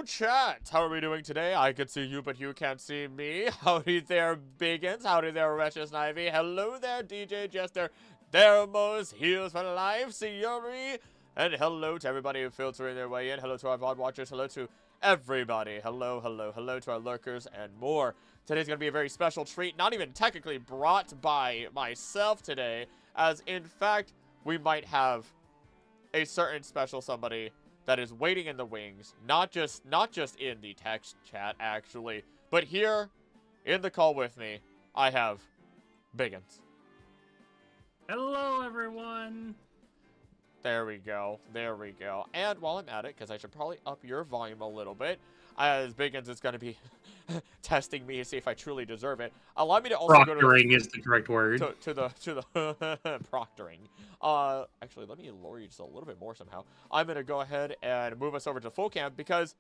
chat! How are we doing today? I can see you, but you can't see me. Howdy there, Biggins. Howdy there, Wretched Snivy. Hello there, DJ Jester. Dermos, Heals for Life, Siori. And hello to everybody filtering their way in. Hello to our VOD watchers. Hello to everybody. Hello to our lurkers and more. Today's going to be a very special treat. Not even technically brought by myself today, as in fact, we might have a certain special somebody that is waiting in the wings, not just in the text chat, actually, but here in the call with me, I have Biggins. Hello, everyone. There we go. And while I'm at it, because I should probably up your volume a little bit, as Biggins is going to be testing me to see if I truly deserve it. Allow me to also Proctoring go to the, is the correct word. to the proctoring. Actually, let me lower you just a little bit more somehow. I'm gonna go ahead and move us over to full cam because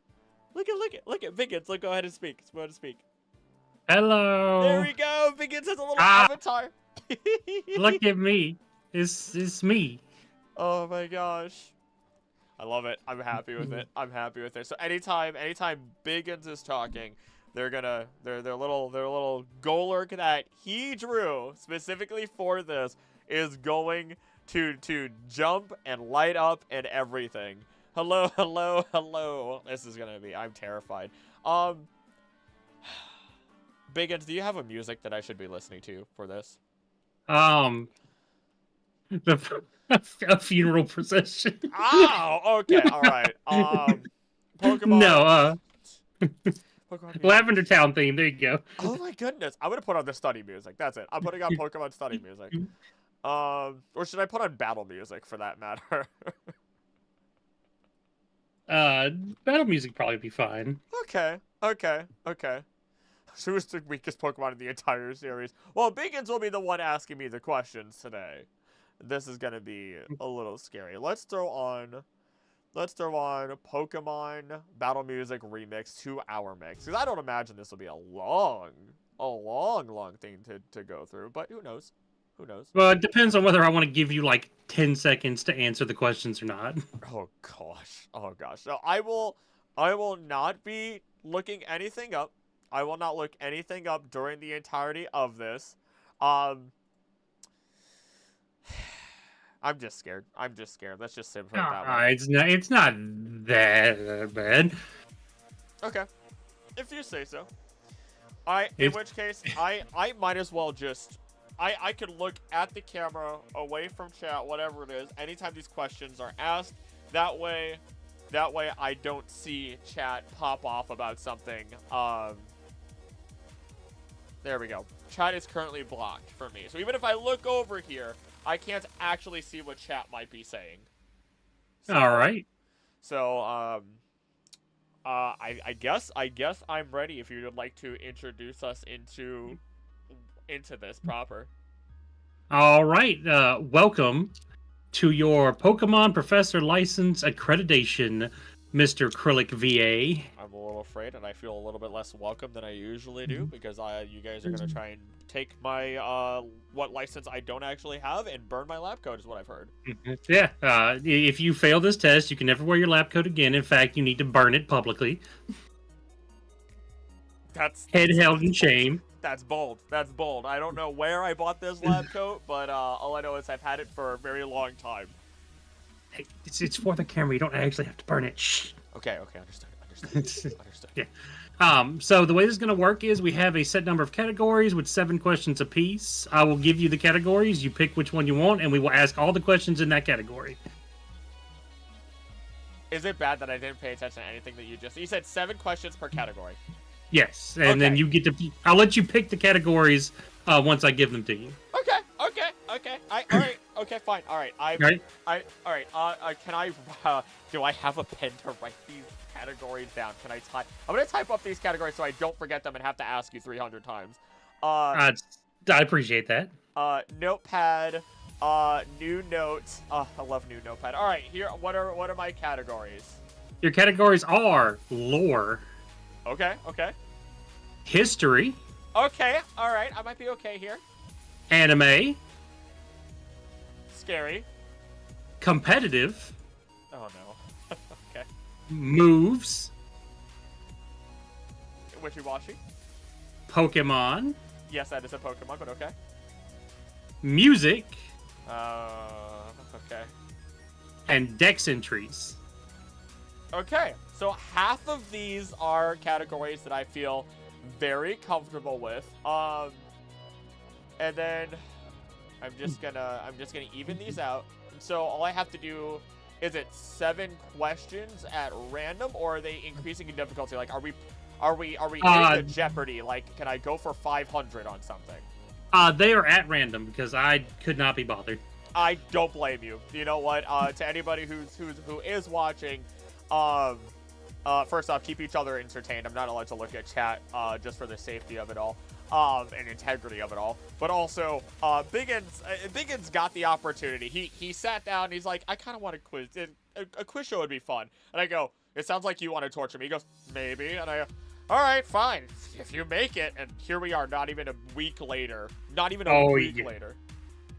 look at Biggins. Let's go ahead and speak. Hello. There we go. Biggins has a little avatar. Look at me. It's me. Oh my gosh. I love it. I'm happy with it. So anytime Biggins is talking, their little goaler that he drew specifically for this is going to jump and light up and everything. Hello. This is gonna be. I'm terrified. Biggins, do you have a music that I should be listening to for this? A funeral procession. Oh, okay, all right. Pokemon. No. Pokemon Lavender Town theme. There you go. Oh my goodness! I'm gonna put on the study music. That's it. I'm putting on Pokemon study music. Or should I put on battle music for that matter? Battle music probably be fine. Okay. Who is the weakest Pokemon in the entire series? Well, Biggins will be the one asking me the questions today. This is gonna be a little scary. Let's throw on Pokemon Battle Music Remix 2-hour mix. Because I don't imagine this will be a long thing to go through. But who knows? Well, it depends on whether I want to give you like 10 seconds to answer the questions or not. Oh gosh. So I will not be looking anything up. I will not look anything up during the entirety of this. I'm just scared. Let's just put it that way. It's not that bad. Okay. If you say so. In which case, I might as well just... I could look at the camera, away from chat, whatever it is, anytime these questions are asked. That way I don't see chat pop off about something. There we go. Chat is currently blocked for me. So even if I look over here, I can't actually see what chat might be saying. So, all right. So, I guess I'm ready if you would like to introduce us into this proper. All right. Welcome to your Pokemon Professor License Accreditation, Mr. Krillik VA. I'm a little afraid, and I feel a little bit less welcome than I usually do, because you guys are going to try and take my, what license I don't actually have and burn my lab coat, is what I've heard. Yeah, if you fail this test, you can never wear your lab coat again. In fact, you need to burn it publicly. That's head held in shame. That's bold. I don't know where I bought this lab coat, but all I know is I've had it for a very long time. Hey, it's for the camera. You don't actually have to burn it. Shh. Okay, understood. Yeah. So the way this is going to work is we have a set number of categories with 7 questions apiece. I will give you the categories. You pick which one you want, and we will ask all the questions in that category. Is it bad that I didn't pay attention to anything that you just... You said 7 questions per category. Yes, and then you get to... I'll let you pick the categories once I give them to you. Okay. All right. Okay, fine. All right. Can I... do I have a pen to write these categories down? Can I type... I'm going to type up these categories so I don't forget them and have to ask you 300 times. I appreciate that. Notepad, new notes. I love new notepad. All right, here, what are my categories? Your categories are lore. Okay. History. Okay, all right. I might be okay here. Anime. Scary. Competitive. Oh, no. Okay. Moves. wishy-washy. Pokemon. Yes, that is a Pokemon, but okay. Music. Okay. And Dex entries. Okay, so half of these are categories that I feel very comfortable with. And then I'm just gonna even these out. So all I have to do is it 7 questions at random, or are they increasing in difficulty? Like, are we hitting the Jeopardy? Like, can I go for 500 on something? They are at random because I could not be bothered. I don't blame you. You know what? To anybody who is watching, first off, keep each other entertained. I'm not allowed to look at chat just for the safety of it all, and integrity of it all. But also, Biggins got the opportunity. He sat down. And he's like, I kind of want a quiz. A quiz show would be fun. And I go, it sounds like you want to torture me. He goes, maybe. And I go, all right, fine. If you make it. And here we are, not even a week later. Not even a week later.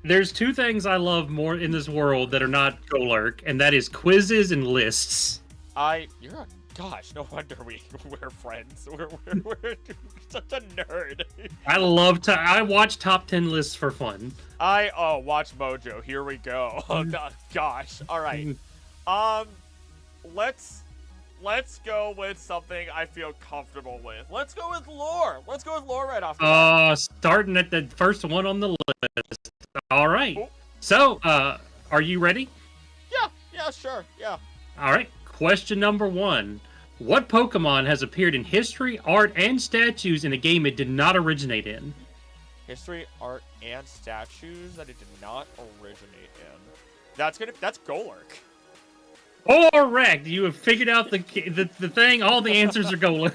There's 2 things I love more in this world that are not Golurk, and that is quizzes and lists. Gosh, no wonder we're friends. We're such a nerd. I watch top 10 lists for fun. Watch Mojo. Here we go. Oh gosh. All right. Let's go with something I feel comfortable with. Let's go with lore. Let's go with lore right off the bat. Starting at the first one on the list. All right. Ooh. So, are you ready? Yeah, sure. Yeah. All right. Question number 1. What Pokemon has appeared in history, art, and statues in a game it did not originate in? History, art, and statues that it did not originate in. That's Golurk. Correct. You have figured out the thing. All the answers are Golurk.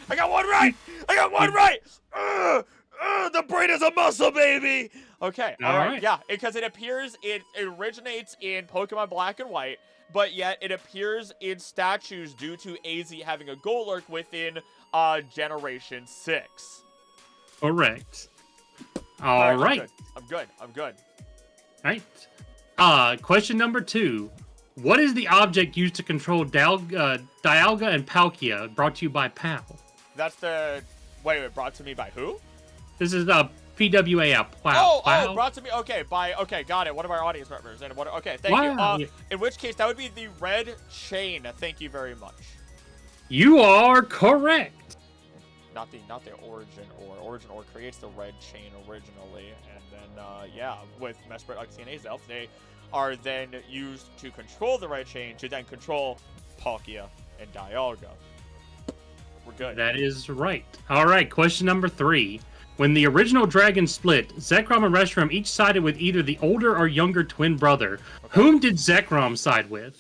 I got one right. The brain is a muscle, baby. Okay. All right. Yeah, because it originates in Pokemon Black and White, but yet it appears in statues due to AZ having a Golurk within Generation 6. Correct. All right. I'm good. All right. Question number 2. What is the object used to control Dialga and Palkia, brought to you by PAL? That's the... Wait, brought to me by who? This is the PWA. Wow. Oh, brought to me. Okay, got it. One of our audience members. Okay, thank you. In which case, that would be the red chain. Thank you very much. You are correct. Not the origin or creates the red chain originally, and then with Mesprit, Uxie, and Azelf, they are then used to control the red chain to then control Palkia and Dialga. We're good. That is right. All right. Question number 3. When the original dragon split, Zekrom and Reshiram each sided with either the older or younger twin brother. Okay. Whom did Zekrom side with?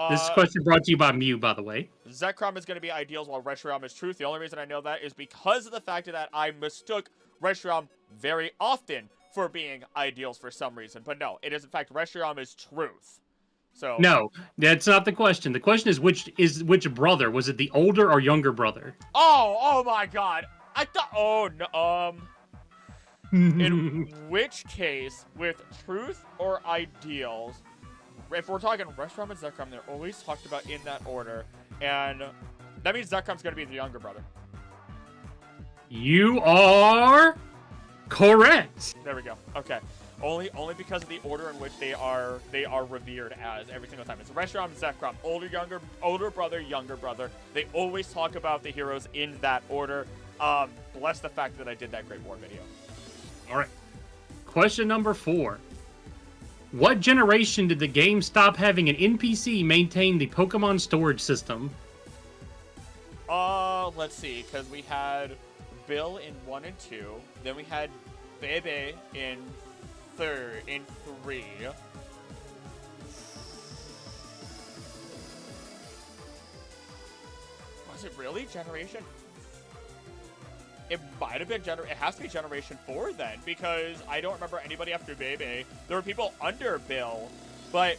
This question brought to you by Mew, by the way. Zekrom is going to be Ideals while Reshiram is Truth. The only reason I know that is because of the fact that I mistook Reshiram very often for being Ideals for some reason. But no, it is in fact Reshiram is Truth. So no, that's not the question. The question is which brother? Was it the older or younger brother? Oh my God. I thought, in which case, with Truth or Ideals, if we're talking Reshiram and Zekrom, they're always talked about in that order, and that means Zekrom's going to be the younger brother. You are correct. There we go. Okay. Only because of the order in which they are revered as every single time. It's Reshiram and Zekrom, older brother, younger brother. They always talk about the heroes in that order. Bless the fact that I did that Great War video. All right. Question number 4. What generation did the game stop having an NPC maintain the Pokemon storage system? Let's see, because we had Bill in 1 and 2, then we had Bebe in 3. Was it really Generation? It might have been it has to be Generation 4 then, because I don't remember anybody after Bebe. There were people under Bill, but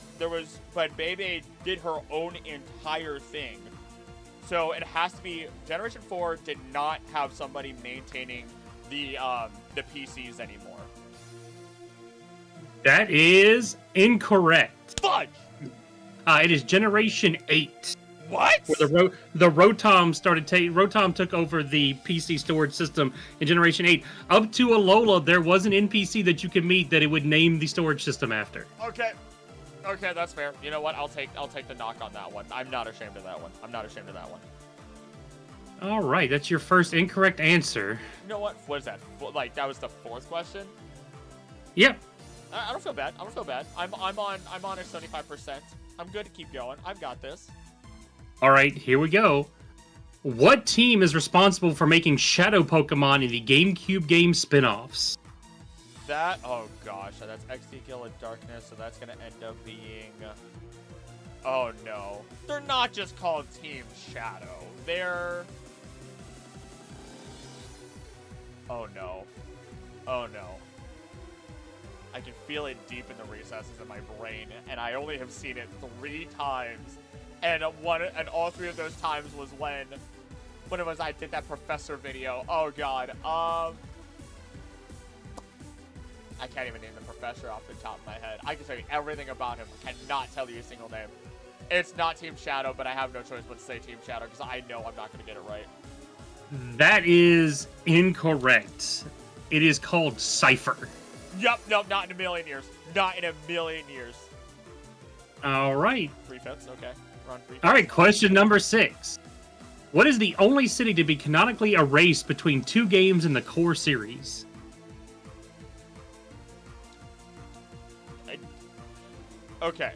Bebe did her own entire thing. So it has to be Generation 4 did not have somebody maintaining the PCs anymore. That is incorrect. Fudge! It is Generation 8. What? Where the Rotom took over the PC storage system in Generation 8. Up to Alola, there was an NPC that you could meet that it would name the storage system after. Okay. Okay, that's fair. You know what? I'll take the knock on that one. I'm not ashamed of that one. I'm not ashamed of that one. All right, that's your first incorrect answer. You know what? What is that? Like, that was the fourth question? Yep. I don't feel bad. I don't feel bad. I'm on a 75%. I'm good to keep going. I've got this. All right, here we go. What team is responsible for making Shadow Pokemon in the GameCube game spin-offs? Oh gosh, that's XD Kill in Darkness, so that's gonna end up being... Oh no. They're not just called Team Shadow. They're... Oh no. Oh no. I can feel it deep in the recesses of my brain, and I only have seen it 3 times. And all 3 of those times was when it was I did that professor video. Oh god. I can't even name the professor off the top of my head. I can tell you everything about him. I cannot tell you a single name. It's not Team Shadow, but I have no choice but to say Team Shadow because I know I'm not going to get it right. That is incorrect. It is called Cypher. Yup, nope, not in a million years. Not in a million years. All right. 3 fifths, okay. We're on 3 fifths. All right, question number 6. What is the only city to be canonically erased between 2 games in the core series? Okay.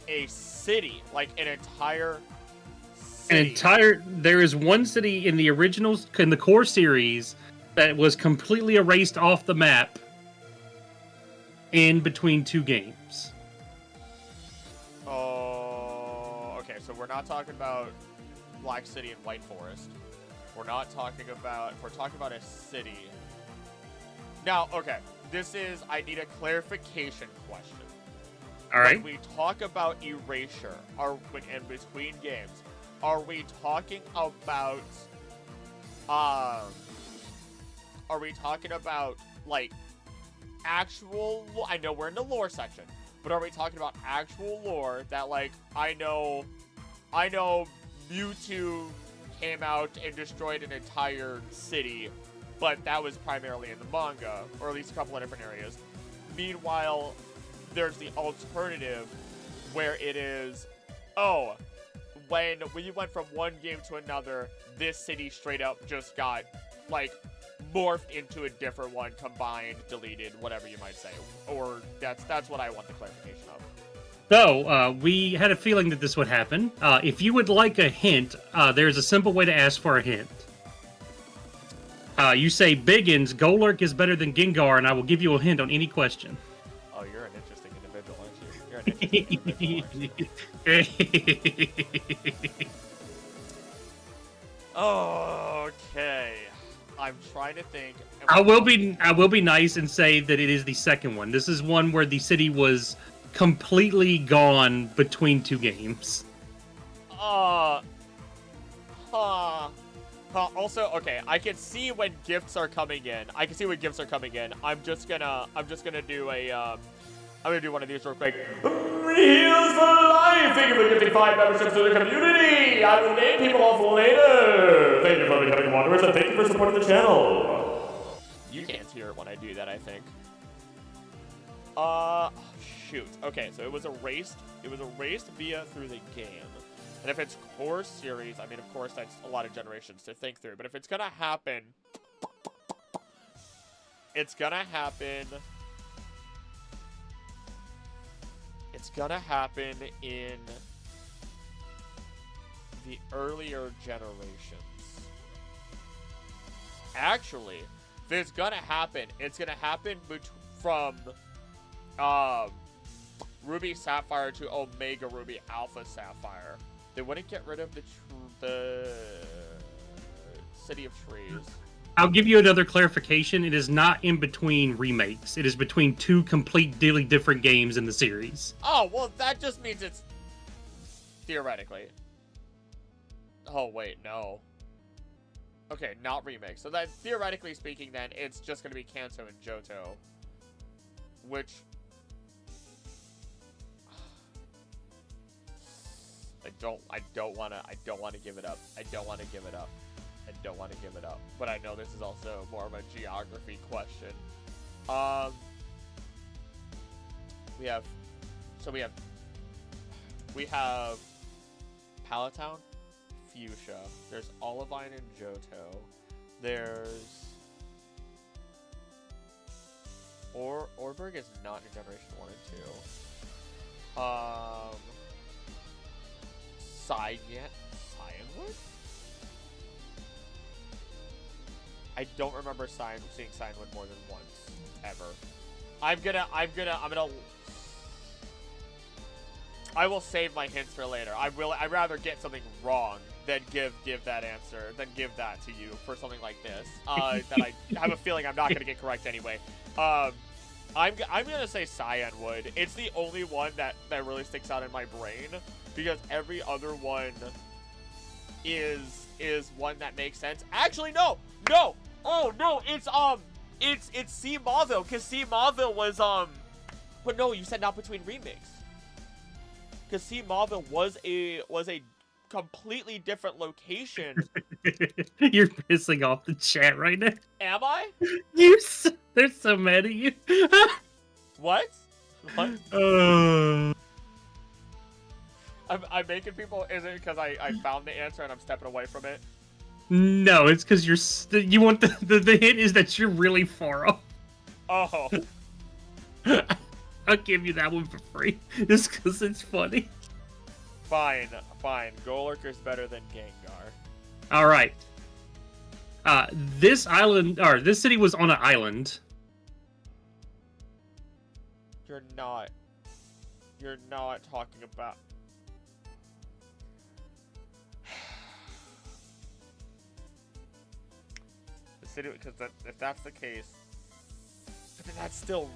A city, like an entire city. There is one city in the core series that was completely erased off the map in between 2 games. Oh, okay, so we're not talking about Black City and White Forest. We're talking about a city. Now, okay, I need a clarification question. All right. When we talk about erasure, in between games, are we talking about, like, actual, I know we're in the lore section, but are we talking about actual lore that, like, I know Mewtwo came out and destroyed an entire city, but that was primarily in the manga, or at least a couple of different areas. Meanwhile, there's the alternative where it is, when you went from one game to another, this city straight up just got, like, morphed into a different one, combined, deleted, whatever you might say. Or that's what I want the clarification of. So, we had a feeling that this would happen. If you would like a hint, there's a simple way to ask for a hint. You say, Biggins, Golurk is better than Gengar, and I will give you a hint on any question. Oh, you're an interesting individual, aren't you? You're an interesting individual, Okay. I'm trying to think. I will be nice and say that it is the second one. This is one where the city was completely gone between 2 games. Also, okay, I can see when gifts are coming in. I'm just gonna do one of these real quick. Heals for life! Thank you for gifting 5 memberships to the community! I will name people off later! Thank you for becoming wanderers, and thank you for supporting the channel! You can't hear it when I do that, I think. Shoot. Okay, so it was erased via through the game. And if it's core series, I mean, of course, that's a lot of generations to think through. But if it's gonna happen, it's gonna in the earlier generations. Actually, if it's gonna happen, it's gonna happen from Ruby Sapphire to Omega Ruby Alpha Sapphire. They wouldn't get rid of the City of Trees. I'll give you another clarification. It is not in between remakes. It is between 2 completely different games in the series. Oh, well, that just means it's... Theoretically. Oh, wait, no. Okay, not remakes. So that, theoretically speaking, then, it's just going to be Kanto and Johto. Which... I don't want to give it up. I don't want to give it up. I don't want to give it up. But I know this is also more of a geography question. We have Palatown, Fuchsia. There's Olivine and Johto. There's Orberg is not in Generation 1 and 2. Cyanwood? I don't remember seeing Cyanwood more than once, ever. I will save my hints for later. I'd rather get something wrong than give that answer, than give that to you for something like this. That I have a feeling I'm not gonna get correct anyway. I'm gonna say Cyanwood. It's the only one that really sticks out in my brain because every other one is one that makes sense. Actually, no. Oh no, it's C Mauville, because C Mauville was but no, you said not between remakes. Because C Mauville was a completely different location. You're pissing off the chat right now. Am I? They're so mad at you. What? I'm making people. Is it because I found the answer and I'm stepping away from it? No, it's because you want the hint is that you're really far off. Oh. I'll give you that one for free, just because it's funny. Fine. Golurker's better than Gengar. All right. This city was on an island. You're not talking about. The city, because if that's the case, but then that's still.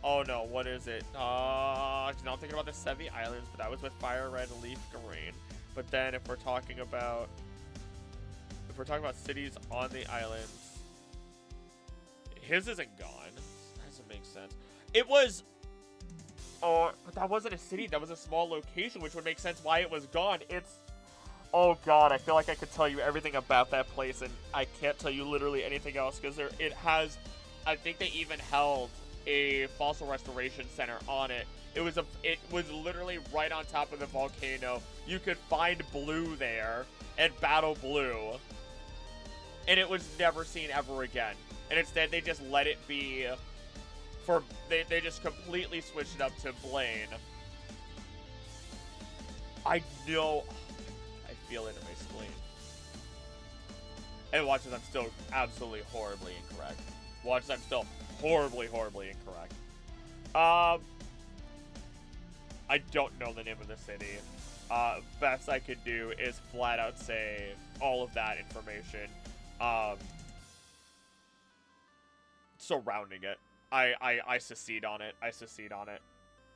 Oh no, what is it? I'm thinking about the Sevi Islands, but that was with Fire Red and Leaf Green. But then if we're talking about cities on the islands, his isn't gone. That doesn't make sense. It was. Oh, but that wasn't a city. That was a small location, which would make sense why it was gone. It's. Oh god, I feel like I could tell you everything about that place, and I can't tell you literally anything else because it has. I think they even held a fossil restoration center on it. It was literally right on top of the volcano. You could find Blue there and battle Blue, and it was never seen ever again. And instead, they just let it be. They just completely switched it up to Blaine. I know. I feel it in my spleen. And watch as I'm still absolutely horribly incorrect. Watch as I'm still horribly incorrect. I don't know the name of the city. Best I could do is flat out say all of that information surrounding it. I secede on it.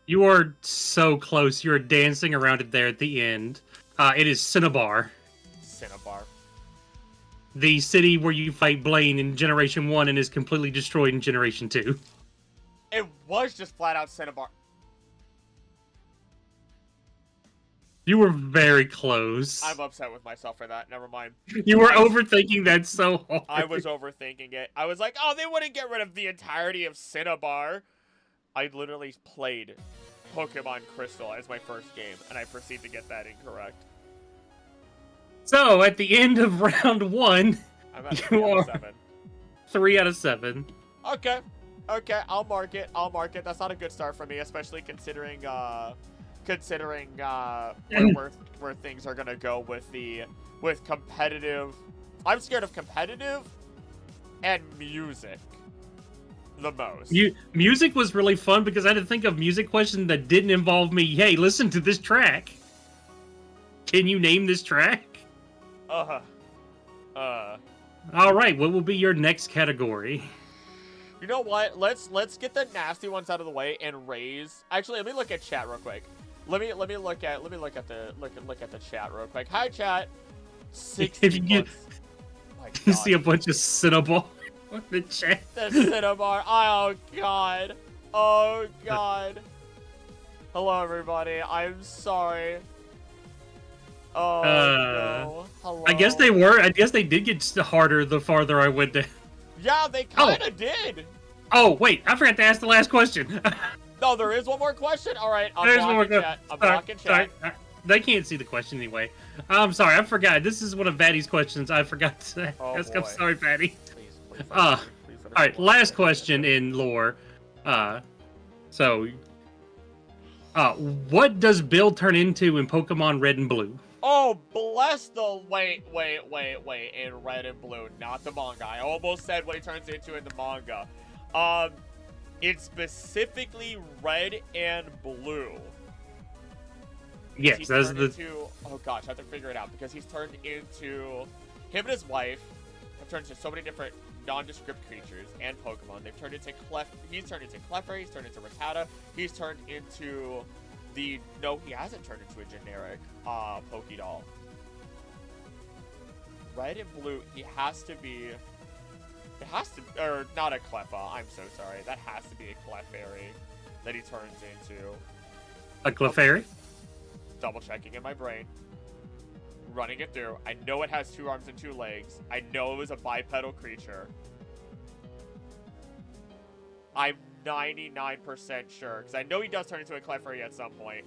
You are so close. You're dancing around it there at the end. It is Cinnabar. The city where you fight Blaine in Generation 1 and is completely destroyed in Generation 2. It was just flat out Cinnabar. You were very close. I'm upset with myself for that. Never mind. You were overthinking that so hard. I was overthinking it. I was like, oh, they wouldn't get rid of the entirety of Cinnabar. I literally played Pokemon Crystal as my first game, and I proceed to get that incorrect. So, at the end of round 1, I'm at 3 out of 7. 3 out of 7. Okay, I'll mark it. That's not a good start for me, especially considering where things are gonna go with competitive. I'm scared of competitive and music the most. Music was really fun because I had to think of music questions that didn't involve me. Hey, listen to this track. Can you name this track? All right, what will be your next category? You know what? Let's get the nasty ones out of the way and raise. Actually, let me look at chat real quick. Let me look at the chat real quick. Hi, chat. 60 If you see a bunch of Cinnabar on the chat. The Cinnabar. Oh god. Oh god. Hello, everybody. I'm sorry. Oh, Uh, no. Hello? I guess they were. I guess they did get harder the farther I went down. Yeah, they kind of did. Oh, wait. I forgot to ask the last question. No, there is one more question. All right, I'm There's one more blocking chat. I'm blocking chat. Sorry. They can't see the question anyway. I'm sorry. I forgot. This is one of Patty's questions. I forgot to ask. Boy. I'm sorry, Patty. Please, All right. Last question in lore. What does Bill turn into in Pokemon Red and Blue? Oh, bless the... Wait. In Red and Blue, not the manga. I almost said what he turns into in the manga. It's specifically Red and Blue. Yes, that's the... Oh, gosh, I have to figure it out. Because he's turned into... Him and his wife have turned into so many different nondescript creatures and Pokemon. They've turned into He's turned into Clefairy. He's turned into Rattata. He's turned into the... No, he hasn't turned into a generic Pokédoll. Red and Blue, he has to be... It has to... Or, not a Cleffa. I'm so sorry. That has to be a Clefairy that he turns into. A Clefairy? Double checking in my brain. Running it through. I know it has 2 arms and 2 legs. I know it was a bipedal creature. I'm 99% sure, because I know he does turn into a Clefairy at some point.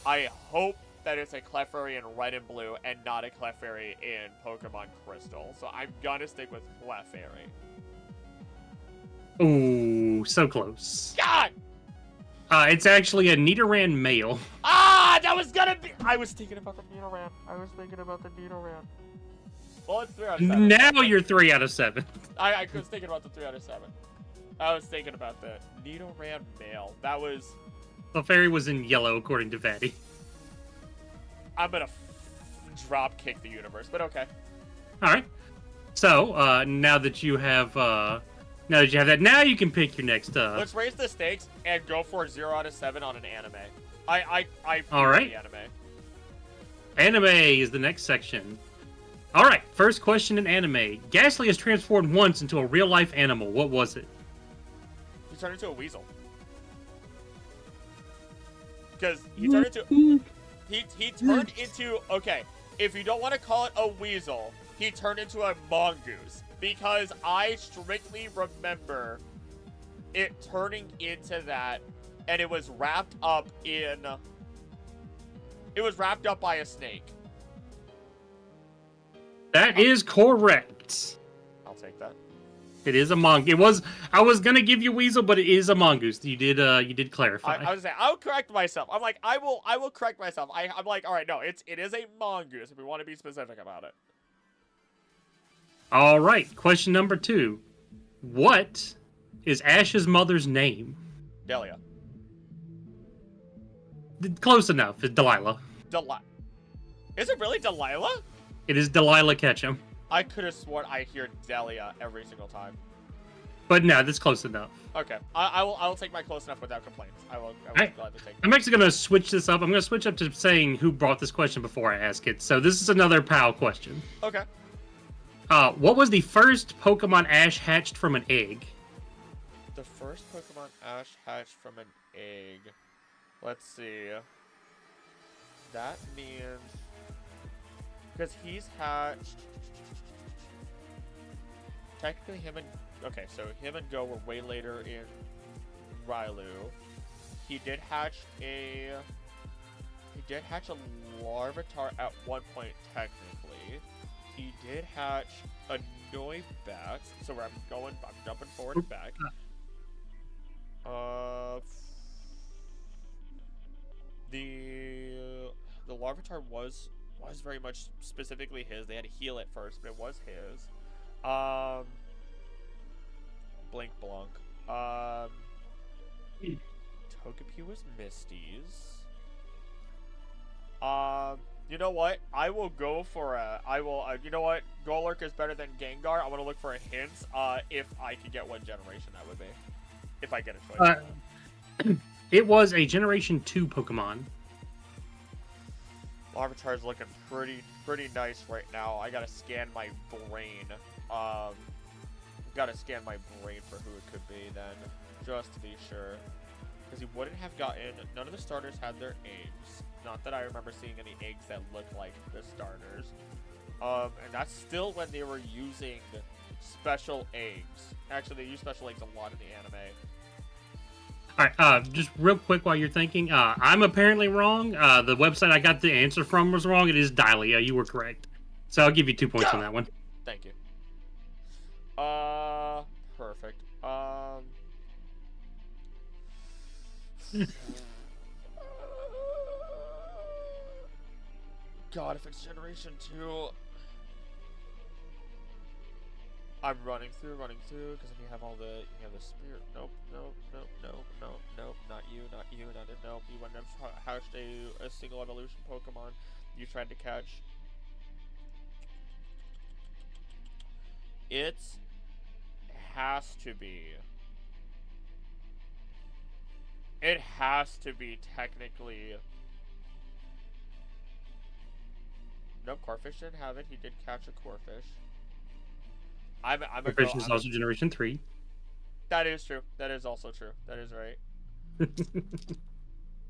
I hope that it's a Clefairy in Red and Blue and not a Clefairy in Pokemon Crystal. So I'm gonna stick with Clefairy. Ooh, so close. God! It's actually a Nidoran male. Ah, that was gonna be... I was thinking about the Nidoran. Well, it's 3 out of 7. Now you're 3 out of 7. I was thinking about the 3 out of 7. I was thinking about the Nidoran male. That was... Clefairy was in yellow, according to Fatty. I'm gonna drop kick the universe, but okay. All right. So now that you have that, now you can pick your next. Let's raise the stakes and go for 0 out of 7 on an anime. I All right. The anime. Anime is the next section. All right. First question in anime: Ghastly has transformed once into a real life animal. What was it? He turned into a weasel. Because he turned into... He turned into... Okay, if you don't want to call it a weasel, he turned into a mongoose. Because I strictly remember it turning into that, and it was wrapped up in... It was wrapped up by a snake. That is correct. I'll take that. It is a mongoose. I was gonna give you weasel, but it is a mongoose. You did clarify. I was saying I'll correct myself. I'm like I will correct myself. I'm like, all right, no, it is a mongoose if we want to be specific about it. All right, question number 2. What is Ash's mother's name? Delia. Close enough. It's Delilah. Is it really Delilah? It is Delilah Ketchum. I could have sworn I hear Delia every single time. But no, that's close enough. Okay, I will take my close enough without complaints. I will Right. gladly take. I'm actually going to switch this up. I'm going to switch up to saying who brought this question before I ask it. So this is another PAL question. Okay. What was the first Pokemon Ash hatched from an egg? The first Pokemon Ash hatched from an egg. Let's see. That means... Because he's hatched... Technically him and... Okay, so him and Go were way later in Railu. He did hatch a... He did hatch a Larvitar at one point, technically. He did hatch a Noibat. So where I'm jumping forward and back. The Larvitar was very much specifically his. They had to heal it first, but it was his. Blink Blanc. Togepi was Misty's. You know what? I will go for a... you know what? Golurk is better than Gengar. I want to look for a hint, if I can get what generation that would be. If I get a choice. It was a Generation 2 Pokemon. Larvitar's looking pretty nice right now. I gotta scan my brain. Gotta scan my brain for who it could be then, just to be sure. Because he wouldn't have gotten... None of the starters had their aims. Not that I remember seeing any eggs that looked like the starters. And that's still when they were using special eggs. Actually, they use special eggs a lot in the anime. All right, just real quick while you're thinking, I'm apparently wrong. The website I got the answer from was wrong. It is Dahlia. You were correct. So I'll give you 2 points on that one. Thank you. Perfect. God, if it's Generation 2... I'm running through, because if you have all the, you have the spirit, nope, not you, nope, you wouldn't have hatched a single evolution Pokemon you tried to catch. It has to be technically, nope, Corphish didn't have it, he did catch a Corphish. Corphish is also Generation 3. That is true. That is also true. That is right.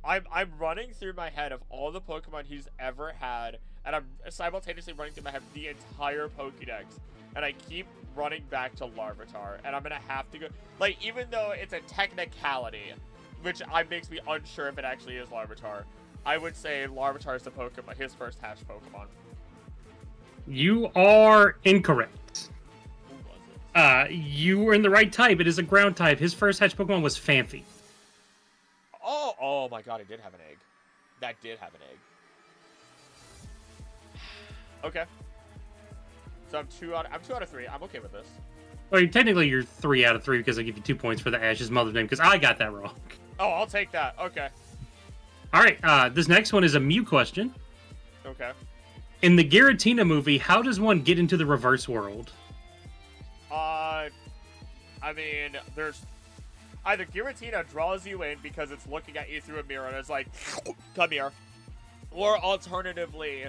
I'm running through my head of all the Pokemon he's ever had, and I'm simultaneously running through my head the entire Pokédex. And I keep running back to Larvitar, and I'm gonna have to go, like, even though it's a technicality, which makes me unsure if it actually is Larvitar, I would say Larvitar is the Pokemon, his first hatched Pokemon. You are incorrect. You were in the right type. It is a ground type. His first hatch Pokemon was Phanpy. Oh my god, it did have an egg. That did have an egg. Okay. So I'm two out of 3. I'm okay with this. Well, technically you're 3 out of 3 because I give you 2 points for the Ash's mother's name because I got that wrong. Oh, I'll take that. Okay. All right. This next one is a Mew question. Okay. In the Giratina movie, how does one get into the reverse world? I mean, there's either Giratina draws you in because it's looking at you through a mirror and it's like, come here. Or alternatively,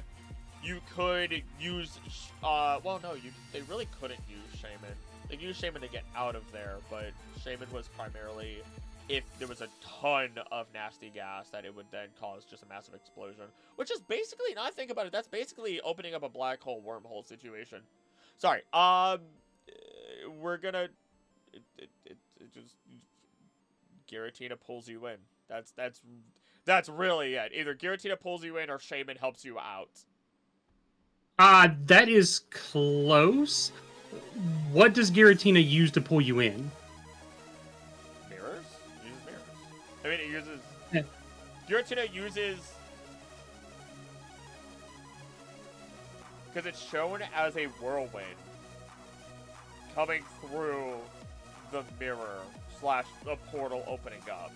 you could use, well, no, they really couldn't use Shaman. They used Shaman to get out of there, but Shaman was primarily if there was a ton of nasty gas that it would then cause just a massive explosion. Which is basically, now I think about it, that's basically opening up a black hole wormhole situation. Sorry, we're gonna, it just, Giratina pulls you in. That's really it. Either Giratina pulls you in or Shaman helps you out. That is close. What does Giratina use to pull you in? Mirrors? It uses mirrors. I mean, it uses... Yeah. Giratina uses... Because it's shown as a whirlwind coming through the mirror / the portal opening up.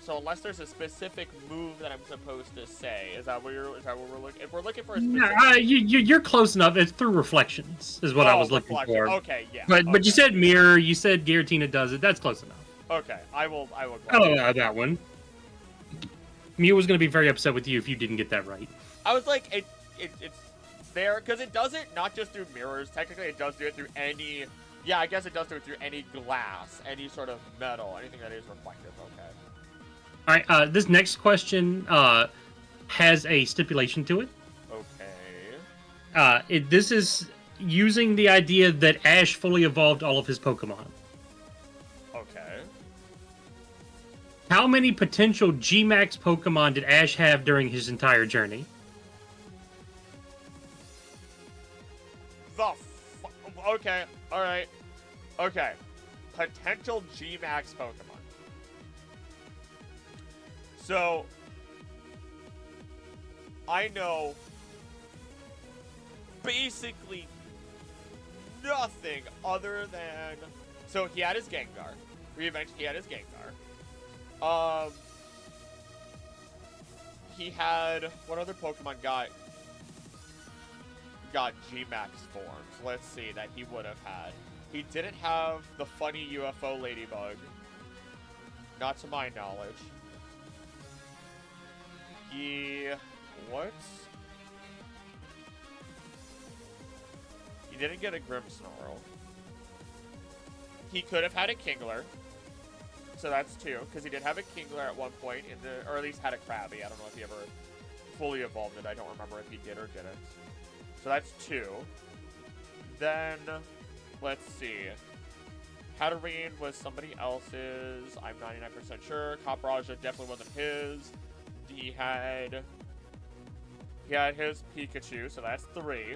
So unless there's a specific move that I'm supposed to say, is that what we're looking? If we're looking for a specific... you're close enough. It's through reflections, is what I was looking for. Okay, yeah. But you said mirror. You said Giratina does it. That's close enough. Okay, I will. Oh, that one. Mew was going to be very upset with you if you didn't get that right. I was like, it's there because it does it not just through mirrors. Technically, it does do it through any. Yeah, I guess it does do it through any glass, any sort of metal, anything that is reflective. Okay. All right, this next question has a stipulation to it. Okay. This is using the idea that Ash fully evolved all of his Pokemon. Okay. How many potential G-Max Pokemon did Ash have during his entire journey? Okay, alright. Okay. Potential G-Max Pokemon. So, I know basically nothing other than... So, he had his Gengar. He had his Gengar. He had... What other Pokemon got G-Max forms? Let's see, that he would have had. He didn't have the funny UFO Ladybug. Not to my knowledge. What? He didn't get a Grimmsnarl. He could have had a Kingler. So that's 2, because he did have a Kingler at one point, or at least had a Krabby. I don't know if he ever fully evolved it. I don't remember if he did or didn't. So that's 2. Then, let's see. Katarine was somebody else's. I'm 99% sure. Capraja definitely wasn't his. He had his Pikachu, so that's 3.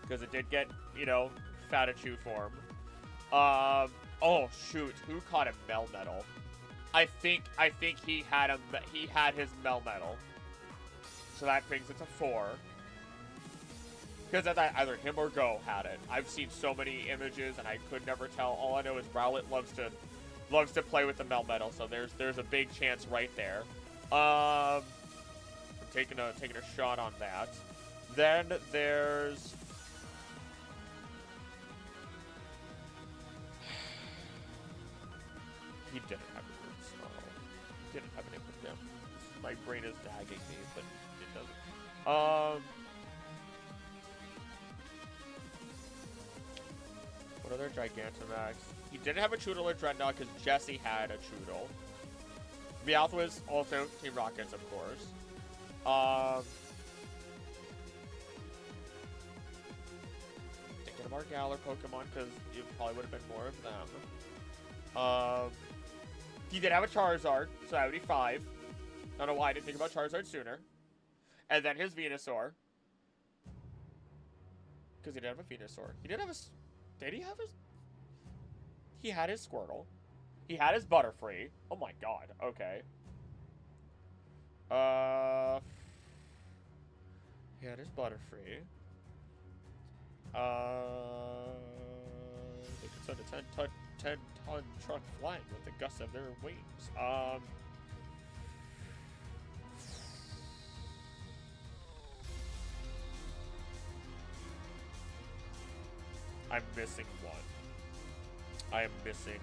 Because it did get, you know, Fatachu form. Oh shoot, who caught a Melmetal? I think he had his Melmetal. So that brings it to 4. Because either him or Go had it. I've seen so many images and I could never tell. All I know is Rowlet loves to play with the Melmetal, so there's a big chance right there. I'm taking a shot on that. Then there's he didn't have a good Snarl. Didn't have an with him. My brain is nagging me, but it doesn't. What other Gigantamax? He didn't have a Choodle or Dreadnought because Jesse had a Choodle. Meowth was also Team Rockets, of course. Thinking of our Galar Pokemon because it probably would have been more of them. He did have a Charizard, so that would be 5. I don't know why I didn't think about Charizard sooner. And then his Venusaur. Because he did have a Venusaur. He did have a... Did he have his... He had his Squirtle. He had his Butterfree. Oh my god, okay. He had his Butterfree. They could send a 10-ton truck flying with the gusts of their wings. I'm missing one. I am missing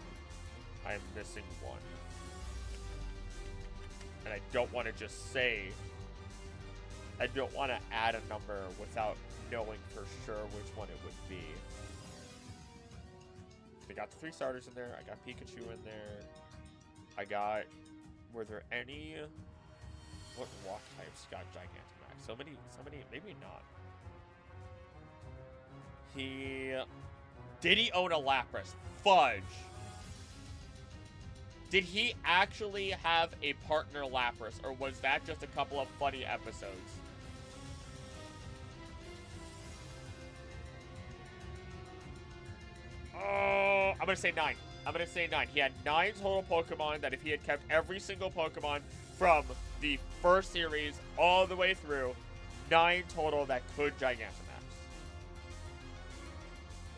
one. And I don't want to just say, I don't want to add a number without knowing for sure which one it would be. I got the 3 starters in there. I got Pikachu in there. I got, were there any, what rock types got Gigantamax? So many, maybe not. Did he own a Lapras? Fudge. Did he actually have a partner Lapras, or was that just a couple of funny episodes? Oh, I'm gonna say 9. I'm gonna say 9. He had 9 total Pokemon that if he had kept every single Pokemon from the first series all the way through, 9 total that could Gigantamax.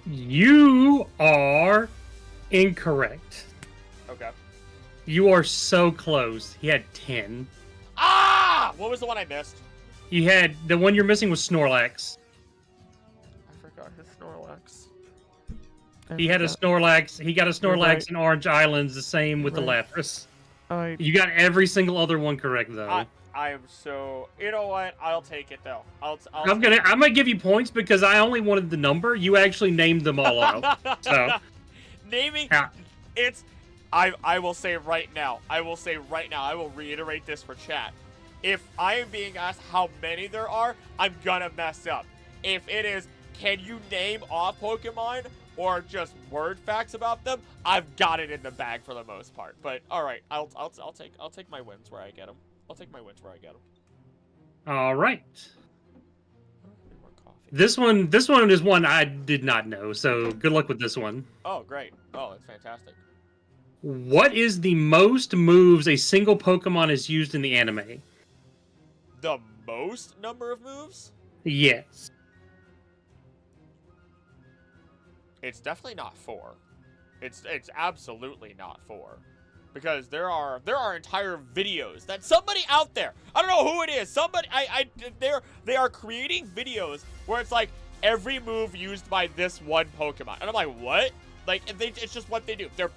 You are incorrect. Okay. You are so close. He had 10. Ah! What was the one I missed? You had, the one you're missing was Snorlax. I forgot his Snorlax. He had a Snorlax. He got a Snorlax in Orange Islands, the same with the Lapras. You got every single other one correct, though. I am so... You know what? I'll take it, though. I'm gonna give you points because I only wanted the number. You actually named them all out. So naming... Yeah. It's... I will say right now. I will reiterate this for chat. If I am being asked how many there are, I'm gonna mess up. If it is, can you name off Pokemon or just word facts about them, I've got it in the bag for the most part. But all right, I'll take my wins where I get them. I'll take my wins where I get them. All right. This one is one I did not know, so good luck with this one. Oh, great. Oh, that's fantastic. What is the most moves a single Pokemon is used in the anime? The most number of moves? Yes. It's definitely not 4. It's absolutely not 4. Because there are entire videos that somebody out there, I don't know who it is, somebody they are creating videos where it's like every move used by this one Pokemon. And I'm like, what? Like it's just what they do. They're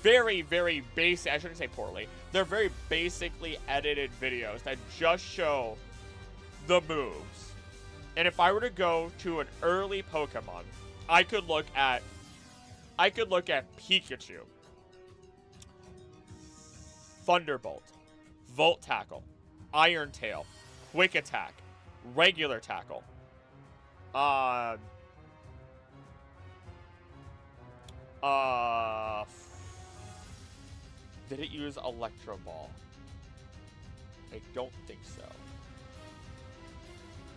very, very basic. I shouldn't say poorly. They're very basically edited videos that just show the moves. And if I were to go to an early Pokemon, I could look at Pikachu. Thunderbolt, Volt Tackle, Iron Tail, Quick Attack, Regular Tackle. Did it use Electro Ball? I don't think so.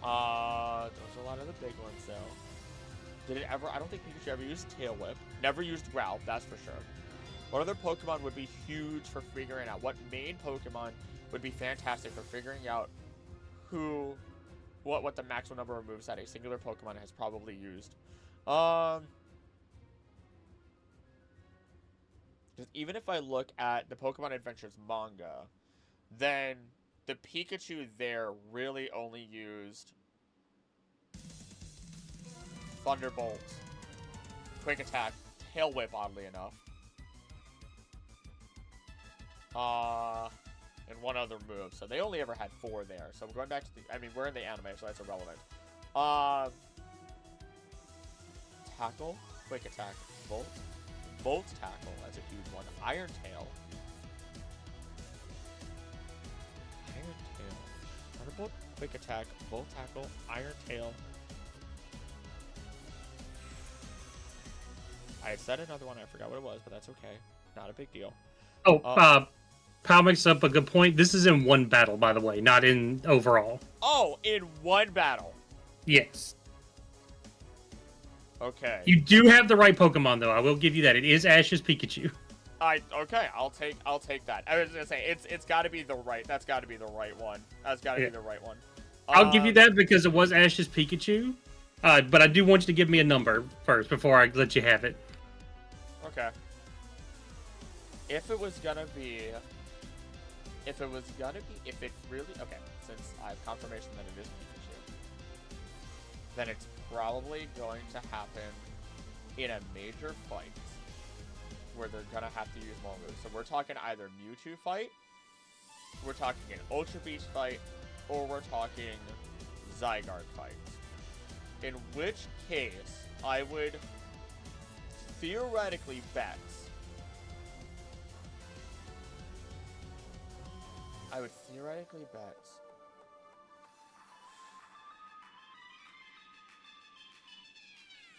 Those are a lot of the big ones, though. Did it ever? I don't think Pikachu ever used Tail Whip. Never used Growl, that's for sure. What other Pokemon would be huge for figuring out? What main Pokemon would be fantastic for figuring out what the maximum number of moves that a singular Pokemon has probably used? Because even if I look at the Pokemon Adventures manga, then the Pikachu there really only used Thunderbolt, Quick Attack, Tail Whip, oddly enough. And one other move. So they only ever had 4 there. So going back to the... I mean, we're in the anime, so that's irrelevant. Tackle, Quick Attack, Volt. Volt Tackle, that's a huge one. Iron Tail. Iron Tail. Thunderbolt, Quick Attack, Volt Tackle, Iron Tail. I had said another one, I forgot what it was, but that's okay. Not a big deal. Oh, Pal makes up a good point. This is in one battle, by the way, not in overall. Oh, in one battle. Yes. Okay. You do have the right Pokemon, though. I will give you that. It is Ash's Pikachu. Okay. I'll take that. I was gonna say it's got to be the right. That's got to be the right one. That's got to be the right one. I'll give you that because it was Ash's Pikachu. But I do want you to give me a number first before I let you have it. Okay. If it really, okay, since I have confirmation that it is Pikachu, then it's probably going to happen in a major fight where they're gonna have to use more moves. So we're talking either Mewtwo fight, we're talking an Ultra Beast fight, or we're talking Zygarde fight. In which case, I would theoretically bet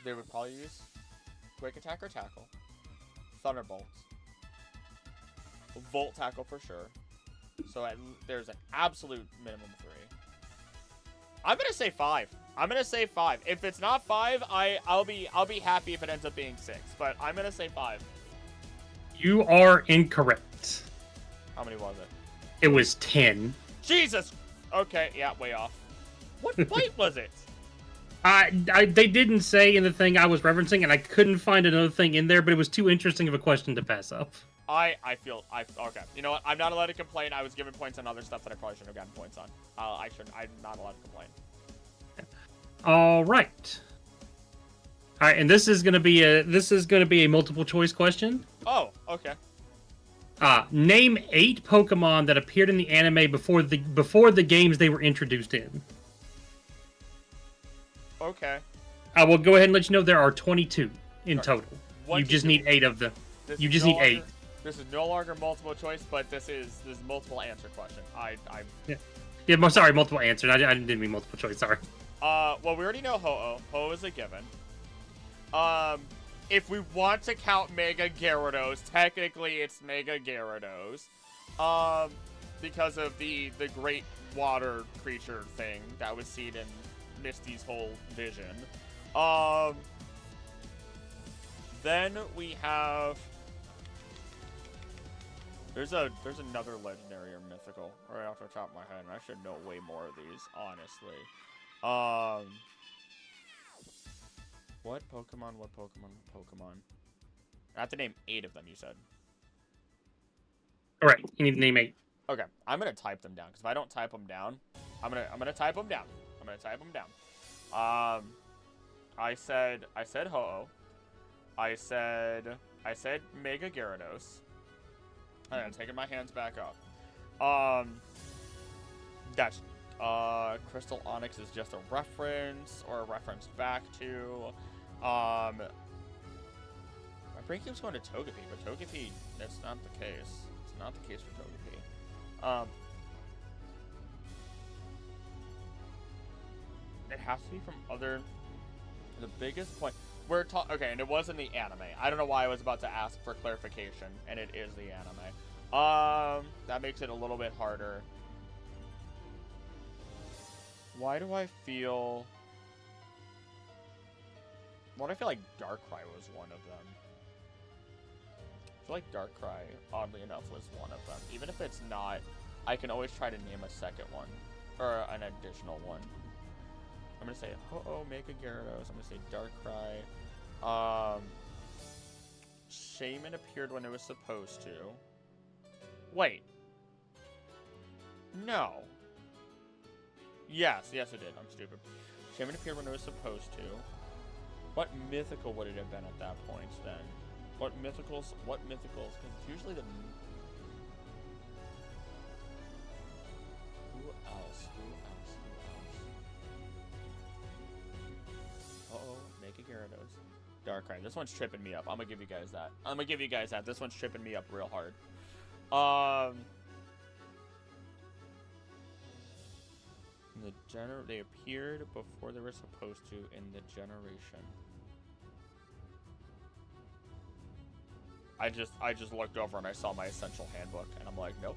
they would probably use Quick Attack or Tackle, Thunderbolts, Volt Tackle for sure. So there's an absolute minimum 3. I'm gonna say 5. If it's not 5, I'll be happy if it ends up being 6. But I'm gonna say 5. You are incorrect. How many was it? It was 10. Jesus. Okay, yeah, way off. What fight was it? They didn't say in the thing I was referencing, and I couldn't find another thing in there, but it was too interesting of a question to pass up. Okay. You know what? I'm not allowed to complain. I was given points on other stuff that I probably shouldn't have gotten points on. I'm not allowed to complain. All right. All right, and this is gonna be a multiple choice question. Oh, okay. Name 8 Pokemon that appeared in the anime before the games they were introduced in. Okay. I will go ahead and let you know there are 22 in total. You just need 8 of them. You just need 8. This is no longer multiple choice, but this is multiple answer question. Yeah, sorry, multiple answer. I didn't mean multiple choice. Sorry. Well, we already know Ho-Oh. Ho-Oh is a given. If we want to count Mega Gyarados, technically it's Mega Gyarados. Because of the great water creature thing that was seen in Misty's whole vision. Then we have... There's another legendary or mythical right off the top of my head, and I should know way more of these, honestly. What Pokemon? I have to name 8 of them, you said. Alright, you need to name 8. Okay, I'm gonna type them down, because if I don't type them down, I'm gonna type them down. I said Ho-Oh. I said Mega Gyarados. I'm taking my hands back up. That's Crystal Onyx is just a reference or a reference back to. My brain keeps going to Togepi, but Togepi, that's not the case. It's Not the case for Togepi. It has to be from other... The biggest point... We're talking... Okay, and it wasn't the anime. I don't know why I was about to ask for clarification, and it is the anime. That makes it a little bit harder. Why do I feel... Why do I feel like Darkrai was one of them? I feel like Darkrai, oddly enough, was one of them. Even if it's not, I can always try to name a second one. Or an additional one. I'm gonna say Ho-Oh, Mega Gyarados. I'm gonna say Darkrai. Shaman appeared when it was supposed to. Wait. No. Yes, it did. I'm stupid. Shaman appeared when it was supposed to. What mythical would it have been at that point then? What mythicals? Because it's usually the... Who else? Uh-oh, Mega Gyarados. Darkrai. This one's tripping me up. I'm gonna give you guys that. This one's tripping me up real hard. They appeared before they were supposed to in the generation. I just looked over and I saw my essential handbook and I'm like, nope.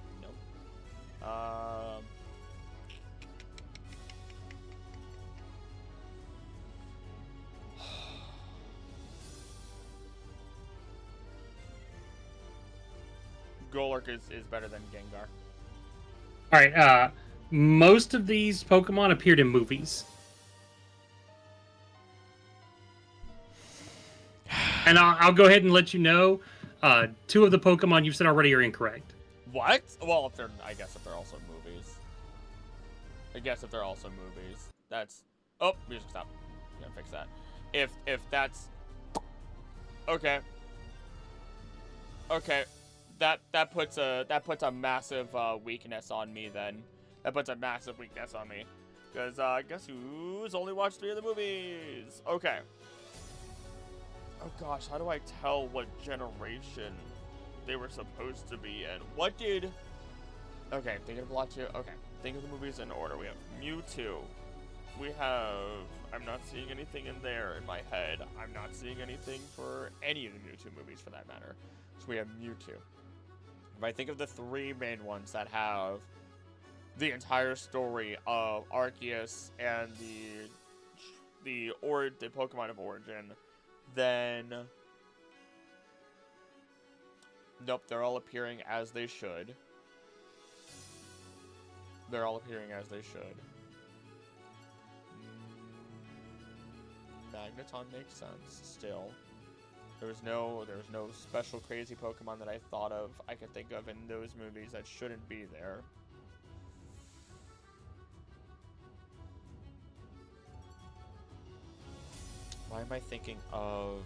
Golurk is better than Gengar. Alright, most of these Pokemon appeared in movies. And I'll go ahead and let you know, 2 of the Pokemon you've said already are incorrect. What? Well, I guess if they're also movies. That's... Oh, music stop. I'm gonna fix that. If that's... Okay. Okay. That puts a massive weakness on me then. That puts a massive weakness on me. Because guess who's only watched 3 of the movies? Okay. Oh gosh, how do I tell what generation they were supposed to be in? What did... Okay, thinking of a lot too. Okay, think of the movies in order. We have Mewtwo. We have... I'm not seeing anything in there in my head. I'm not seeing anything for any of the Mewtwo movies for that matter. So we have Mewtwo. If I think of the 3 main ones that have the entire story of Arceus and the Pokemon of Origin, then nope, they're all appearing as they should. Magneton makes sense still. There was no special crazy Pokemon that I could think of in those movies that shouldn't be there. Why am I thinking of...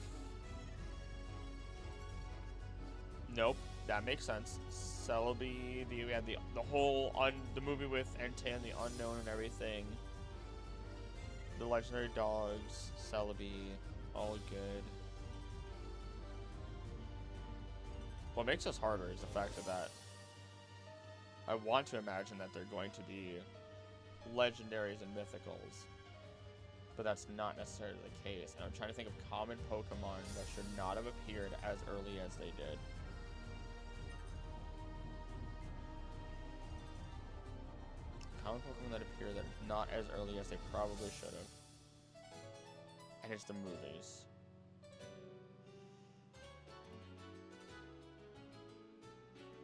Nope, that makes sense. Celebi, we had the whole the movie with Entei and the Unknown and everything. The legendary dogs, Celebi, all good. What makes this harder is the fact that I want to imagine that they're going to be legendaries and mythicals. But that's not necessarily the case. And I'm trying to think of common Pokemon that should not have appeared as early as they did. Common Pokemon that appear that not as early as they probably should have. And it's the movies.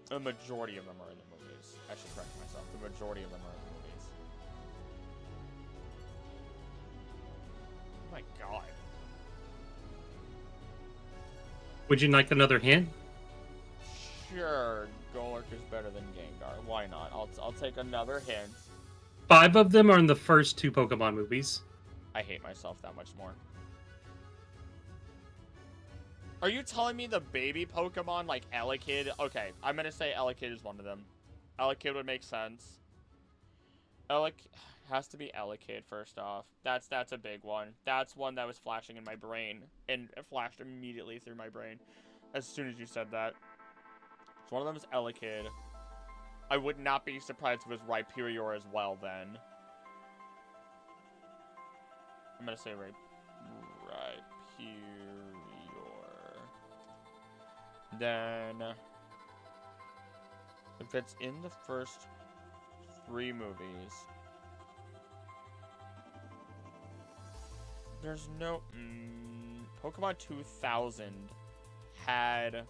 The majority of them are in the movies. I should correct myself. The majority of them are in the movies. Oh my god. Would you like another hint? Sure, Golurk is better than Gengar. Why not? I'll take another hint. 5 of them are in the first 2 Pokemon movies. I hate myself that much more. Are you telling me the baby Pokemon like Elekid? Okay, I'm gonna say Elekid is one of them. Elekid would make sense. Has to be Elekid first off. That's a big one. That's one that was flashing in my brain and it flashed immediately through my brain as soon as you said that. So one of them is Elekid. I would not be surprised if it was Rhyperior as well, then. I'm gonna say Rhyperior. Then, if it's in the first 3 movies, there's no... Pokemon 2000 had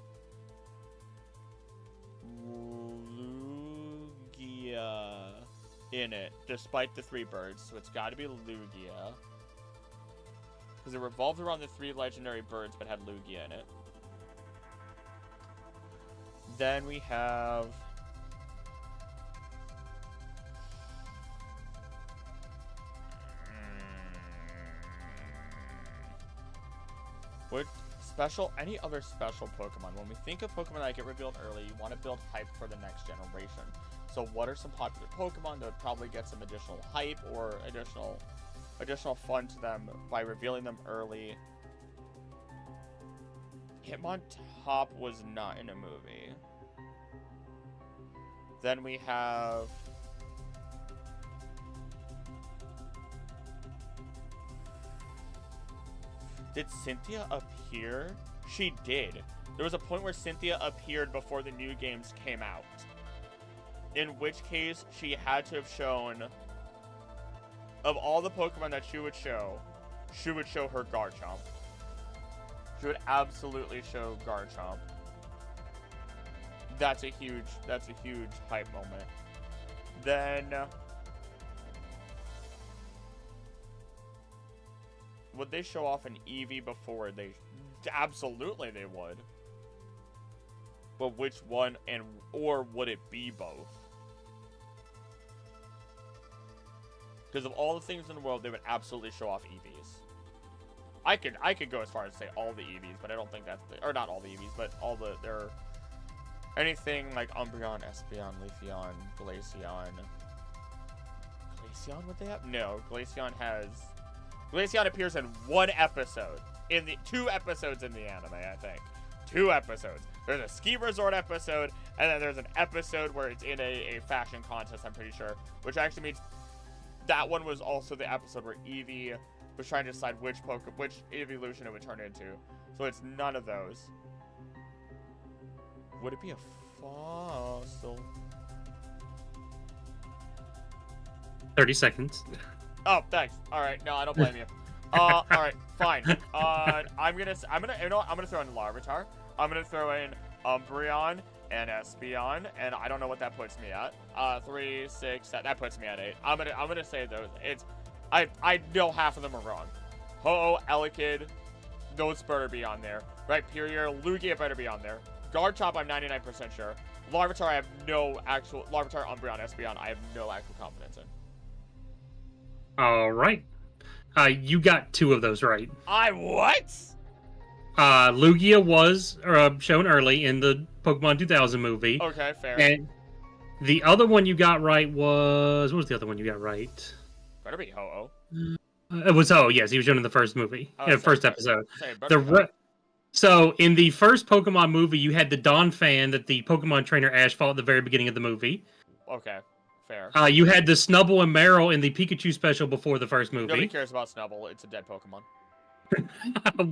Lugia in it, despite the 3 birds, so it's gotta be Lugia. Because it revolved around the 3 legendary birds, but had Lugia in it. Then we have... any other special Pokemon? When we think of Pokemon that get revealed early, you want to build hype for the next generation. So what are some popular Pokemon that would probably get some additional hype or additional fun to them by revealing them early? Hitmontop was not in a movie. Then we have... Did Cynthia appear? She did. There was a point where Cynthia appeared before the new games came out. In which case, she had to have shown... Of all the Pokemon that she would show her Garchomp. She would absolutely show Garchomp. That's a huge hype moment. Then... would they show off an Eevee before they... Absolutely they would. But which one, or would it be both? Because of all the things in the world, they would absolutely show off Eevees. I could go as far as to say all the Eevees, but I don't think that's or not all the Eevees, but all the anything like Umbreon, Espeon, Leafeon, Glaceon. Glaceon, would they have? No, Glaceon appears in 1 episode. In the 2 episodes in the anime, I think. 2 episodes. There's a ski resort episode, and then there's an episode where it's in a fashion contest, I'm pretty sure. Which actually means that one was also the episode where Eevee was trying to decide which evolution it would turn into. So it's none of those. Would it be a fossil? 30 seconds. Oh, thanks. All right, no, I don't blame you. All right, fine. I'm gonna throw in Larvitar. I'm gonna throw in Umbreon and Espeon, and I don't know what that puts me at. 3, 6, that puts me at 8. I'm gonna say those. I know half of them are wrong. Ho-Oh, Elekid, those better be on there. Rhyperior, Lugia better be on there. Garchomp, I'm 99% sure. Larvitar, Larvitar, Umbreon, Espeon, I have no actual confidence in. All right. You got 2 of those right. What? Lugia was shown early in the Pokemon 2000 movie. Okay, fair. And the other one you got right was... What was the other one you got right? Better be Ho-Oh. It was Ho-Oh, yes. He was shown in the first movie. First episode. Sorry, So, in the first Pokemon movie, you had the Dawn fan that the Pokemon trainer Ash fought at the very beginning of the movie. Okay, fair. You had the Snubbull and Marill in the Pikachu special before the first movie. Nobody cares about Snubbull. It's a dead Pokemon.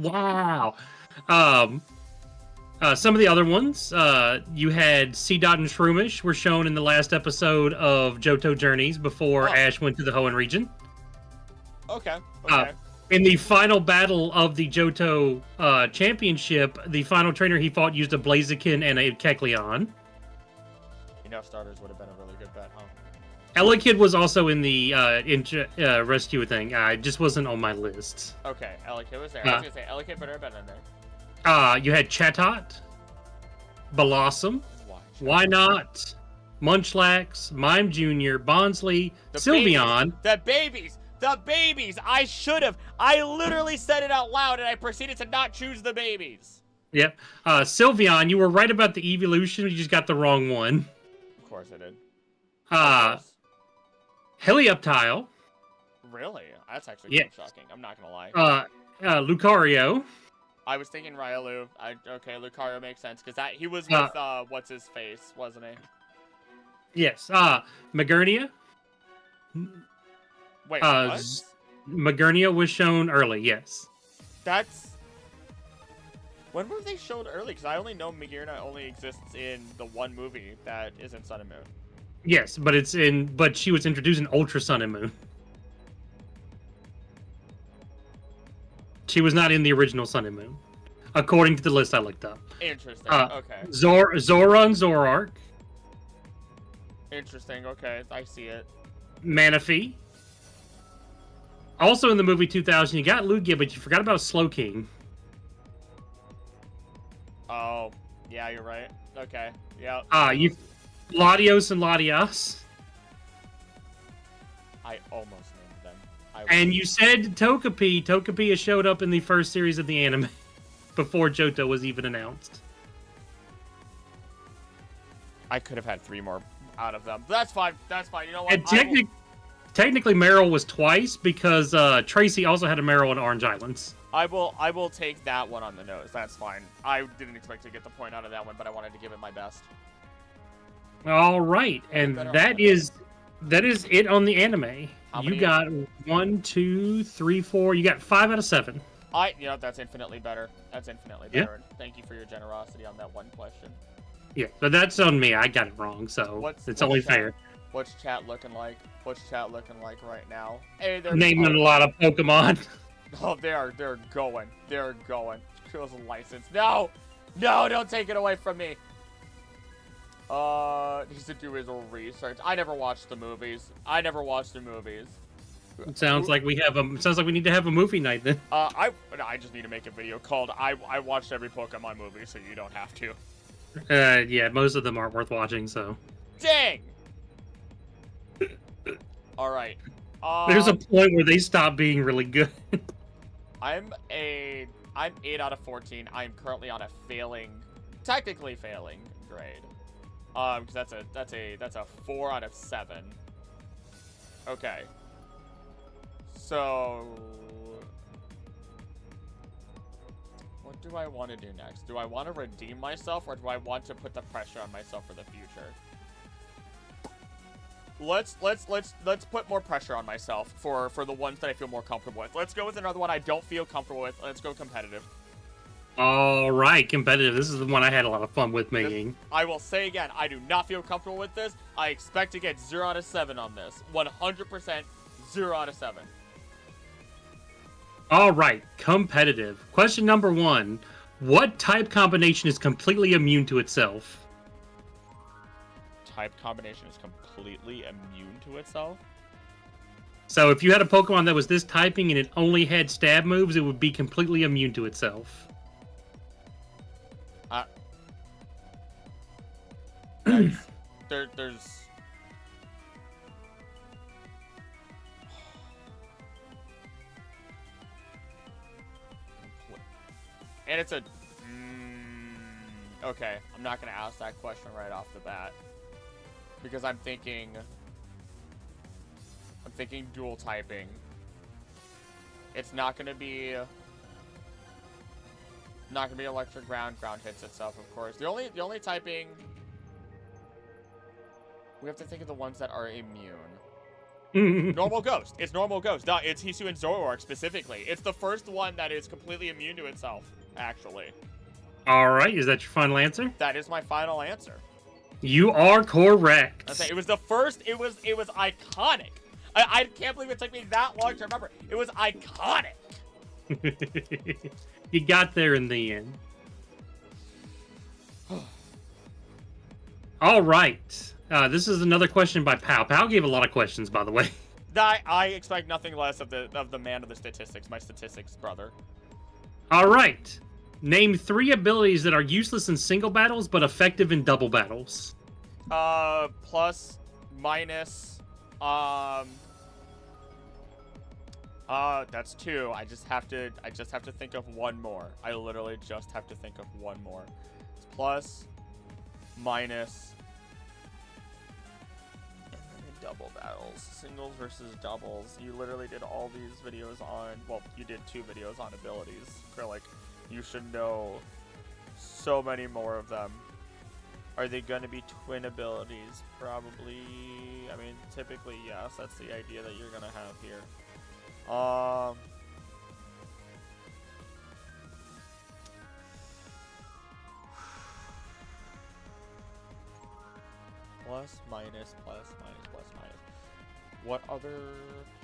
Wow. Some of the other ones, you had Seedot and Shroomish were shown in the last episode of Johto Journeys before Ash went to the Hoenn region. Okay. In the final battle of the Johto championship, the final trainer he fought used a Blaziken and a Kecleon. Starters would have been a really good bet, huh? Elekid was also in the rescue thing. It just wasn't on my list. Okay, Elekid was there. I was going to say, Elekid better have been in there. You had Chatot, Blossom, Why Not, Munchlax, Mime Jr., Bonsly, Sylveon. The babies! I literally said it out loud and I proceeded to not choose the babies. Yep. Sylveon, you were right about the evolution, you just got the wrong one. Of course I did. I was thinking Ryalu. Okay, Lucario makes sense because he was with what's his face, wasn't he? Yes. Magernia. Wait, what? Magernia was shown early. Yes. That's. When were they shown early? Because I only know Magernia only exists in the one movie that is in Sun and Moon. Yes, but she was introduced in Ultra Sun and Moon. She was not in the original Sun and Moon, according to the list I looked up. Interesting. Okay. Zora and Zoroark. Interesting. Okay, I see it. Manaphy. Also in the movie 2000, you got Lugia, but you forgot about Slowking. Oh, yeah, you're right. Okay, yeah. Latios and Latias. I almost named them. And you said Togepi. Togepi has showed up in the first series of the anime before Johto was even announced. I could have had 3 more out of them. That's fine. That's fine. You know what? And technically, Meryl was twice because Tracy also had a Meryl in Orange Islands. I will take that one on the nose. That's fine. I didn't expect to get the point out of that one, but I wanted to give it my best. All right, and that is it on the anime. You got 1, 2, 3, 4. You got 5 out of 7. That's infinitely better. That's infinitely better. Yeah. Thank you for your generosity on that one question. Yeah, but that's on me. I got it wrong, so it's only fair. What's chat looking like? What's chat looking like right now? Hey, they're naming a lot of Pokemon. Oh, they're going. They're going. Krill's license. No! No, don't take it away from me. Needs to do his own research. I never watched the movies. It sounds like we need to have a movie night then. I just need to make a video called I watched every Pokemon movie, so you don't have to. Yeah, most of them aren't worth watching, so. Dang! Alright. There's a point where they stop being really good. I'm 8 out of 14. I'm currently on a technically failing grade. Because that's a 4 out of 7. Okay. So, what do I want to do next? Do I want to redeem myself, or do I want to put the pressure on myself for the future? Let's put more pressure on myself for the ones that I feel more comfortable with. Let's go with another one I don't feel comfortable with. Let's go competitive. All right, competitive. This is the one I had a lot of fun with making. I will say again, I do not feel comfortable with this. I expect to get 0 out of 7 on this. 100% 0 out of 7. All right, competitive. Question number 1. What type combination is completely immune to itself? Type combination is completely immune to itself? So if you had a Pokemon that was this typing and it only had stab moves, it would be completely immune to itself. There's... And it's a... Okay, I'm not going to ask that question right off the bat. Because I'm thinking dual typing. It's not going to be... Not going to be electric ground. Ground hits itself, of course. The only typing... We have to think of the ones that are immune. Normal Ghost. It's Normal Ghost. No, it's Hisu and Zoroark specifically. It's the first one that is completely immune to itself, actually. All right. Is that your final answer? That is my final answer. You are correct. Okay, it was the first. It was iconic. I can't believe it took me that long to remember. It was iconic. You got there in the end. All right. This is another question by Pal. Pal gave a lot of questions, by the way. I expect nothing less of the man of the statistics, my statistics brother. All right. Name 3 abilities that are useless in single battles but effective in double battles. Plus, minus, that's 2. I just have to think of one more. I literally just have to think of one more. It's plus, minus, and then in double battles. Singles versus doubles. You literally did all these videos on, well, you did 2 videos on abilities, Krillik. You should know so many more of them. Are they going to be twin abilities? Probably. I mean, typically, yes. That's the idea that you're going to have here. Plus, minus, plus, minus, plus, minus. What other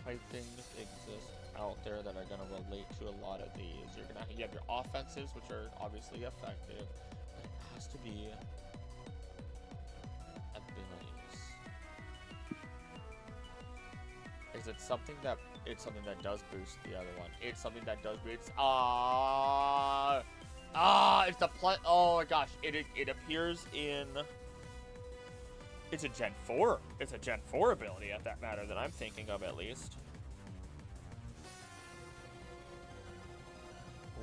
type things exist out there that are going to relate to a lot of these? You have your offenses, which are obviously effective, but it has to be abilities. Is it something that does boost the other one? It's something that does boost. It's the plus. Oh my gosh! It appears in. It's a Gen 4. It's a Gen 4 ability at that matter that I'm thinking of, at least.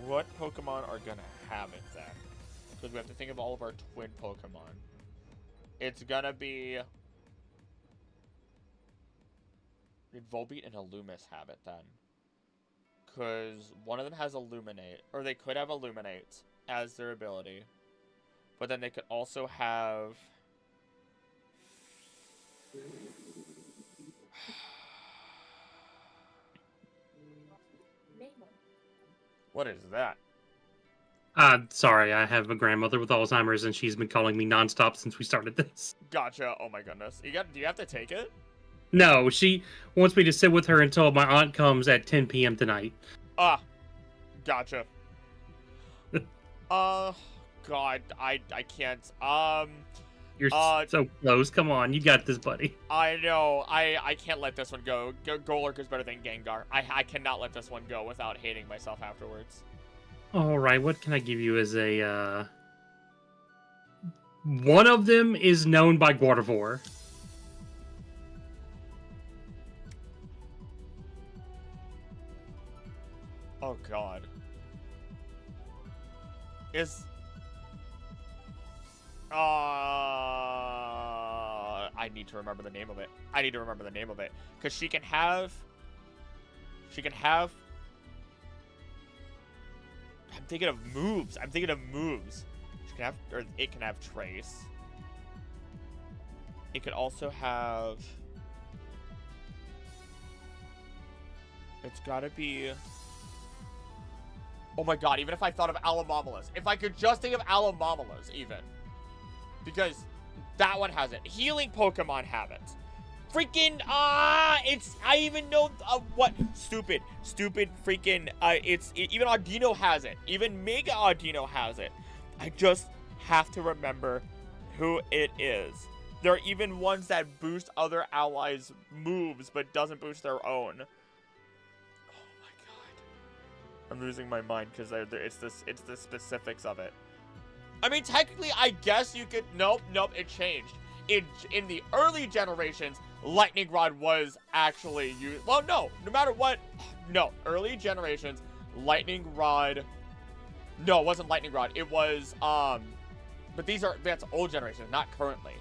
What Pokemon are gonna have it then? Because we have to think of all of our twin Pokemon. It's gonna be... Did Volbeat and Illumis have it then? Because one of them has Illuminate. Or they could have Illuminate as their ability. But then they could also have... What is that? Sorry, I have a grandmother with Alzheimer's, and she's been calling me nonstop since we started this. Gotcha. Oh my goodness. Do you have to take it? No, she wants me to sit with her until my aunt comes at 10 p.m. tonight. Ah, gotcha. God, I can't. You're so close. Come on, you got this, buddy. I know. I can't let this one go. Golurk is better than Gengar. I cannot let this one go without hating myself afterwards. All right, what can I give you as a? One of them is known by Gardevoir. Oh God. I need to remember the name of it. Because she can have... I'm thinking of moves. She can have... Or it can have Trace. It could also have... It's gotta be... Oh my God, even if I thought of Alomomolas. If I could just think of Alomomolas, even. Because that one has it. Healing Pokemon have it. Freaking, I even know, what, stupid, freaking, even Audino has it. Even Mega Audino has it. I just have to remember who it is. There are even ones that boost other allies' moves, but doesn't boost their own. I'm losing my mind because it's the specifics of it. I mean, technically, I guess you could... Nope, it changed. In the early generations, Lightning Rod was actually used... Well, no matter what... No, early generations, Lightning Rod... No, it wasn't Lightning Rod. It was, But that's old generations, not currently.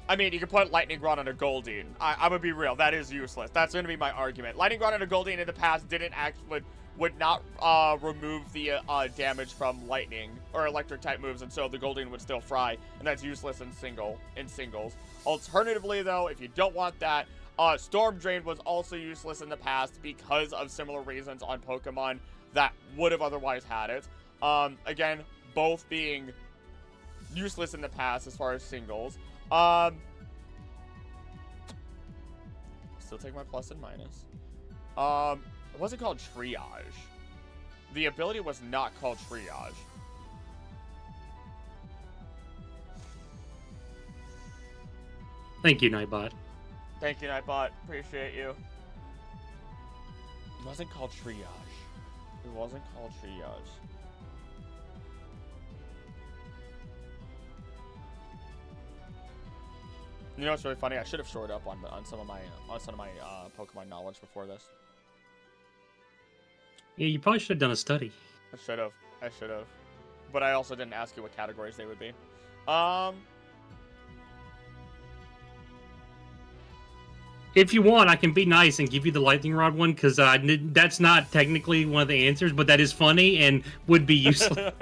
I mean, you can put Lightning Rod on a Goldeen. I'm gonna be real. That is useless. That's gonna be my argument. Lightning Rod on a Goldeen in the past didn't actually would not remove the damage from lightning or electric type moves, and so the Goldeen would still fry, and that's useless in singles. Alternatively, though, if you don't want that, Storm Drain was also useless in the past because of similar reasons on Pokemon that would have otherwise had it. Again, both being useless in the past as far as singles. Still take my plus and minus. It wasn't called Triage. The ability was not called Triage. Thank you, Nightbot. Thank you, Nightbot. Appreciate you. It wasn't called Triage. You know what's really funny? I should have shored up on some of my Pokemon knowledge before this. Yeah, you probably should have done a study. I should have. But I also didn't ask you what categories they would be. If you want, I can be nice and give you the lightning rod one, because that's not technically one of the answers, but that is funny and would be useless.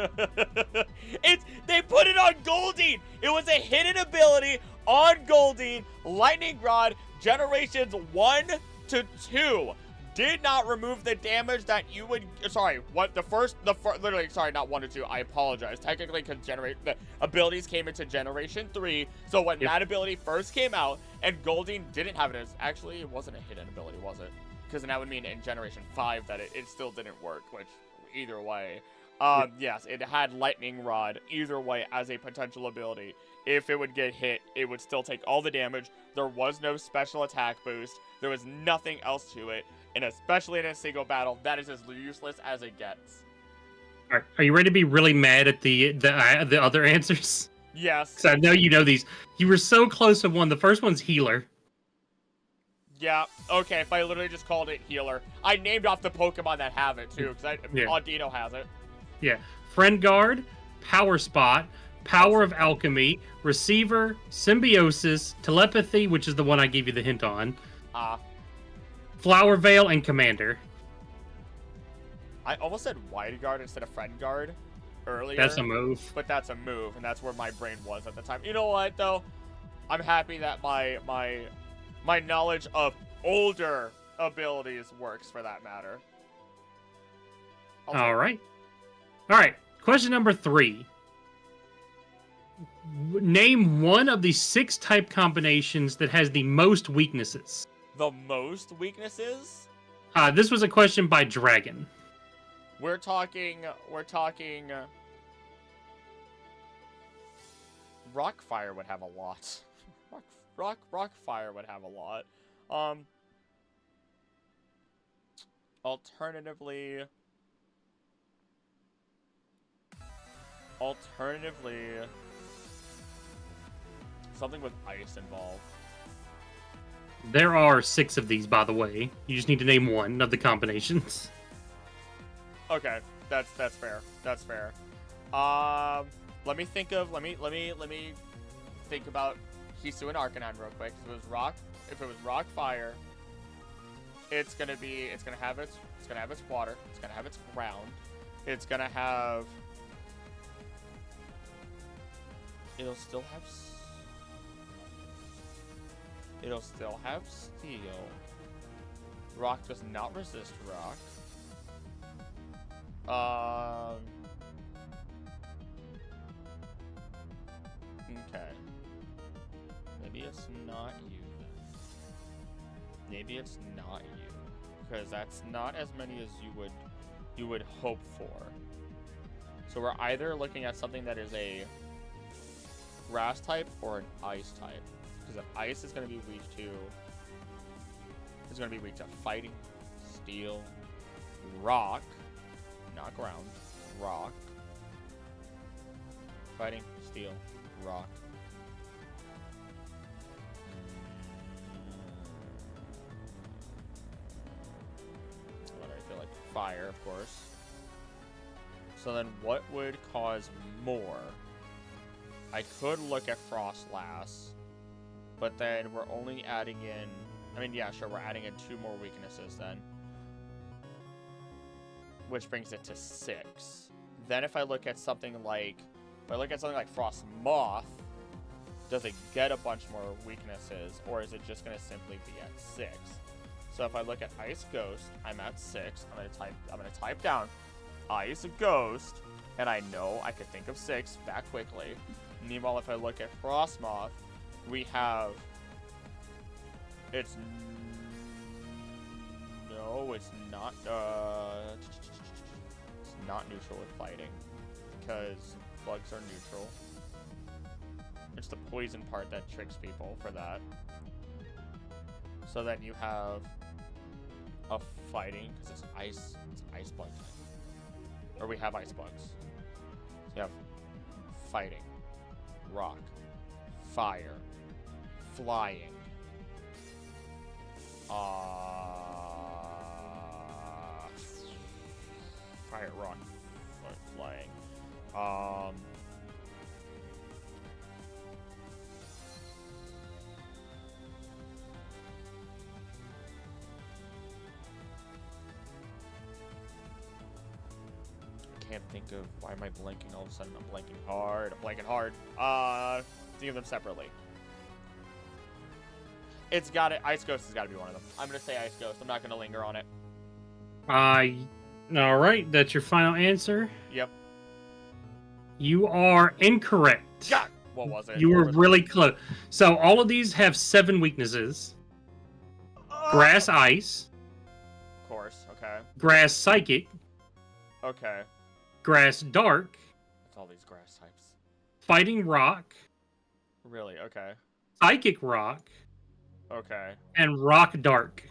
They put it on Goldeen. It was a hidden ability on Goldeen. Lightning Rod, generations 1 to 2. Did not remove the damage that you would. Sorry, what literally, sorry, not 1 to 2. I apologize. Technically, because the abilities came into Generation 3. So when that ability first came out, and Goldeen didn't have it as. Actually, it wasn't a hidden ability, was it? Because then that would mean in Generation 5 that it still didn't work, which either way. Yes, it had Lightning Rod either way as a potential ability. If it would get hit, it would still take all the damage. There was no special attack boost. There was nothing else to it. And especially in a single battle, that is as useless as it gets. All right, are you ready to be really mad at the other answers? Yes. Because I know you know these. You were so close to one. The first one's Healer. Yeah, okay, if I literally just called it Healer. I named off the Pokemon that have it, too, because Audino has it. Yeah. Friend Guard, Power Spot, Power of Alchemy, Receiver, Symbiosis, Telepathy, which is the one I gave you the hint on. Flower Veil, and Commander. I almost said Wide Guard instead of Friend Guard earlier. That's a move. But that's a move, and that's where my brain was at the time. You know what, though? I'm happy that my knowledge of older abilities works, for that matter. All right. Question number 3. Name one of the 6 type combinations that has the most weaknesses. The most weaknesses? This was a question by Dragon. We're talking. Rockfire would have a lot. Rockfire would have a lot. Alternatively, something with ice involved. There are 6 of these, by the way. You just need to name one of the combinations. Okay, that's fair. That's fair. Let me think about Hisu and Arcanine real quick. If it was rock fire, it's gonna have its water. It's gonna have its ground. It's gonna have. It'll still have steel. Rock does not resist rock. Okay. Maybe it's not you then. Maybe it's not you, because that's not as many as you would hope for. So we're either looking at something that is a grass type or an ice type. Because if ice is going to be weak to, fighting, steel, rock, not ground, rock, fighting, steel, rock. What do I feel like? Fire, of course. So then what would cause more? I could look at Frostlass. But then we're only adding in. I mean, yeah, sure, we're adding in 2 more weaknesses then. Which brings it to 6. Then if I look at something like. Frost Moth, does it get a bunch more weaknesses? Or is it just going to simply be at 6? So if I look at Ice Ghost, I'm at 6. I'm gonna type down Ice Ghost. And I know I could think of 6 that quickly. Meanwhile, if I look at Frost Moth, we have. It's not. It's not neutral with fighting, because bugs are neutral. It's the poison part that tricks people for that. So then you have a fighting, because it's ice. It's ice bug type, or we have ice bugs. So you have fighting, rock, fire, flying. Fire, rock, flying. can't think of why am I blanking all of a sudden. I'm blanking hard. I'm blanking hard. Think of them separately. It's got it. Ice Ghost has got to be one of them. I'm gonna say Ice Ghost. I'm not gonna linger on it. All right. That's your final answer. Yep. You are incorrect. God, what was it? You were really close. So all of these have 7 weaknesses. Grass Ice. Of course. Okay. Grass Psychic. Okay. Grass Dark. It's all these grass types. Fighting Rock. Really? Okay. Psychic Rock. Okay. And Rock Dark.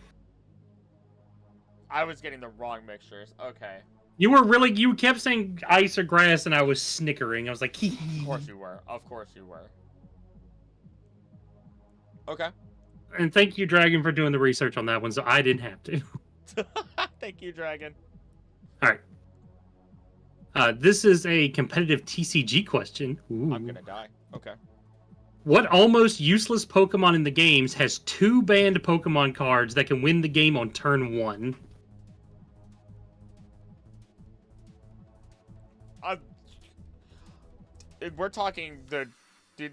I was getting the wrong mixtures. Okay. You kept saying ice or grass, and I was snickering. I was like, Of course you were. Of course you were. Okay. And thank you, Dragon, for doing the research on that one, so I didn't have to. Thank you, Dragon. All right. This is a competitive TCG question. Ooh. I'm gonna die. Okay. What almost useless Pokemon in the games has 2 banned Pokemon cards that can win the game on turn 1? We're talking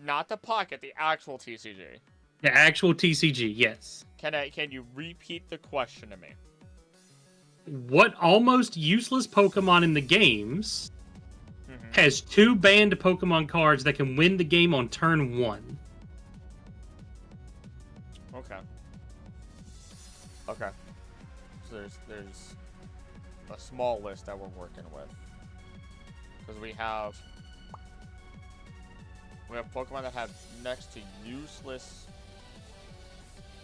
not the pocket, the actual TCG. The actual TCG, yes. Can you repeat the question to me? What almost useless Pokemon in the games has 2 banned Pokemon cards that can win the game on turn 1? Okay. Okay. So there's a small list that we're working with. Because we have Pokemon that have next to useless.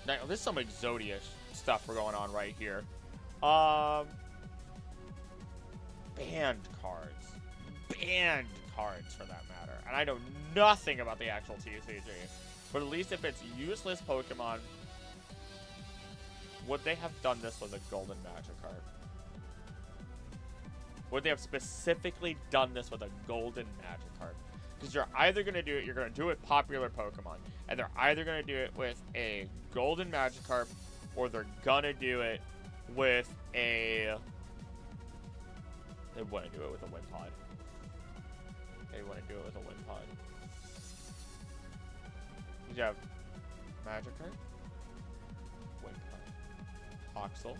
Now, there's some Exodia stuff we're going on right here. Banned cards. Banned cards, for that matter. And I know nothing about the actual TCG. But at least if it's useless Pokemon, would they have done this with a Golden Magikarp? Would they have specifically done this with a Golden Magikarp? Because you're either going to do it, you're going to do it with popular Pokemon. And they're either going to do it with a Golden Magikarp, or they're going to do it with a... They want to do it with a Wimpod. They want to do it with a Wimpod. You have Magikarp, Wimpod, Toxel.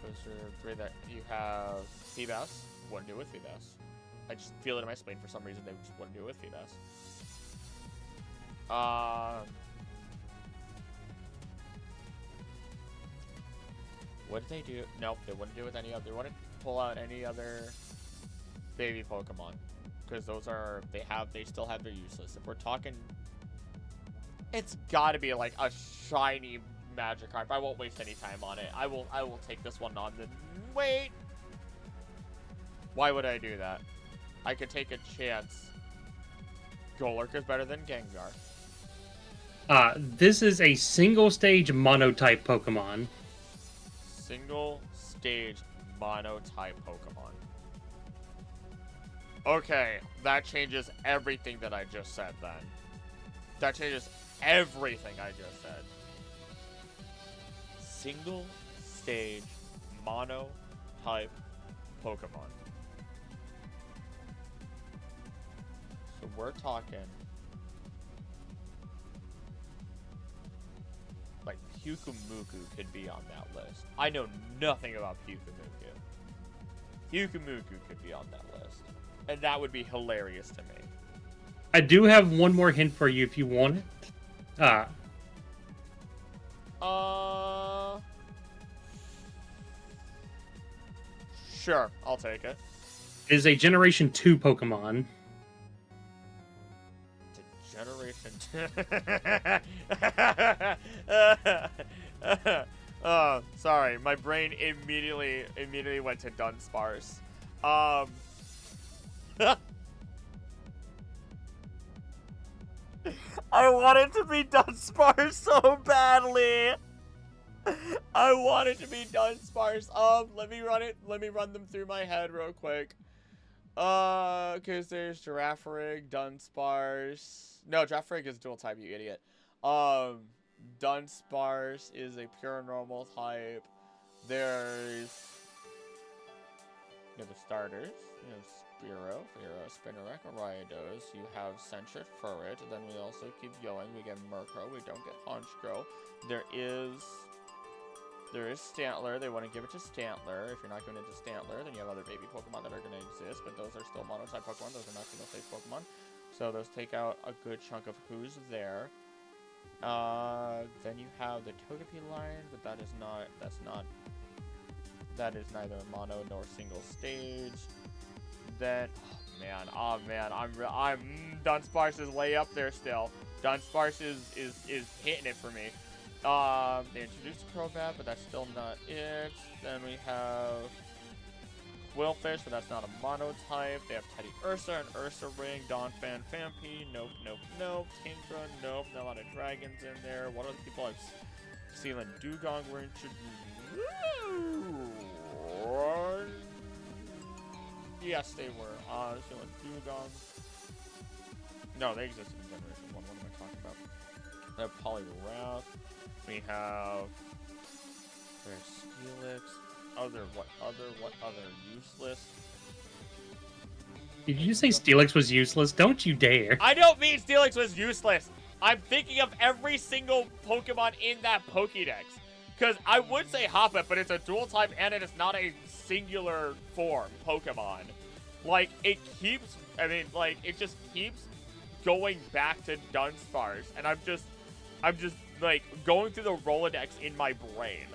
Those are 3 that you have. Feebas. Wouldn't do it with Feebas. I just feel it in my spleen for some reason. They just wouldn't do it with Feebas. What did they do? Nope, they wouldn't do it with any other. They wouldn't pull out any other baby Pokemon, because those are they still have their useless. If we're talking, it's got to be like a shiny Magikarp. I won't waste any time on it. I will take this one on. Wait. Why would I do that? I could take a chance. Golurk is better than Gengar. This is a single stage mono-type Pokemon. Single stage mono-type Pokemon. Okay, that changes everything that I just said then. That changes everything I just said. Single stage mono-type Pokemon. So we're talking like Pyukumuku could be on that list. I know nothing about Pyukumuku. Pyukumuku could be on that list. And that would be hilarious to me. I do have one more hint for you if you want it. Sure, I'll take it. It is a Generation 2 Pokemon. It's a Generation... Oh, sorry. My brain immediately went to Dunsparce. I wanted to be Dunsparce so badly. I wanted to be Dunsparce. Let me run them through my head real quick. Cause there's Girafarig, Dunsparce. No, Girafarig is dual type, you idiot. Dunsparce is a pure normal type. There's You have the starters. You have Spearow, Fearow, Spinarak, Ariados. You have Sentret, Furret. Then we also keep going. We get Murkrow. We don't get Honchkrow. There is Stantler. They want to give it to Stantler. If you're not giving it to Stantler, then you have other baby Pokemon that are going to exist, but those are still mono-type Pokemon. Those are not single-phase Pokemon. So those take out a good chunk of who's there. Then you have the Togepi line, but that is neither mono nor single stage. Then, oh man, Dunsparce is way up there still. Dunsparce is hitting it for me. They introduced Crobat, but that's still not it. Then we have Quillfish, but that's not a mono type. They have Teddy Ursa and Ursa Ring, Donphan, Phanpy, nope. Kingdra, nope. Not a lot of dragons in there. What other people have? Sealand Dugong were introduced. Yes, they were. Sealand Dugong. No, they existed in Generation 1. What am I talking about? We have Poliwrath. We have... There's Steelix. What other useless? Did you say Steelix was useless? Don't you dare. I don't mean Steelix was useless. I'm thinking of every single Pokemon in that Pokédex. Because I would say Hoppip, but it's a dual type and it is not a singular form Pokemon. Like, it just keeps going back to Dunsparce. And I'm just, like, going through the Rolodex in my brain.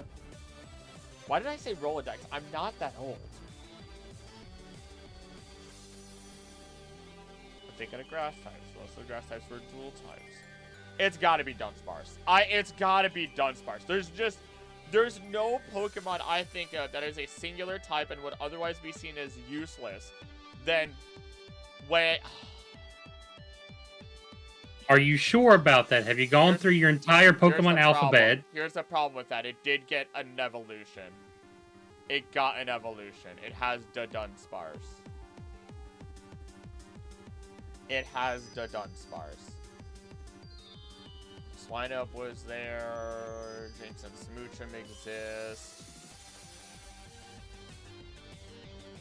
Why did I say Rolodex? I'm not that old. I'm thinking of grass types. Most of the grass types were dual types. It's gotta be Dunsparce. It's gotta be Dunsparce. There's no Pokemon I think of that is a singular type and would otherwise be seen as useless. Then, wait. Are you sure about that? Have you gone through your entire Pokemon alphabet? Here's the problem with that. It did get an evolution. It got an evolution. It has the Dunsparce. It has the Dunsparce. Swinub was there. Jinx and Smoochum exist.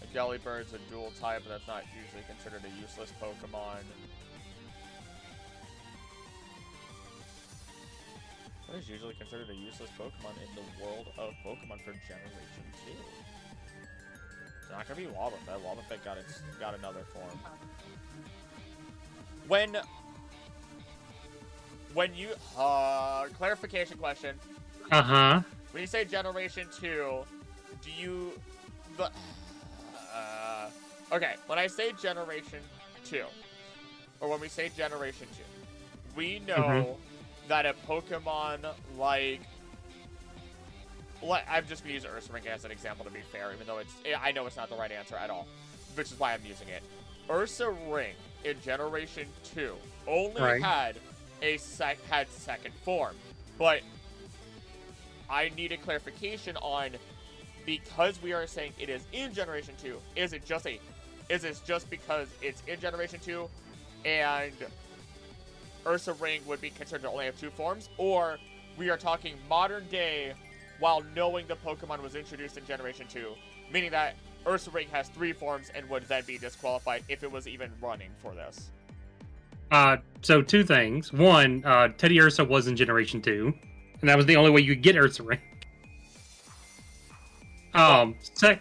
The Delibirds a dual type, but that's not usually considered a useless Pokemon. What is usually considered a useless Pokemon in the world of Pokemon for Generation 2? It's not gonna be Wobbuffet. Wobbuffet got another form. When you clarification question. Uh-huh. When you say Generation 2, do you okay, when I say Generation 2, or when we say Generation 2, we know that a Pokemon like I'm just gonna use Ursaring as an example to be fair, even though I know it's not the right answer at all, which is why I'm using it. Ursaring in Generation 2 only had second form, but I need a clarification on, because we are saying it is in Generation 2, is it just because it's in Generation 2 and Ursaring would be considered to only have 2 forms, or we are talking modern day while knowing the Pokemon was introduced in Generation 2, meaning that Ursaring has 3 forms and would then be disqualified if it was even running for this? So 2 things. One, Teddy Ursa was in Generation 2, and that was the only way you could get Ursaring.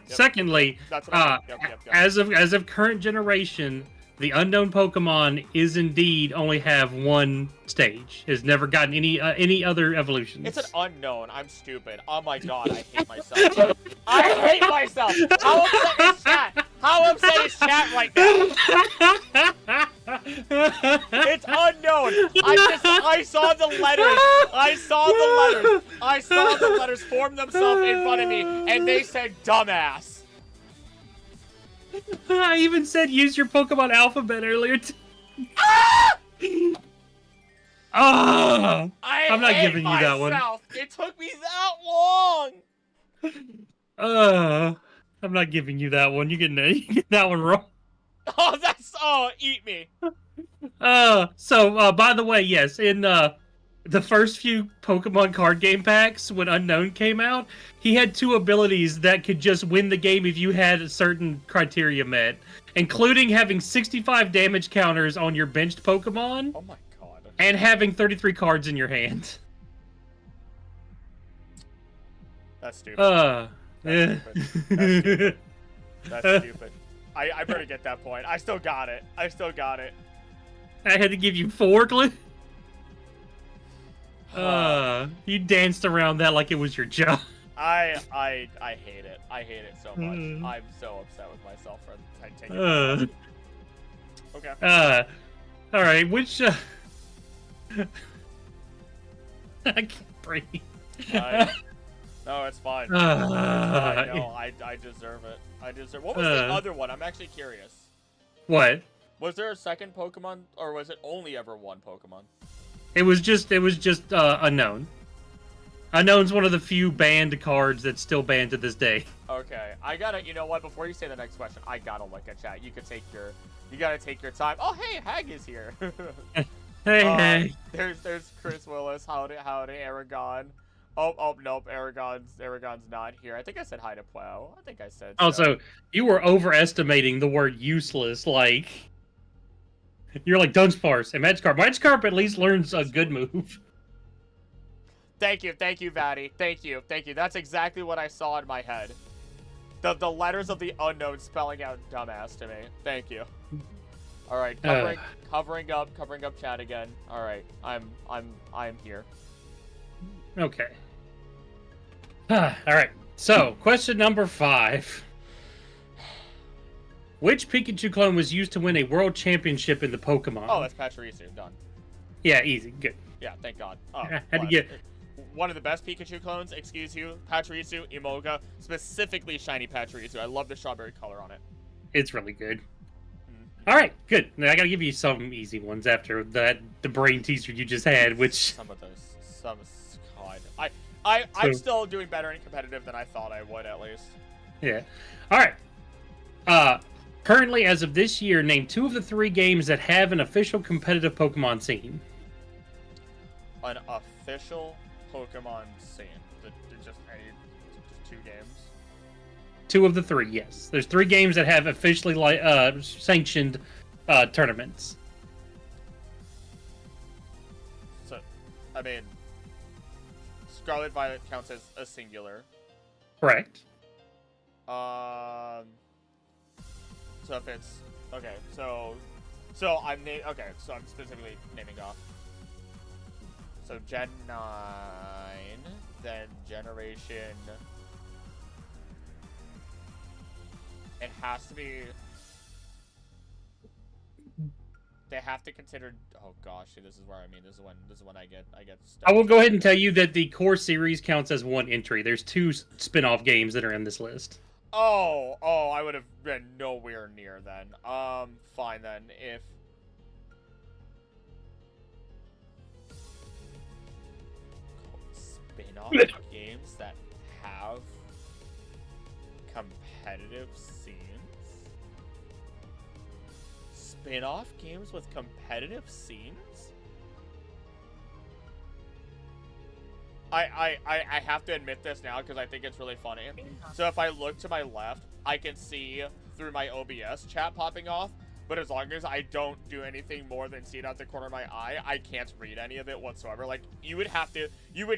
Secondly, that's what as of current generation, the unknown Pokemon is indeed only have 1 stage. Has never gotten any other evolutions. It's an unknown. I'm stupid. Oh my god, I hate myself. I hate myself. How upset is chat? How upset is chat right now? It's unknown. I saw the letters. I saw the letters form themselves in front of me, and they said dumbass. I even said use your Pokemon alphabet earlier. I'm not giving you that one. It took me that long. I'm not giving you that one. You get that one wrong. Oh, eat me. So by the way, yes, in the first few Pokemon card game packs, when Unknown came out, he had 2 abilities that could just win the game if you had a certain criteria met, including having 65 damage counters on your benched Pokemon. Oh my god. And having 33 cards in your hand. That's stupid. That's stupid. That's stupid. I better get that point. I still got it. I had to give you 4 clues. You danced around that like it was your job. I hate it. I hate it so much. I'm so upset with myself for taking it. Okay. All right. Which I can't breathe. No, it's fine. No, I deserve it. What was the other one? I'm actually curious. What? Was there a second Pokemon, or was it only ever one Pokemon? It was just Unknown. Unknown's one of the few banned cards that's still banned to this day. Okay, you know what? Before you say the next question, I gotta look at chat. You gotta take your time. Oh, hey, Hag is here. Hey. There's Chris Willis. Howdy, Aragon. Oh, nope. Aragon's not here. I think I said hi to Plow. I think I said. Oh, so you were overestimating the word useless. Like, you're like Dunsparce and Magikarp. Magikarp at least learns a good move. Thank you, Vatty. Thank you. That's exactly what I saw in my head. The letters of the unknown spelling out dumbass to me. Thank you. All right, covering up chat again. All right, I'm here. Okay. All right. So, question number 5. Which Pikachu clone was used to win a world championship in the Pokemon? Oh, that's Pachirisu. Done. Yeah, easy. Good. Yeah, thank God. Oh, had to get one of the best Pikachu clones. Excuse you, Pachirisu, Emolga, specifically shiny Pachirisu. I love the strawberry color on it. It's really good. All right, good. Now, I gotta give you some easy ones after the brain teaser you just had, which some of those, God, I'm still doing better in competitive than I thought I would, at least. Yeah. All right. Currently, as of this year, name 2 of the 3 games that have an official competitive Pokemon scene. An official Pokemon scene. Just 2 games. 2 of the 3, yes. There's 3 games that have officially sanctioned tournaments. So, I mean, Scarlet Violet counts as a singular. Correct. So if it's okay, so I'm specifically naming off. So Gen 9, then Generation. It has to be. They have to consider. Oh gosh, this is where This is when I get stuck. I will go ahead and tell you that the core series counts as 1 entry. There's 2 spin-off games that are in this list. Oh, I would have been nowhere near then. Fine then. If spin-off games that have competitive scenes. Spin-off games with competitive scenes? I have to admit this now because I think it's really funny. So if I look to my left, I can see through my OBS chat popping off, but as long as I don't do anything more than see it out the corner of my eye, I can't read any of it whatsoever. Like, you would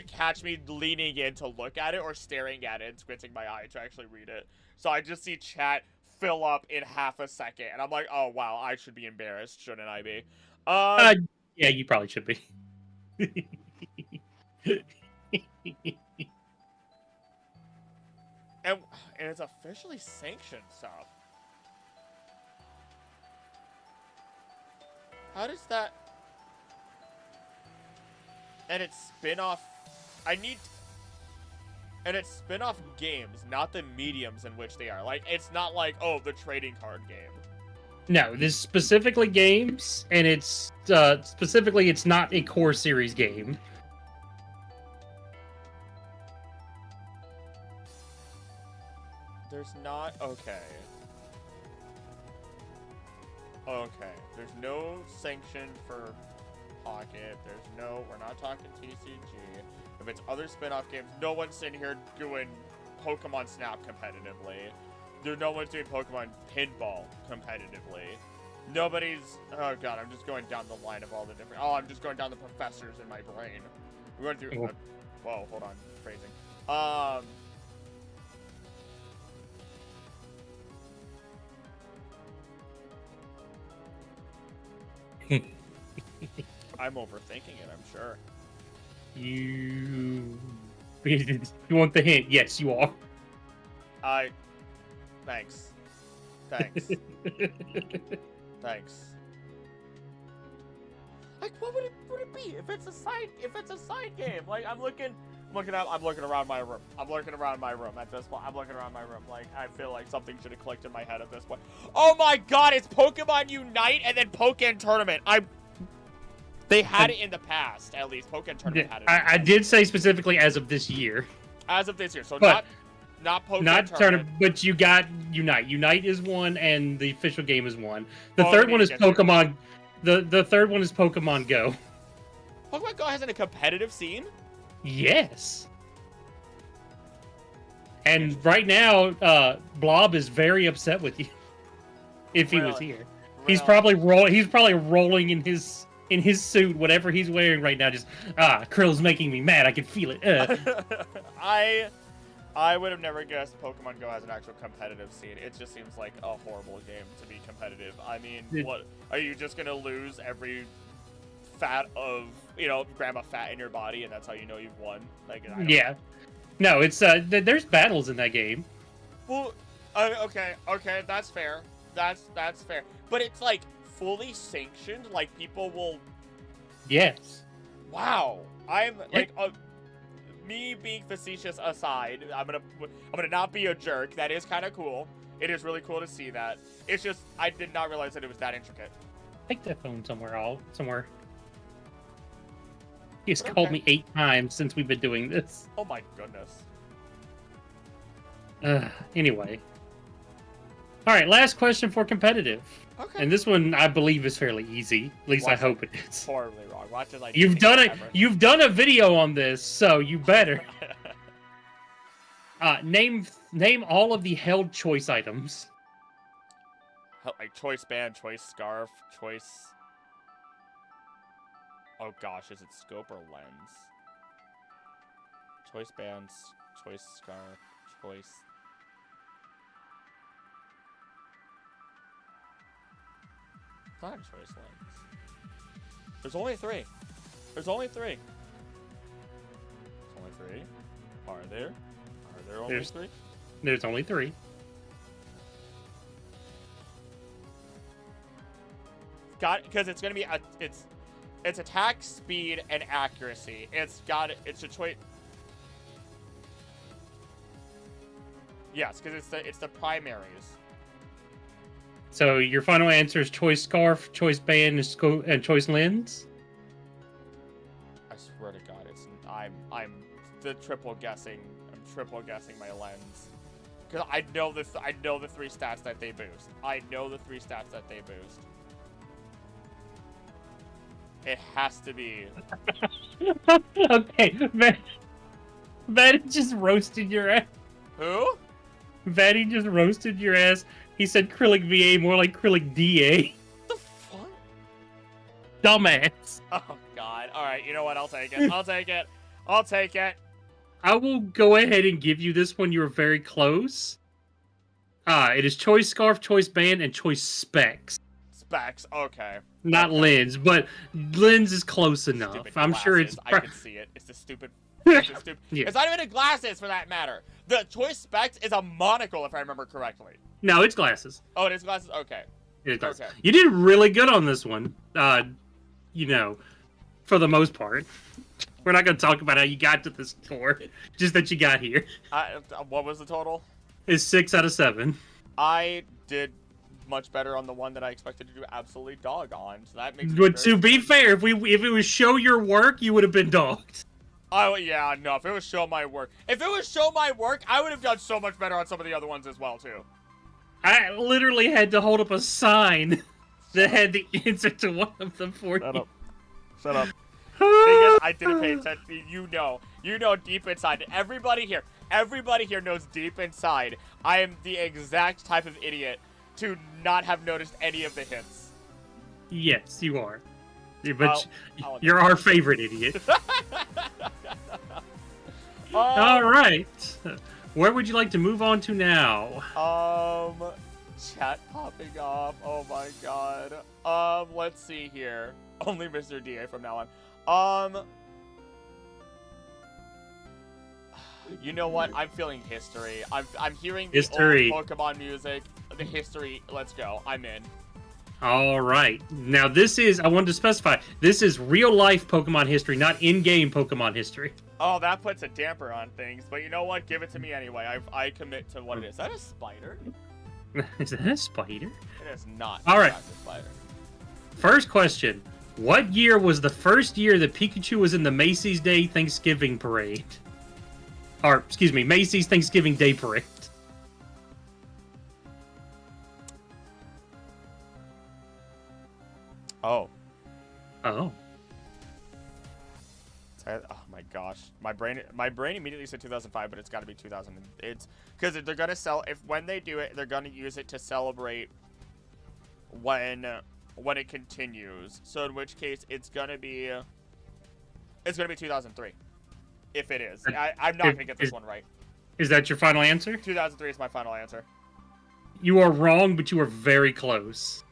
catch me leaning in to look at it or staring at it and squinting my eye to actually read it. So I just see chat fill up in half a second, and I'm like, oh wow, I should be embarrassed, shouldn't I be? Yeah, you probably should be. and it's officially sanctioned stuff. How does that? And it's spin-off. And it's spin-off games, not the mediums in which they are. Like, it's not like, oh, the trading card game. No, this is specifically games, and it's specifically it's not a core series game. There's not. Okay. Okay. There's no sanction for Pocket. We're not talking TCG. If it's other spin-off games, no one's in here doing Pokemon Snap competitively. No one's doing Pokemon Pinball competitively. Nobody's... Oh, God, I'm just going down the line of all the different... Oh, I'm just going down the professors in my brain. We're going through... whoa, hold on. Phrasing. I'm overthinking it, I'm sure. You want the hint? Yes, you are. Thanks. Thanks. Thanks. Like, what would it be if it's a side game? Like, I'm looking around my room. I'm looking around my room at this point. I'm looking around my room. Like, I feel like something should have clicked in my head at this point. Oh my God, it's Pokemon Unite and then Pokken Tournament. They had it in the past, at least. Pokken Tournament had it. I did say specifically as of this year. As of this year, so not Pokken Tournament. But you got Unite. Unite is one, and the official game is one. The third one is Pokemon. The third one is Pokemon Go. Pokemon Go has a competitive scene? Yes. And right now, Blob is very upset with you. If he was here, he's probably rolling in his suit, whatever he's wearing right now. Just Krill's making me mad. I can feel it. I would have never guessed Pokemon Go has an actual competitive scene. It just seems like a horrible game to be competitive. I mean, what are you just gonna lose every grandma fat in your body, and that's how you know you've won? Like, yeah. No, it's there's battles in that game. Well, okay, that's fair. That's fair. But it's like fully sanctioned. Like, people will. Yes. Wow. I'm like me being facetious aside. I'm gonna not be a jerk. That is kind of cool. It is really cool to see that. It's just I did not realize that it was that intricate. Take that phone somewhere. He's called me 8 times since we've been doing this. Oh my goodness. Anyway. All right, last question for competitive. Okay. And this one, I believe, is fairly easy. At least I hope it is. Horribly wrong. Watch it like you've done it. You've done a video on this, so you better. Name all of the held choice items. Like choice band, choice scarf, choice. Oh gosh, is it scope or lens? Choice bands, choice scarf, choice. Not a choice lens. There's only 3. There's only 3. There's only 3. Are there only 3? There's only 3. Because it's gonna be it's attack, speed, and accuracy. It's a choice. Yes, because it's the primaries. So your final answer is choice scarf, choice band, and choice lens. I swear to God, I'm triple guessing. I'm triple guessing my lens because I know the 3 stats that they boost. I know the 3 stats that they boost. It has to be. Okay, Maddie just roasted your ass. Who? Maddie just roasted your ass. He said Krillik VA, more like Krillik DA. The fuck? Dumbass. Oh God! All right, you know what? I'll take it. I'll take it. I'll take it. I will go ahead and give you this one. You were very close. It is choice scarf, choice band, and choice specs. Specs, okay. Not lens, but lens is close enough. Stupid I'm glasses. sure it's. I can see it. It's the stupid. It's stupid. Yeah. It's not even a glasses for that matter. The choice specs is a monocle, if I remember correctly. No, it's glasses. Oh, it is glasses. Okay. It is glasses. Okay. You did really good on this one. For the most part. We're not going to talk about how you got to this score, just that you got here. What was the total? It's 6 out of 7. I did much better on the one that I expected to do absolutely dog on. So that makes. But to be fair, if it was show your work, you would have been dogged. Oh yeah, no. If it was show my work, I would have done so much better on some of the other ones as well too. I literally had to hold up a sign that had the answer to one of them for you. Shut up. Thing is, I didn't pay attention. You know deep inside. Everybody here knows deep inside. I am the exact type of idiot to not have noticed any of the hints. Yes, you are. But you're our favorite idiot. All right. Where would you like to move on to now? Chat popping off. Oh my god. Let's see here. Only Mr. DA from now on. You know what? I'm feeling history. I'm hearing the old Pokemon music. The history. Let's go. I'm in. All right. Now this is, I wanted to specify, this is real life Pokemon history, not in-game Pokemon history. Oh, that puts a damper on things. But you know what? Give it to me anyway. I commit to what it is. Is that a spider? Is that a spider? It is not. All right. A spider. First question. What year was the first year that Pikachu was in the Macy's Day Thanksgiving Parade? Or, excuse me, Macy's Thanksgiving Day Parade. Oh. Oh. Oh my gosh. My brain immediately said 2005, but it's got to be 2000. It's because they're going to when they do it, they're going to use it to celebrate when it continues. So in which case it's going to be 2003. If it is. I'm not going to get this one right. Is that your final answer? 2003 is my final answer. You are wrong, but you are very close.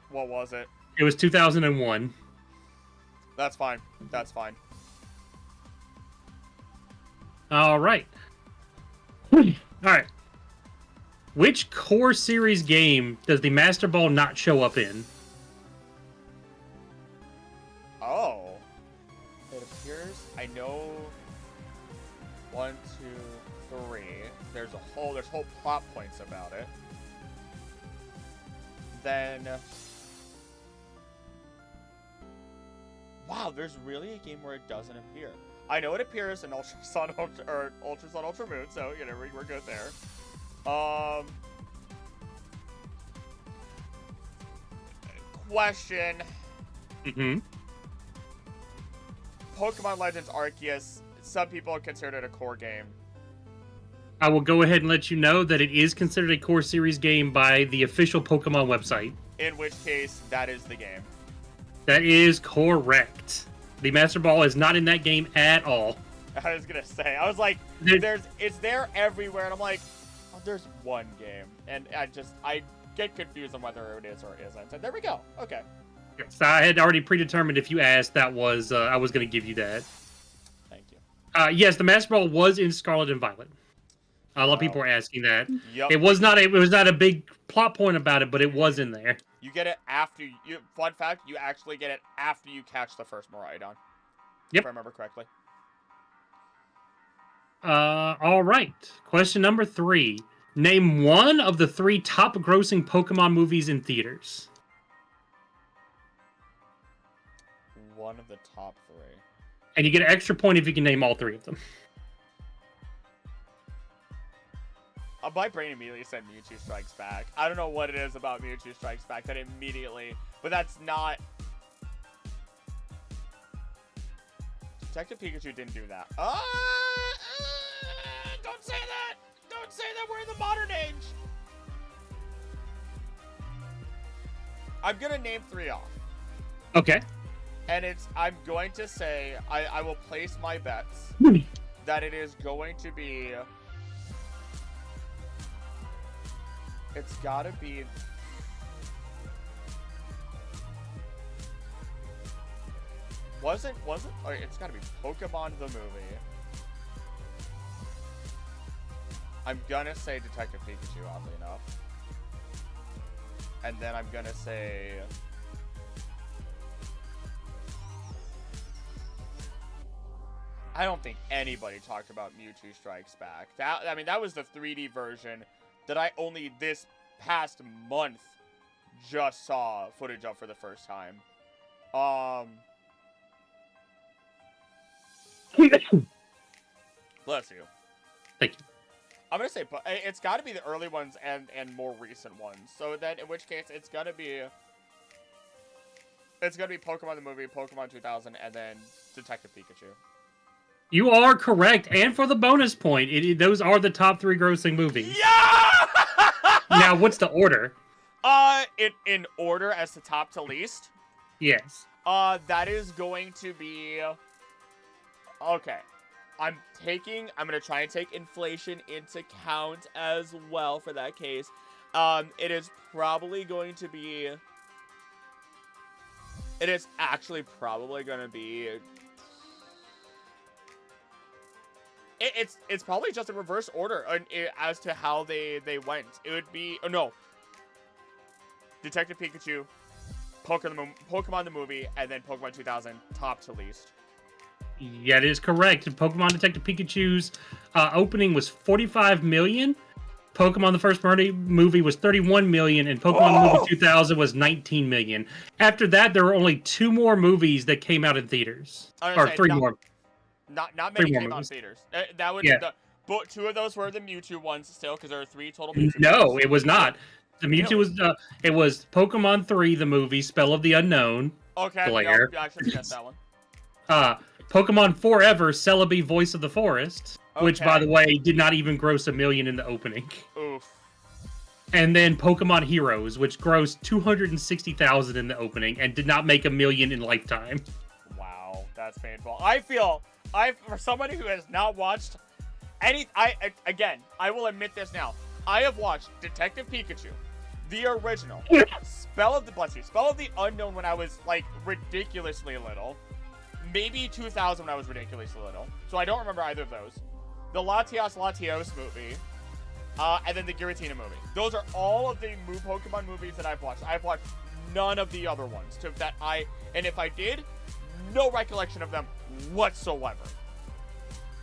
What was it? It was 2001. That's fine. That's fine. All right. All right. Which core series game does the Master Ball not show up in? Oh. It appears I know 1, 2, 3. There's whole plot points about it. Then wow, there's really a game where it doesn't appear. I know it appears in Ultra Sun, Ultra Moon, so you know we're good there. Question. Pokemon Legends Arceus. Some people consider it a core game. I will go ahead and let you know that it is considered a core series game by the official Pokemon website. In which case, that is the game. That is correct. The Master Ball is not in that game at all. I was gonna say, I was like, it's there everywhere, and I'm like, oh, there's one game, and I get confused on whether it is or isn't. And there we go. Okay. Yes, I had already predetermined if you asked, that was I was gonna give you that. Thank you. Yes, the Master Ball was in Scarlet and Violet. A lot of people were asking that. Yep. It was not a big plot point about it, but it was in there. You get it after you. Fun fact: you actually get it after you catch the first Miraidon. Yep. If I remember correctly. All right. Question number 3. Name one of the 3 top-grossing Pokemon movies in theaters. One of the top 3. And you get an extra point if you can name all 3 of them. My brain immediately said Mewtwo Strikes Back. I don't know what it is about Mewtwo Strikes Back that immediately... But that's not... Detective Pikachu didn't do that. Don't say that! Don't say that we're in the modern age! I'm gonna name 3 off. Okay. And I'm going to say... I will place my bets that it is going to be... It's gotta be... Wasn't... Oh, it's gotta be Pokemon the movie. I'm gonna say Detective Pikachu, oddly enough. And then I'm gonna say... I don't think anybody talked about Mewtwo Strikes Back. That was the 3D version that I only this past month just saw footage of for the first time. Bless you. Thank you. I'm gonna say, but it's got to be the early ones and more recent ones. So then, in which case, it's gonna be It's gonna be Pokemon the movie, Pokemon 2000, and then Detective Pikachu. You are correct, and for the bonus point, those are the top 3 grossing movies. Yeah! Now, what's the order? In order as to top to least. Yes. That is going to be. Okay, I'm gonna try and take inflation into account as well for that case. It is probably going to be. It is actually probably gonna be. It's probably just in reverse order as to how they went. It would be no. Detective Pikachu, Pokemon the movie, and then Pokemon 2000 top to least. Yeah, it is correct. Pokemon Detective Pikachu's opening was 45 million. Pokemon the first movie was 31 million, and Pokemon the movie 2000 was 19 million. After that, there were only 2 more movies that came out in theaters, or 3 more. Not many came out in movies. theaters. That would but 2 of those were the Mewtwo ones still, because there are 3 total Mewtwo No, movies. it was not. The Mewtwo was it was Pokemon 3, the movie, Spell of the Unknown. Okay, Blair. I should have guessed that one. Pokemon Forever, Celebi, Voice of the Forest, which, by the way, did not even gross $1 million in the opening. Oof. And then Pokemon Heroes, which grossed 260,000 in the opening and did not make $1 million in lifetime. Wow, that's painful. For somebody who has not watched I will admit this now. I have watched Detective Pikachu, the original, Spell of the Unknown when I was like ridiculously little, maybe 2000 when I was ridiculously little. So I don't remember either of those. The Latios movie, and then the Giratina movie. Those are all of the Pokemon movies that I've watched. I've watched none of the other ones and if I did, no recollection of them whatsoever.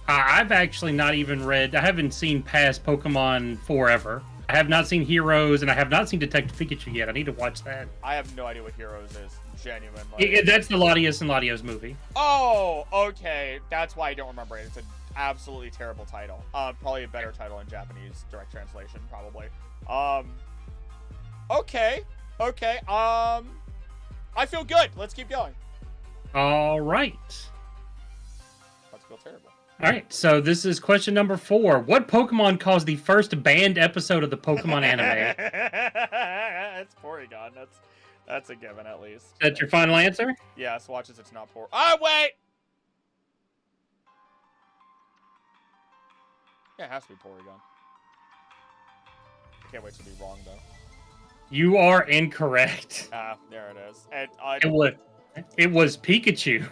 I've actually not even read. I haven't seen past Pokemon Forever. I have not seen Heroes, and I have not seen Detective Pikachu yet. I need to watch that. I have no idea what Heroes is. Genuinely. That's the Latios and Latios movie. Oh, okay. That's why I don't remember it. It's an absolutely terrible title. Probably a better title in Japanese direct translation, probably. Okay. I feel good. Let's keep going. All right. Let's feel terrible. All right, so this is question number 4. What Pokemon caused the first banned episode of the Pokemon anime? It's Porygon. That's a given, at least. That's your final answer? Yes, watch as it's not Porygon. Oh, wait! Yeah, it has to be Porygon. I can't wait to be wrong, though. You are incorrect. There it is. It was Pikachu.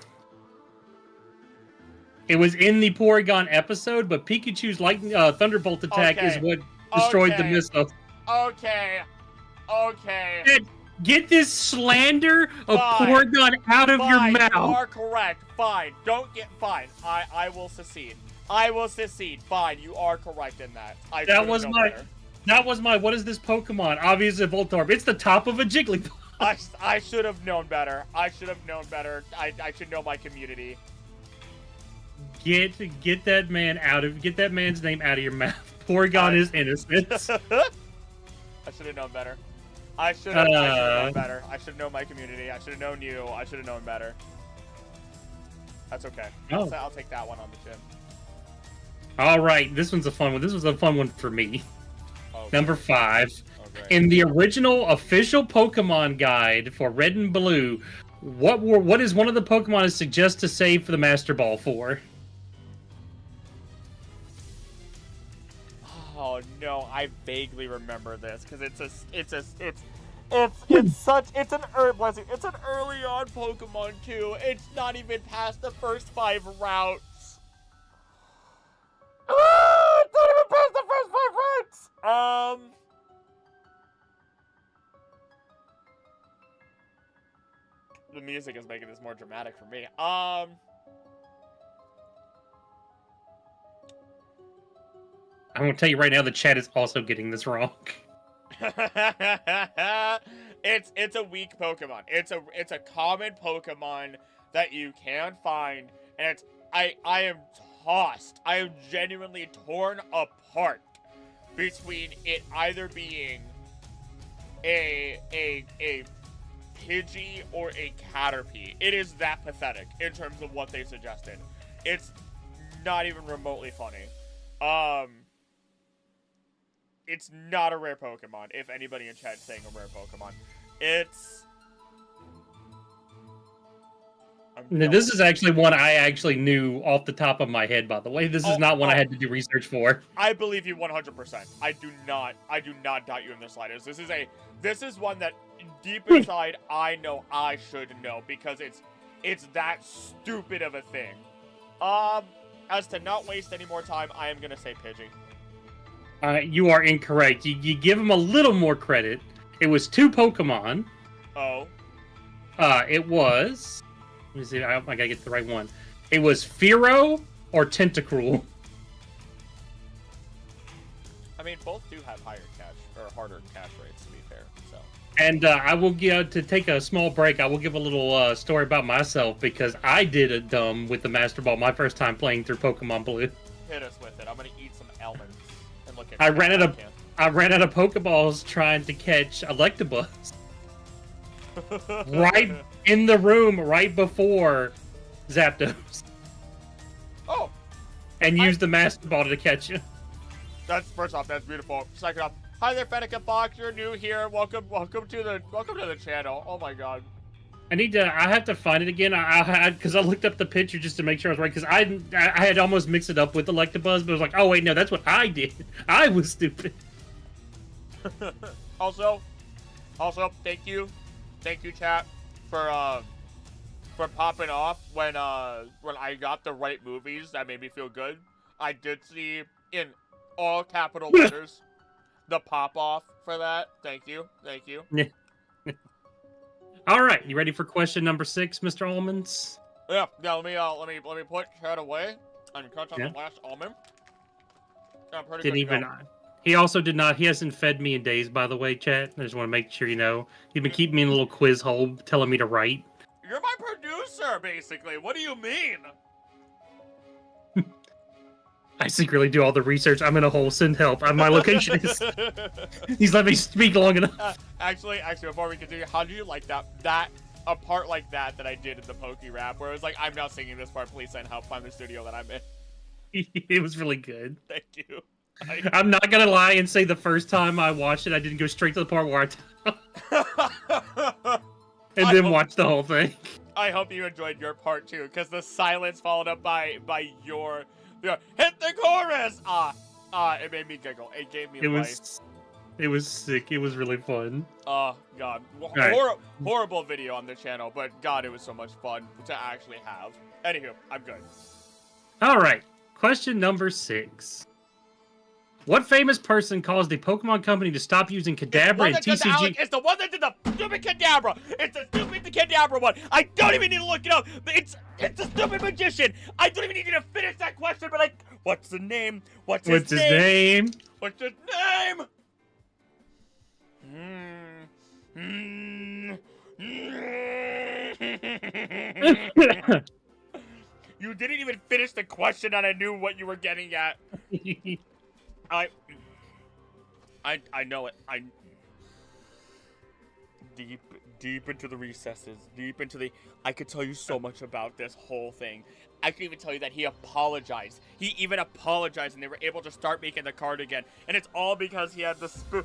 It was in the Porygon episode, but Pikachu's lightning Thunderbolt attack is what destroyed the missile. Okay. Get this slander of Porygon out of your mouth. You are correct. Fine. Fine. I will secede. Fine. You are correct in that. That was my. What is this Pokemon? Obviously, Voltorb. It's the top of a Jigglypuff. I should have known better. I should know my community. Get that man's name out of your mouth. Porygon is innocent. I should have known better. I should have known better. I should know my community. I should have known you. I should have known better. That's okay. I'll take that one on the chin. All right, this one's a fun one. This was a fun one for me. Okay. Number 5. In the original official Pokemon guide for Red and Blue, what is one of the Pokemon is suggest to save for the Master Ball for? Oh no, I vaguely remember this because it's an early on Pokemon too. It's not even past the first 5 routes. It's not even past the first 5 routes. The music is making this more dramatic for me. I'm gonna tell you right now, the chat is also getting this wrong. It's a weak Pokemon. It's a common Pokemon that you can find, and I am tossed. I am genuinely torn apart between it either being a Pidgey or a Caterpie. It is that pathetic in terms of what they suggested. It's not even remotely funny. It's not a rare Pokemon, if anybody in chat is saying a rare Pokemon. It's... This is actually one I actually knew off the top of my head, by the way. This is not one I had to do research for. I believe you 100%. I do not doubt you in the slightest. This is one that deep inside I know I should know because it's that stupid of a thing. As to not waste any more time, I am gonna say Pidgey. You are incorrect. You give him a little more credit. It was 2 Pokemon. Oh. It was... Let me see. I gotta get the right one. It was Fearow or Tentacruel. I mean, both do have higher catch or harder catch rates, to be fair. So. And I will give to take a small break. I will give a little story about myself because I did a dumb with the Master Ball my first time playing through Pokemon Blue. Hit us with it. I'm gonna eat some almonds and look at. I ran out of Pokeballs trying to catch Electabuzz. Right in the room, right before Zapdos. Oh. And used the Master Ball to catch you. That's first off, that's beautiful. Second off, hi there, Fenneca Fox. You're new here. Welcome to the channel. Oh my god. I have to find it again. Because I looked up the picture just to make sure I was right. Because I had almost mixed it up with Electabuzz, but I was like, oh wait, no, that's what I did. I was stupid. Also, thank you, chat, for popping off when I got the right movies. That made me feel good. I did see in all capital letters the pop off for that. Thank you. Yeah. All right, you ready for question number 6, Mr. Almonds? Yeah. Let me put chat away and touch on the last almond. I'm pretty Didn't good to even. go. He also did not. He hasn't fed me in days, by the way, chat. I just want to make sure you know. He's been keeping me in a little quiz hole, telling me to write. You're my producer, basically. What do you mean? I secretly do all the research. I'm in a hole. Send help. My location is. He's let me speak long enough. Actually, before we continue, how do you like that a part like that I did in the Poke Rap, where it was like, I'm now singing this part. Please send help. Find the studio that I'm in. It was really good. Thank you. I'm not gonna lie and say the first time I watched it, I didn't go straight to the part where I watch the whole thing. I hope you enjoyed your part too, because the silence followed up by your hit the chorus. It made me giggle. It gave me life. It was sick. It was really fun. Oh god, horrible video on the channel, but god, it was so much fun to actually have. Anywho, I'm good. All right, question number 6. What famous person caused the Pokemon Company to stop using Kadabra and TCG? It's the one that did the stupid Kadabra. It's the stupid Kadabra one. I don't even need to look it up. It's the stupid magician. I don't even need you to finish that question. But what's the name? What's his name? What's his name? You didn't even finish the question, and I knew what you were getting at. I know it. Deep into the recesses, I could tell you so much about this whole thing. I could even tell you that he apologized. He even apologized, and they were able to start making the card again. And it's all because he had the spoon.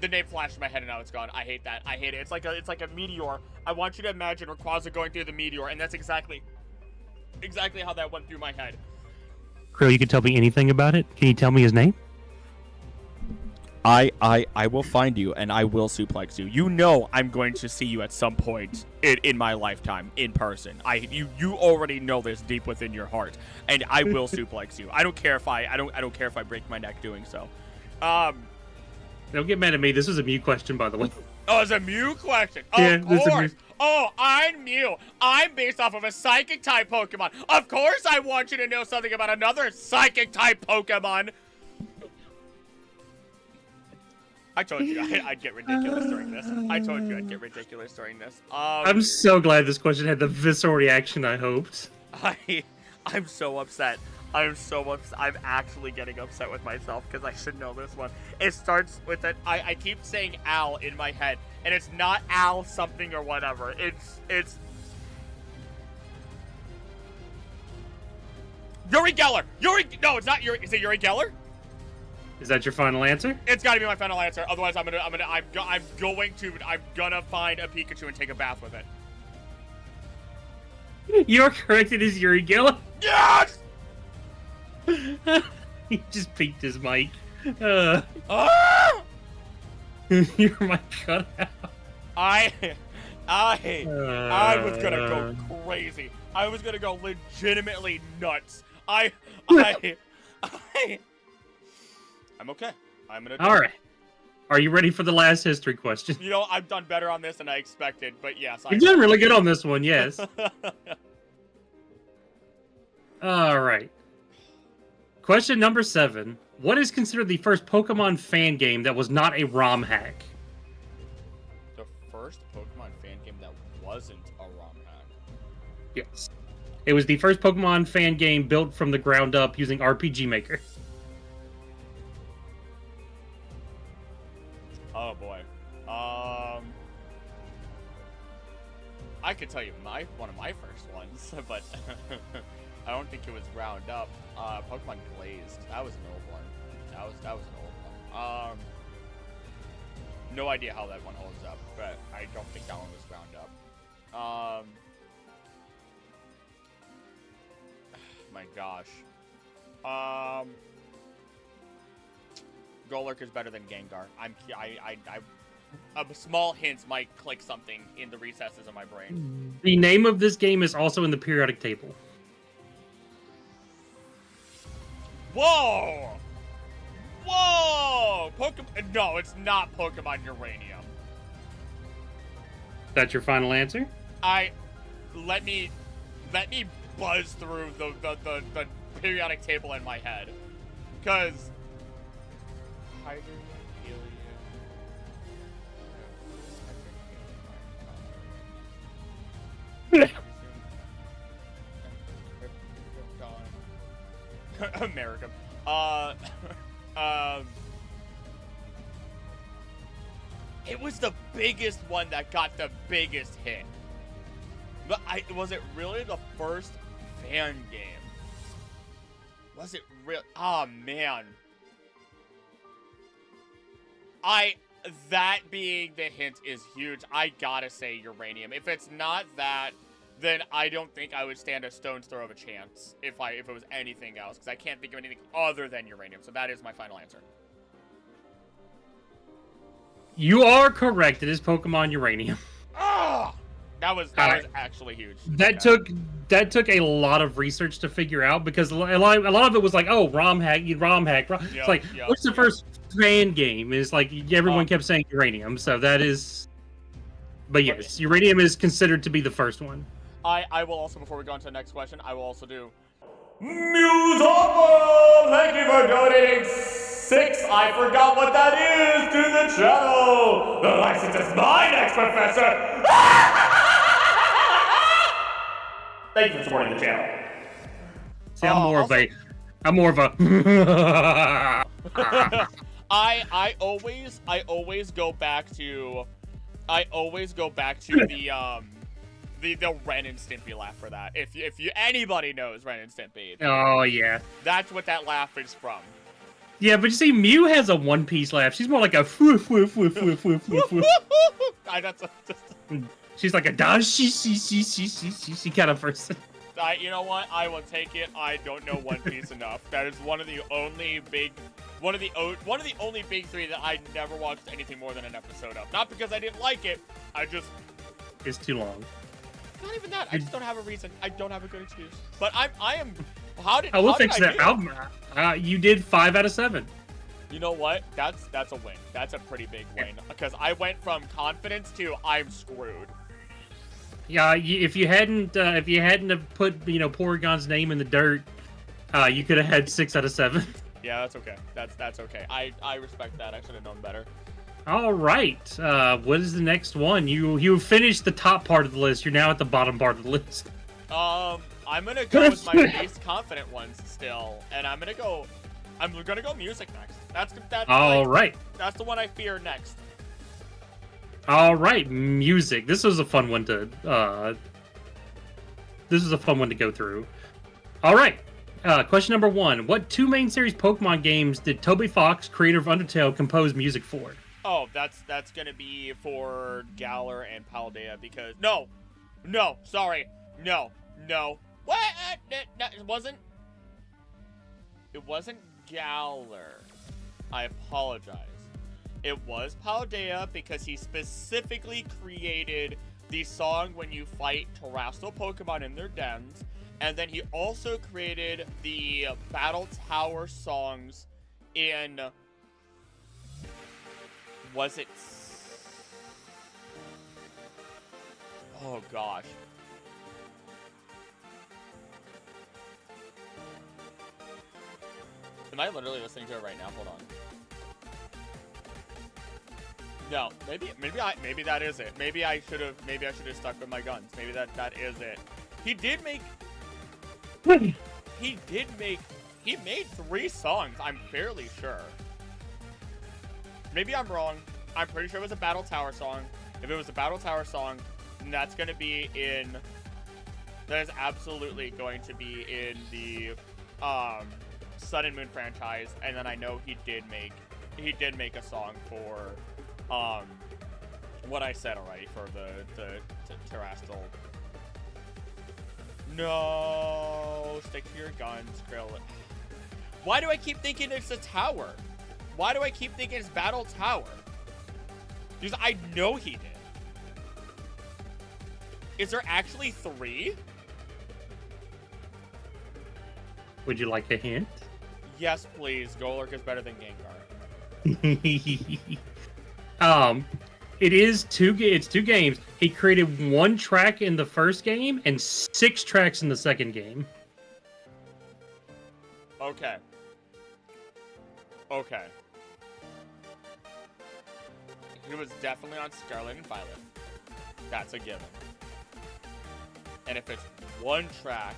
The name flashed in my head, and now it's gone. I hate that. I hate it. It's like a meteor. I want you to imagine Rayquaza going through the meteor, and that's exactly how that went through my head. Krill, you can tell me anything about it? Can you tell me his name? I will find you and I will suplex you. You know I'm going to see you at some point in my lifetime in person. You already know this deep within your heart, and I will suplex you. I don't care if I don't care if I break my neck doing so. Don't get mad at me. This was a Mew question, by the way. Oh, it's a Mew question. Yeah, of course. Oh, I'm Mew. I'm based off of a psychic type Pokemon. Of course I want you to know something about another psychic type Pokemon. I told you I'd get ridiculous during this. I'm so glad this question had the visceral reaction I hoped. I'm so upset. I'm actually getting upset with myself because I should know this one. It starts with I keep saying Al in my head, and it's not Al something or whatever. It's Yuri Geller. No, it's not Yuri. Is it Yuri Geller? Is that your final answer? It's got to be my final answer. Otherwise, I'm gonna find a Pikachu and take a bath with it. You're correct. It is Yuri Geller. Yes! He just peeked his mic. Ah! Your mic cut out. I was gonna go crazy. I was gonna go legitimately nuts. I'm okay. I'm gonna. All right. Are you ready for the last history question? You know, I've done better on this than I expected, but yes. You've done really good on this one, yes. All right. Question number 7. What is considered the first Pokemon fan game that was not a ROM hack? The first Pokemon fan game that wasn't a ROM hack? Yes. It was the first Pokemon fan game built from the ground up using RPG Maker. Oh boy. I could tell you one of my first ones, but I don't think it was ground up. Pokemon Glazed. That was an old one. That was an old one. No idea how that one holds up, but I don't think that one was ground up. My gosh. Golurk is better than Gengar. Small hints might click something in the recesses of my brain. The name of this game is also in the periodic table. Whoa! Whoa! Pokemon. No, it's not Pokemon Uranium. That's your final answer? Let me buzz through the periodic table in my head, because hydrogen, helium. America. It was the biggest one that got the biggest hit. But was it really the first fan game? Was it real? Oh man. That being the hint is huge. I gotta say Uranium. If it's not that, then I don't think I would stand a stone's throw of a chance if it was anything else, because I can't think of anything other than Uranium. So that is my final answer. You are correct. It is Pokemon Uranium. Ah! That was actually huge. That took a lot of research to figure out, because a lot of it was like, oh, ROM hack. It's like, what's the first fan game? It's like everyone kept saying Uranium, so that is. But yes, Uranium is considered to be the first one. I will also, before we go on to the next question, I will also do Musopo! Thank you for donating 6. I forgot what that is to the channel. The license is mine, ex-professor. Thank you for supporting the channel. See, I'm more of a. I always go back to the Ren and Stimpy laugh for that. If anybody knows Ren and Stimpy. Oh yeah. That's what that laugh is from. Yeah, but you see, Mew has a one-piece laugh. She's more like a woof woof woof woof woof woof woof. She's like a da she kind of person. You know what? I will take it. I don't know One Piece enough. That is one of the only big 3 that I never watched anything more than an episode of. Not because I didn't like it. It's too long. Not even that. I just don't have a reason. I don't have a good excuse. But I am. I will fix that. You did 5 out of 7. You know what? That's a win. That's a pretty big win, because I went from confidence to I'm screwed. Yeah, if you hadn't have put Porygon's name in the dirt, you could have had 6 out of 7. Yeah, that's okay. That's okay. I respect that. I should have known better. All right. What is the next one? You finished the top part of the list. You're now at the bottom part of the list. I'm gonna go with my least confident ones still, and I'm gonna go music next. That's All right. That's the one I fear next. All right, music. This was a fun one to go through. All right. Question number 1. What 2 main series Pokemon games did Toby Fox, creator of Undertale, compose music for? Oh, that's gonna be for Galar and Paldea because no, sorry, no, what? No, it wasn't Galar. I apologize. It was Paldea because he specifically created the song when you fight terrestrial Pokemon in their dens, and then he also created the Battle Tower songs in. Was it? Oh gosh. Am I literally listening to it right now? Hold on. No, maybe that is it. Maybe I should have stuck with my guns. Maybe that is it. He made 3 songs, I'm fairly sure. Maybe I'm wrong. I'm pretty sure it was a Battle Tower song. If it was a Battle Tower song, then that is absolutely going to be in the Sun and Moon franchise. And then I know he did make a song for what I said already for the terrestrial. No, stick to your guns, Krillik. Why do I keep thinking it's a tower? Why do I keep thinking it's Battle Tower? Because I know he did. Is there actually 3? Would you like a hint? Yes, please. Golurk is better than Gengar. It's 2 games. He created 1 track in the first game and 6 tracks in the second game. Okay. He was definitely on Scarlet and Violet. That's a given. And if it's 1 track,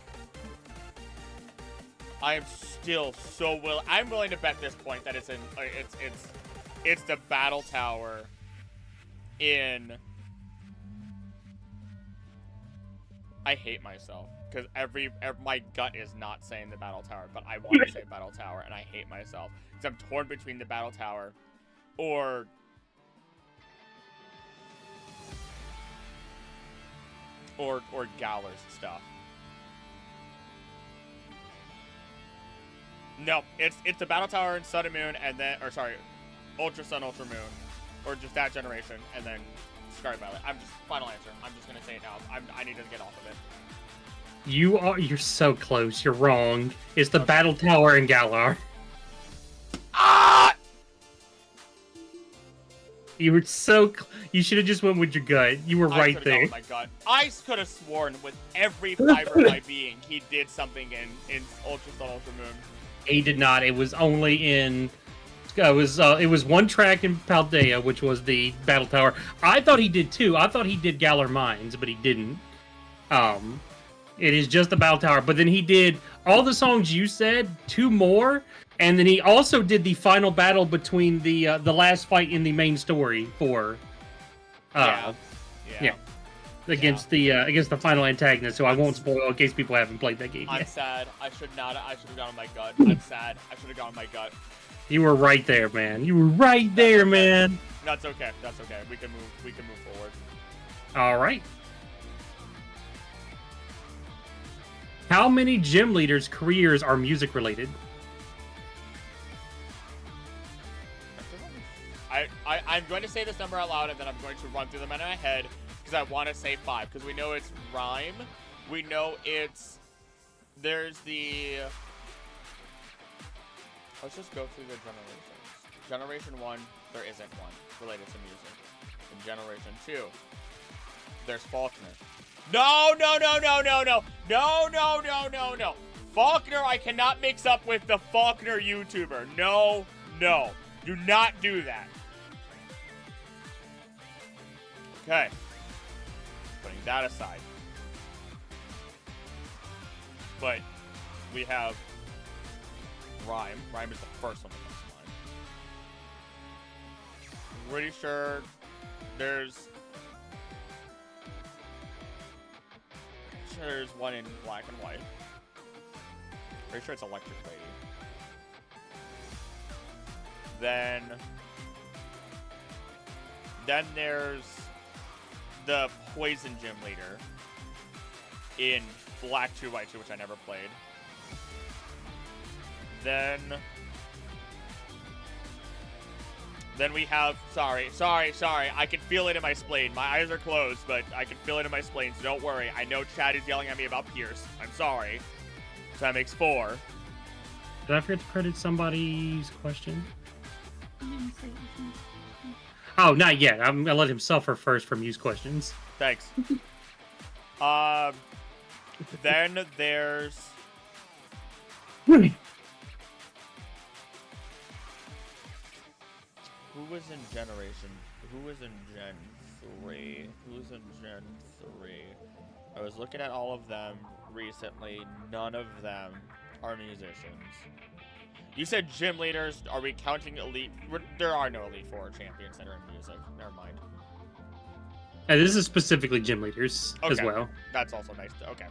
I am still I'm willing to bet this point that it's the Battle Tower in. I hate myself because my gut is not saying the Battle Tower, but I want to say Battle Tower, and I hate myself because I'm torn between the Battle Tower or Galar's stuff. No, it's the Battle Tower in Sun and Moon, and then Ultra Sun, Ultra Moon, or just that generation, and then Scarlet Violet. Final answer. I'm just gonna say it now. I need to get off of it. You're so close. You're wrong. It's the Battle Tower in Galar. Ah! You were you should have just went with your gut. You were right there. Oh my god. I could have sworn with every fiber of my being he did something in Ultra Sun, Ultra Moon. He did not. It was only in. It was 1 track in Paldea, which was the Battle Tower. I thought he did 2. I thought he did Galar Mines, but he didn't. It is just the Battle Tower. But then he did all the songs you said, 2 more, and then he also did the final battle between the last fight in the main story for. Against the final antagonist, so I won't spoil in case people haven't played that game yet. I'm sad. I should have gone with my gut. I'm sad. I should have gone with my gut. You were right there, man. You were right there, man. That's okay. We can move forward. All right. How many gym leaders' careers are music related? I'm going to say this number out loud, and then I'm going to run through them in my head because I want to say 5 because we know it's rhyme. We know there's the. Let's just go through the generations. Generation 1, there isn't one related to music. In Generation 2, there's Faulkner. No. Faulkner, I cannot mix up with the Faulkner YouTuber. No. Do not do that. Okay. Putting that aside. but we have Rhyme. Rhyme is the first one that comes to mind. I'm pretty sure there's one in black and white. Pretty sure it's Electric Lady. Then there's the Poison Gym Leader in Black 2x2, which I never played. Then we have, sorry, I can feel it in my spleen. My eyes are closed, but I can feel it in my spleen, so don't worry. I know Chad is yelling at me about Pierce. I'm sorry. So that makes 4. Did I forget to credit somebody's question? I didn't say anything. Oh, not yet. I'm gonna let him suffer first from Muse questions. Thanks. Then there's... Who was in Generation? Who was in Gen 3? Who's in Gen 3? I was looking at all of them recently. None of them are musicians. You said gym leaders. Are we counting Elite? There are no Elite Four champions that are in music. Never mind. This is specifically gym leaders as well. That's also nice. Okay.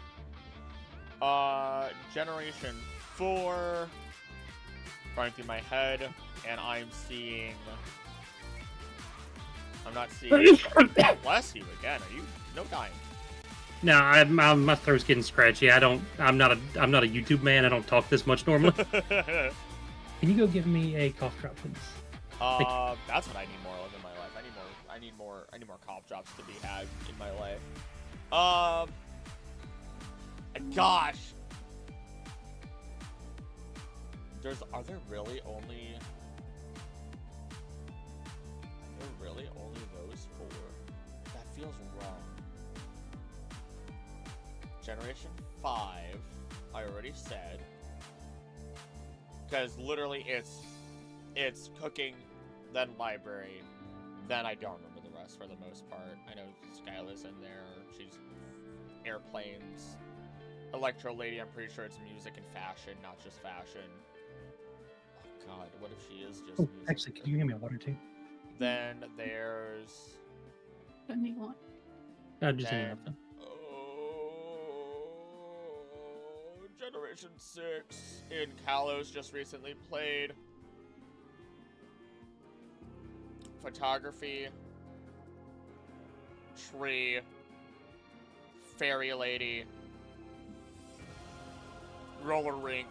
Generation 4. Running through my head, and I'm not seeing. Bless you again. Are you no dying? No, my throat's getting scratchy. I'm not a YouTube man. I don't talk this much normally. Can you go give me a cough drop, please? That's what I need more of in my life. I need more cough drops to be had in my life. Gosh. Are there really only those 4? That feels wrong. Generation 5, I already said. Because literally it's cooking, then library, then I don't remember the rest for the most part. I know Skyla's in there, she's airplanes. Electro Lady, I'm pretty sure it's music and fashion, not just fashion. Oh god, what if she is just music? Actually, can you give me a water too? Then there's... Don't need one. Just any of them. Generation 6 in Kalos just recently played. Photography. Tree. Fairy Lady. Roller Rink.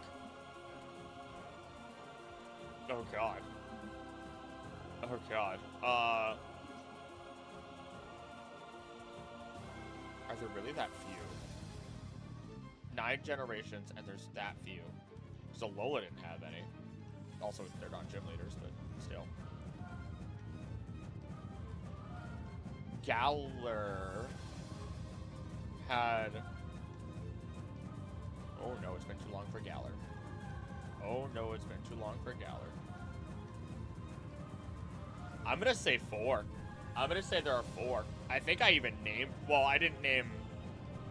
Oh god. Oh god. Are there really that few? 9 generations, and there's that few. So Lola didn't have any. Also, they're not gym leaders, but still. Galler had... Oh no, it's been too long for Galler. Oh no, it's been too long for Galler. I'm gonna say 4. I'm gonna say there are 4. I think I even named... Well, I didn't name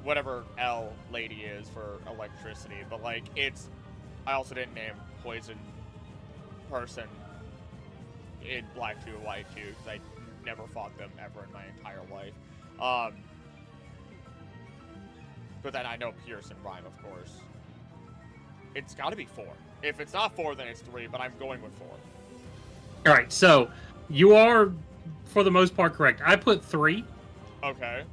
whatever L lady is for electricity, but like, it's... I also didn't name Poison person in Black 2 and White 2, because I never fought them ever in my entire life. But then I know Pierce and Rhyme, of course. It's gotta be 4. If it's not 4, then it's 3, but I'm going with 4. Alright, so you are, for the most part, correct. I put 3. Okay.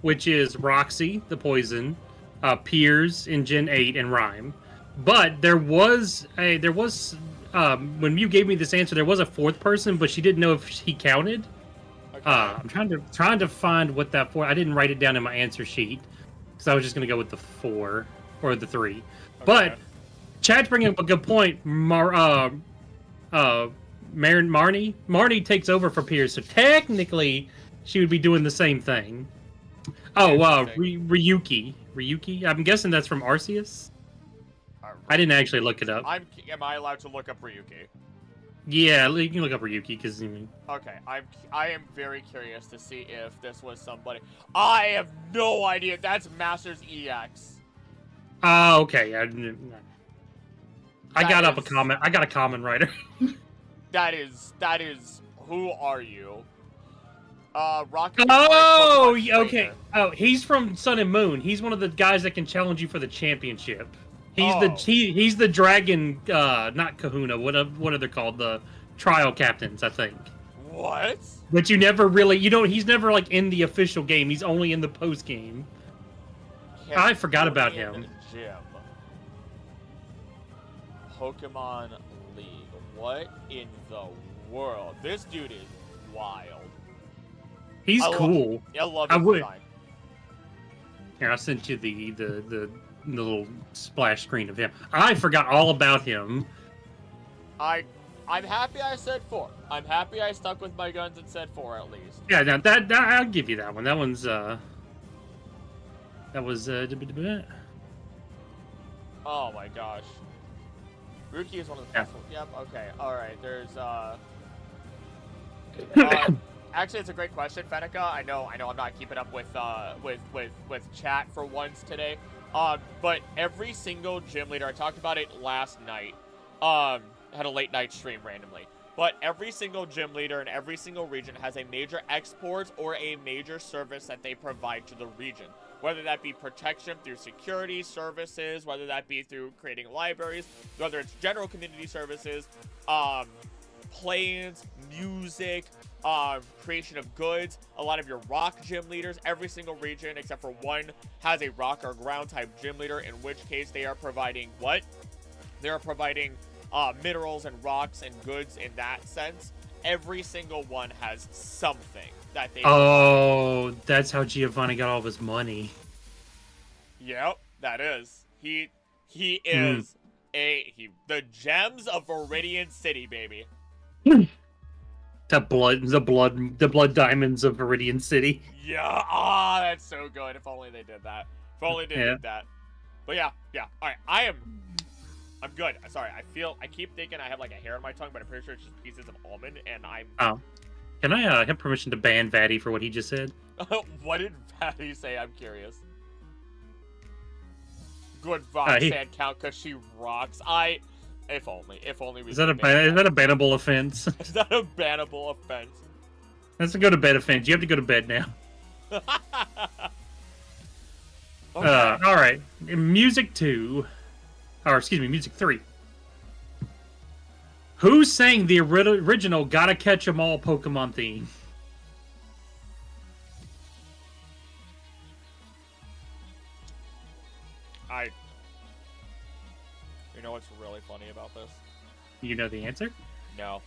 Which is Roxy, the Poison, Piers in Gen 8, and Rhyme. But when Mew gave me this answer, there was a 4th person, but she didn't know if he counted. Okay. I'm trying to find what that 4. I didn't write it down in my answer sheet, because I was just gonna go with the 4 or the 3. Okay. But Chad's bringing up a good point. Marnie takes over for Piers, so technically she would be doing the same thing. Oh, Ryuki. I'm guessing that's from Arceus. I didn't actually look it up. Am I allowed to look up Ryuki? Yeah, you can look up Ryuki because Okay, I am very curious to see if this was somebody. I have no idea. That's Masters EX. Oh, okay. I That got up a is- comment. I got a comment writer. That is. Who are you? Rocket. Oh, Pokemon okay. trainer. Oh, he's from Sun and Moon. He's one of the guys that can challenge you for the championship. He's Oh. he's the dragon, not Kahuna. What are they called? The trial captains, I think. What? But you never really, He's never like in the official game. He's only in the post game. I forgot about him. Gym. Pokemon League. What in the world? This dude is wild. He's cool. I love I his would- design. Here, I sent you the little splash screen of him. I forgot all about him. I'm happy I said 4. I'm happy I stuck with my guns and said 4 at least. Yeah, now that I'll give you that one. That one's that was Oh my gosh. Ruki is one of the best ones. Yep, okay. Alright, there's actually it's a great question, Fenica. I know I'm not keeping up with chat for once today. But every single gym leader, I talked about it last night. Had a late night stream randomly. But every single gym leader in every single region has a major export or a major service that they provide to the region. Whether that be protection through security services, whether that be through creating libraries, whether it's general community services, planes, music, creation of goods. A lot of your rock gym leaders, every single region except for one has a rock or ground type gym leader, in which case they are providing what? They are providing minerals and rocks and goods in that sense. Every single one has something that they Oh, that's how Giovanni got all of his money. Yep, that is. He is the gems of Viridian City, baby. The blood diamonds of Viridian City. Yeah, that's so good. If only they did that. If only they did that. But yeah. All right, I'm good. Sorry, I keep thinking I have like a hair on my tongue, but I'm pretty sure it's just pieces of almond, and I'm. Oh, can I have permission to ban Vatty for what he just said? What did Vatty say? I'm curious. Good Roxanne count because she rocks. If only we. Is that a bannable offense? Is that a bannable offense? That's a go to bed offense. You have to go to bed now. Okay. All right, music 2. Or, excuse me, music 3. Who sang the original Gotta Catch 'Em All Pokemon theme? You know what's really funny about this? You know the answer? No.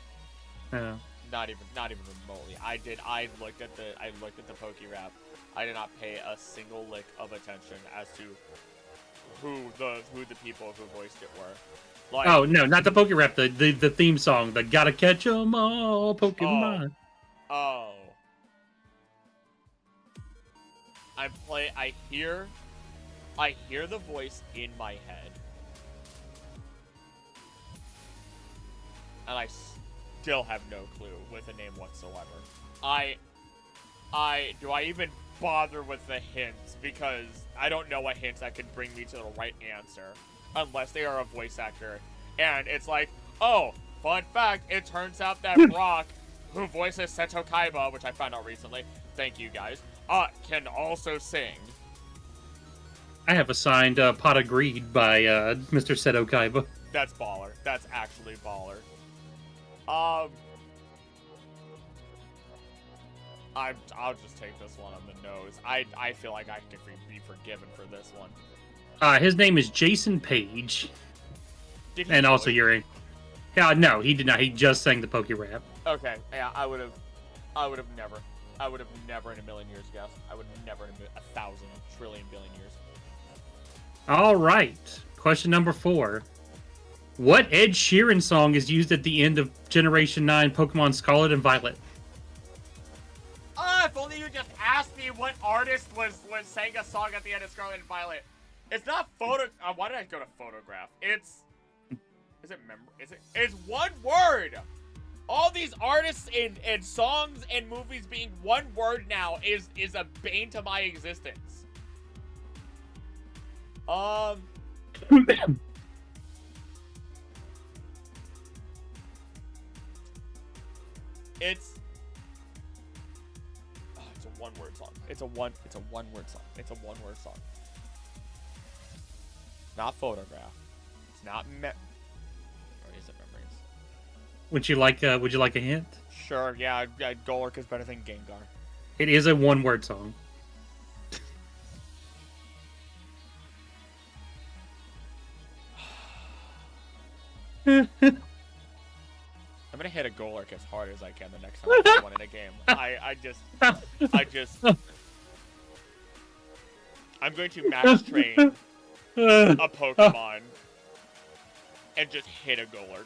Oh. Not even remotely. I looked at the Pokerap. I did not pay a single lick of attention as to who the people who voiced it were. Like, Oh no, not the Pokerap, the theme song, the Gotta Catch 'Em All Pokemon. Oh. I hear the voice in my head. And I still have no clue with a name whatsoever. Do I even bother with the hints? Because I don't know what hints that could bring me to the right answer. Unless they are a voice actor. And it's like, oh, fun fact, it turns out that Brock, who voices Seto Kaiba, which I found out recently, thank you guys, can also sing. I have a signed Pot of Greed by Mr. Seto Kaiba. That's baller. That's actually baller. I'll just take this one on the nose. I feel like I can be forgiven for this one. His name is Jason Page. Did he And also voice- you're in. Yeah, no, he did not. He just sang the Pokerap. Okay, yeah, I would have never in a million years guessed. I would never in 1,000 trillion billion years. All right. Question number 4. What Ed Sheeran song is used at the end of Generation 9 Pokemon Scarlet and Violet? If only you just asked me what artist was sang a song at the end of Scarlet and Violet. It's not photo. Why did I go to photograph? It's one word. All these artists and songs and movies being one word now is a bane to my existence. It's a one-word song. It's a one-word song. It's a one-word song. It's not Photograph. It's not or is it Memories? Would you like a hint? Sure, yeah, Golurk is better than Gengar. It is a one-word song. I'm gonna hit a Golurk as hard as I can the next time I play one in a game. I'm going to max train a Pokemon and just hit a Golurk.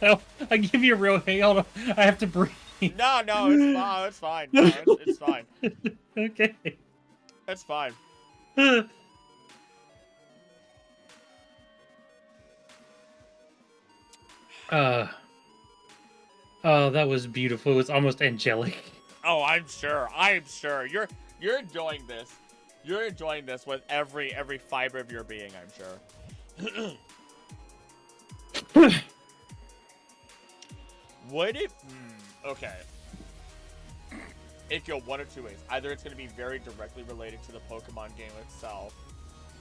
I'll give you a real hint. Hold on. I have to breathe. No, it's fine. No, it's fine. Okay. It's fine. Oh, that was beautiful. It was almost angelic. Oh, I'm sure. You're enjoying this. You're enjoying this with every fiber of your being, I'm sure. Would it? Okay. It go one of two ways. Either it's going to be very directly related to the Pokemon game itself,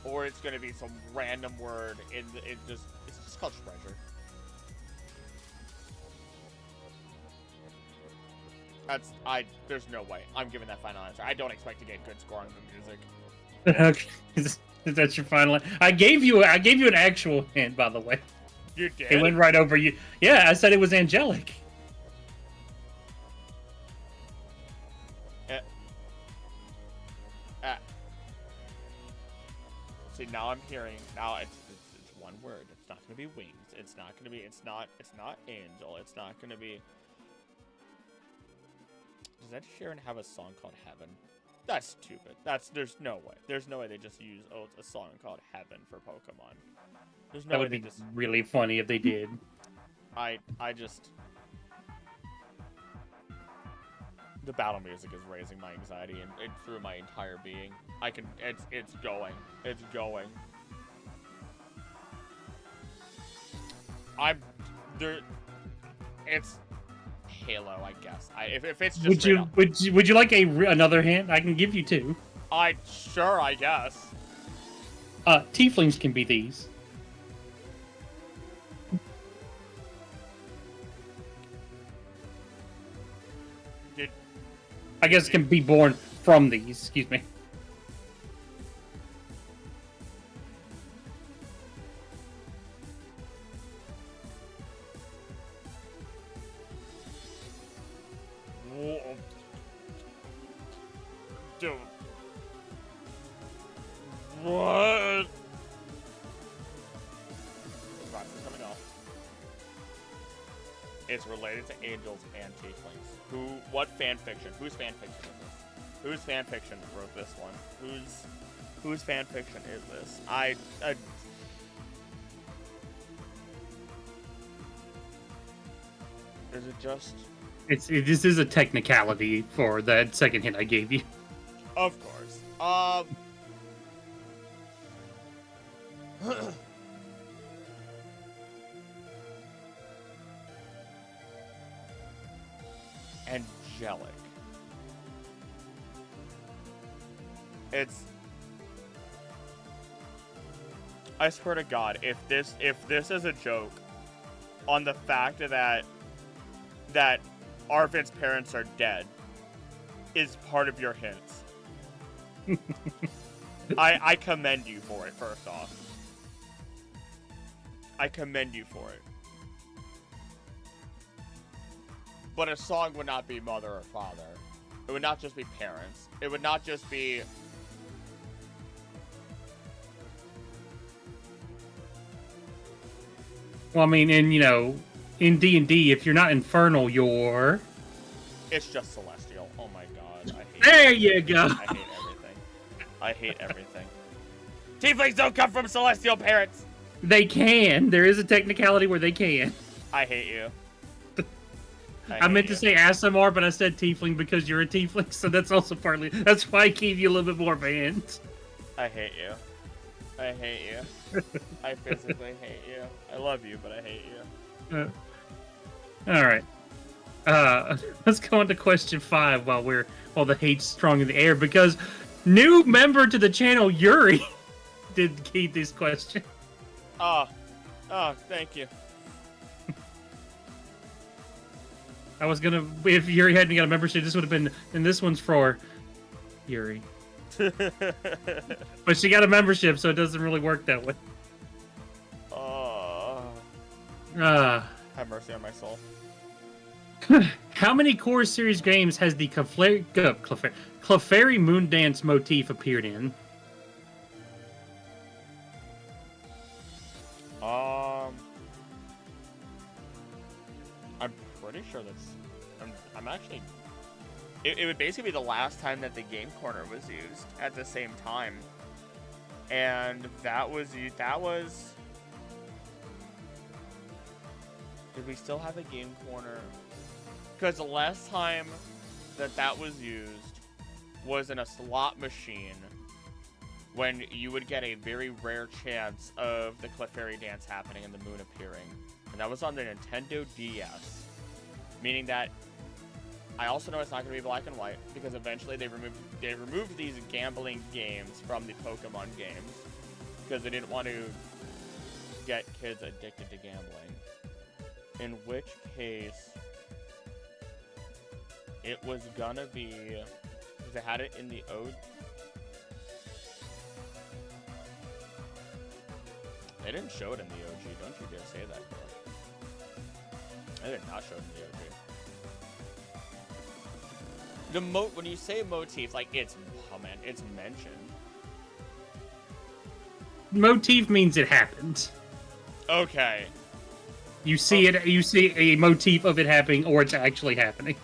or it's going to be some random word it's just called treasure. There's no way. I'm giving that final answer. I don't expect to get good score on the music. Okay. That's your final. I gave you an actual hint, by the way. You did? It went right over you. Yeah, I said it was angelic. See, now I'm hearing. Now it's one word. It's not gonna be wings. It's not gonna be. It's not angel. It's not gonna be. Does Ed Sheeran have a song called Heaven? That's stupid. There's no way. There's no way they just use a song called Heaven for Pokemon. There's no That way would they be just. really funny if they did. I just. The battle music is raising my anxiety and through my entire being. It's going. It's going. It's Halo, I guess. If it's just would you like another hint? I can give you two. Sure, I guess. Tieflings can be these. I guess can be born from these. Excuse me. Dude. What? Right, it's coming off. It's related to angels and tieflings. What fan fiction? Whose fan fiction is this? Whose fan fiction wrote this one? Whose fan fiction is this? Is it just? This is a technicality for that second hint I gave you. Of course. Angelic. I swear to God, if this is a joke on the fact that Arvin's parents are dead is part of your hints. I commend you for it, first off. I commend you for it. But a song would not be mother or father. It would not just be parents. It would not just be... Well, I mean, in D&D, if you're not infernal, you're... It's just celestial. Oh my God. I hate There you go. I hate everything. Tieflings don't come from celestial parents! They can. There is a technicality where they can. I hate you. I meant to say ASMR, but I said tiefling because you're a tiefling, so that's also partly... That's why I gave you a little bit more of a hint. I hate you. I hate you. I physically hate you. I love you, but I hate you. All right. Let's go on to question 5 while the hate's strong in the air, because new member to the channel, Yuri, did keep this question. Oh, thank you. I was gonna, if Yuri hadn't got a membership, this would have been, and this one's for Yuri. But she got a membership, so it doesn't really work that way. Have mercy on my soul. How many Core Series games has the Clefairy Moondance motif appeared in? I'm pretty sure that's. I'm actually. It would basically be the last time that the Game Corner was used at the same time, and that was. Did we still have a Game Corner? Because the last time that was used was in a slot machine when you would get a very rare chance of the Clefairy dance happening and the moon appearing. And that was on the Nintendo DS. Meaning that I also know it's not going to be black and white because eventually they removed these gambling games from the Pokemon games because they didn't want to get kids addicted to gambling. In which case, it was gonna be, because they had it in the OG. They didn't show it in the OG, don't you dare say that, Krillik. They did not show it in the OG. When you say motif, like it's mentioned. Motif means it happened. Okay. You see it. You see a motif of it happening, or it's actually happening.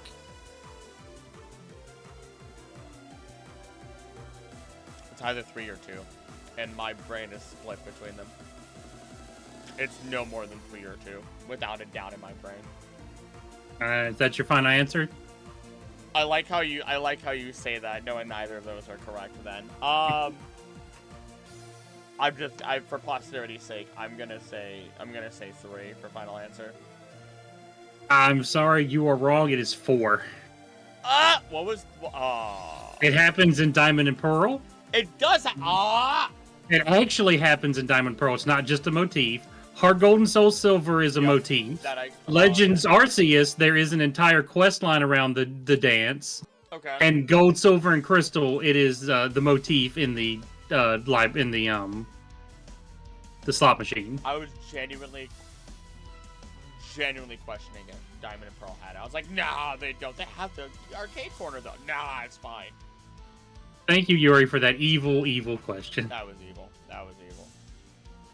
It's either 3 or 2, and my brain is split between them. It's no more than 3 or 2, without a doubt in my brain. Is that your final answer? I like how you say that, knowing neither of those are correct. Then, for posterity's sake, I'm gonna say 3 for final answer. I'm sorry, you are wrong. It is 4. What was? It happens in Diamond and Pearl. It does. It actually happens in Diamond and Pearl. It's not just a motif. Heart Gold and Soul Silver is a motif. Legends Arceus, there is an entire quest line around the dance. Okay. And Gold, Silver, and Crystal, it is the motif in the slot machine. I was genuinely questioning if Diamond and Pearl had it. I was like, nah, they don't. They have the arcade corner though. Nah, it's fine. Thank you, Yuri, for that evil question. That was evil. That was evil.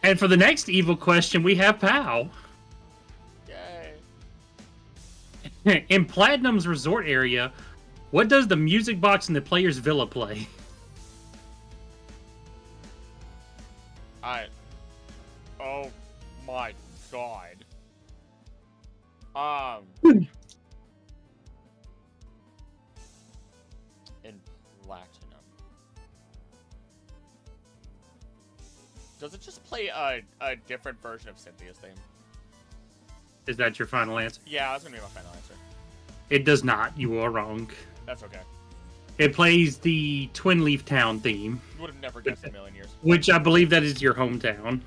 And for the next evil question, we have Pow. Yay. In Platinum's resort area, what does the music box in the player's villa play? Oh my god. In Platinum. Does it just play a different version of Cynthia's theme? Is that your final answer? Yeah, that's gonna be my final answer. It does not. You are wrong. That's okay. It plays the Twin Leaf Town theme. Would have never guessed in a million years. Which I believe that is your hometown.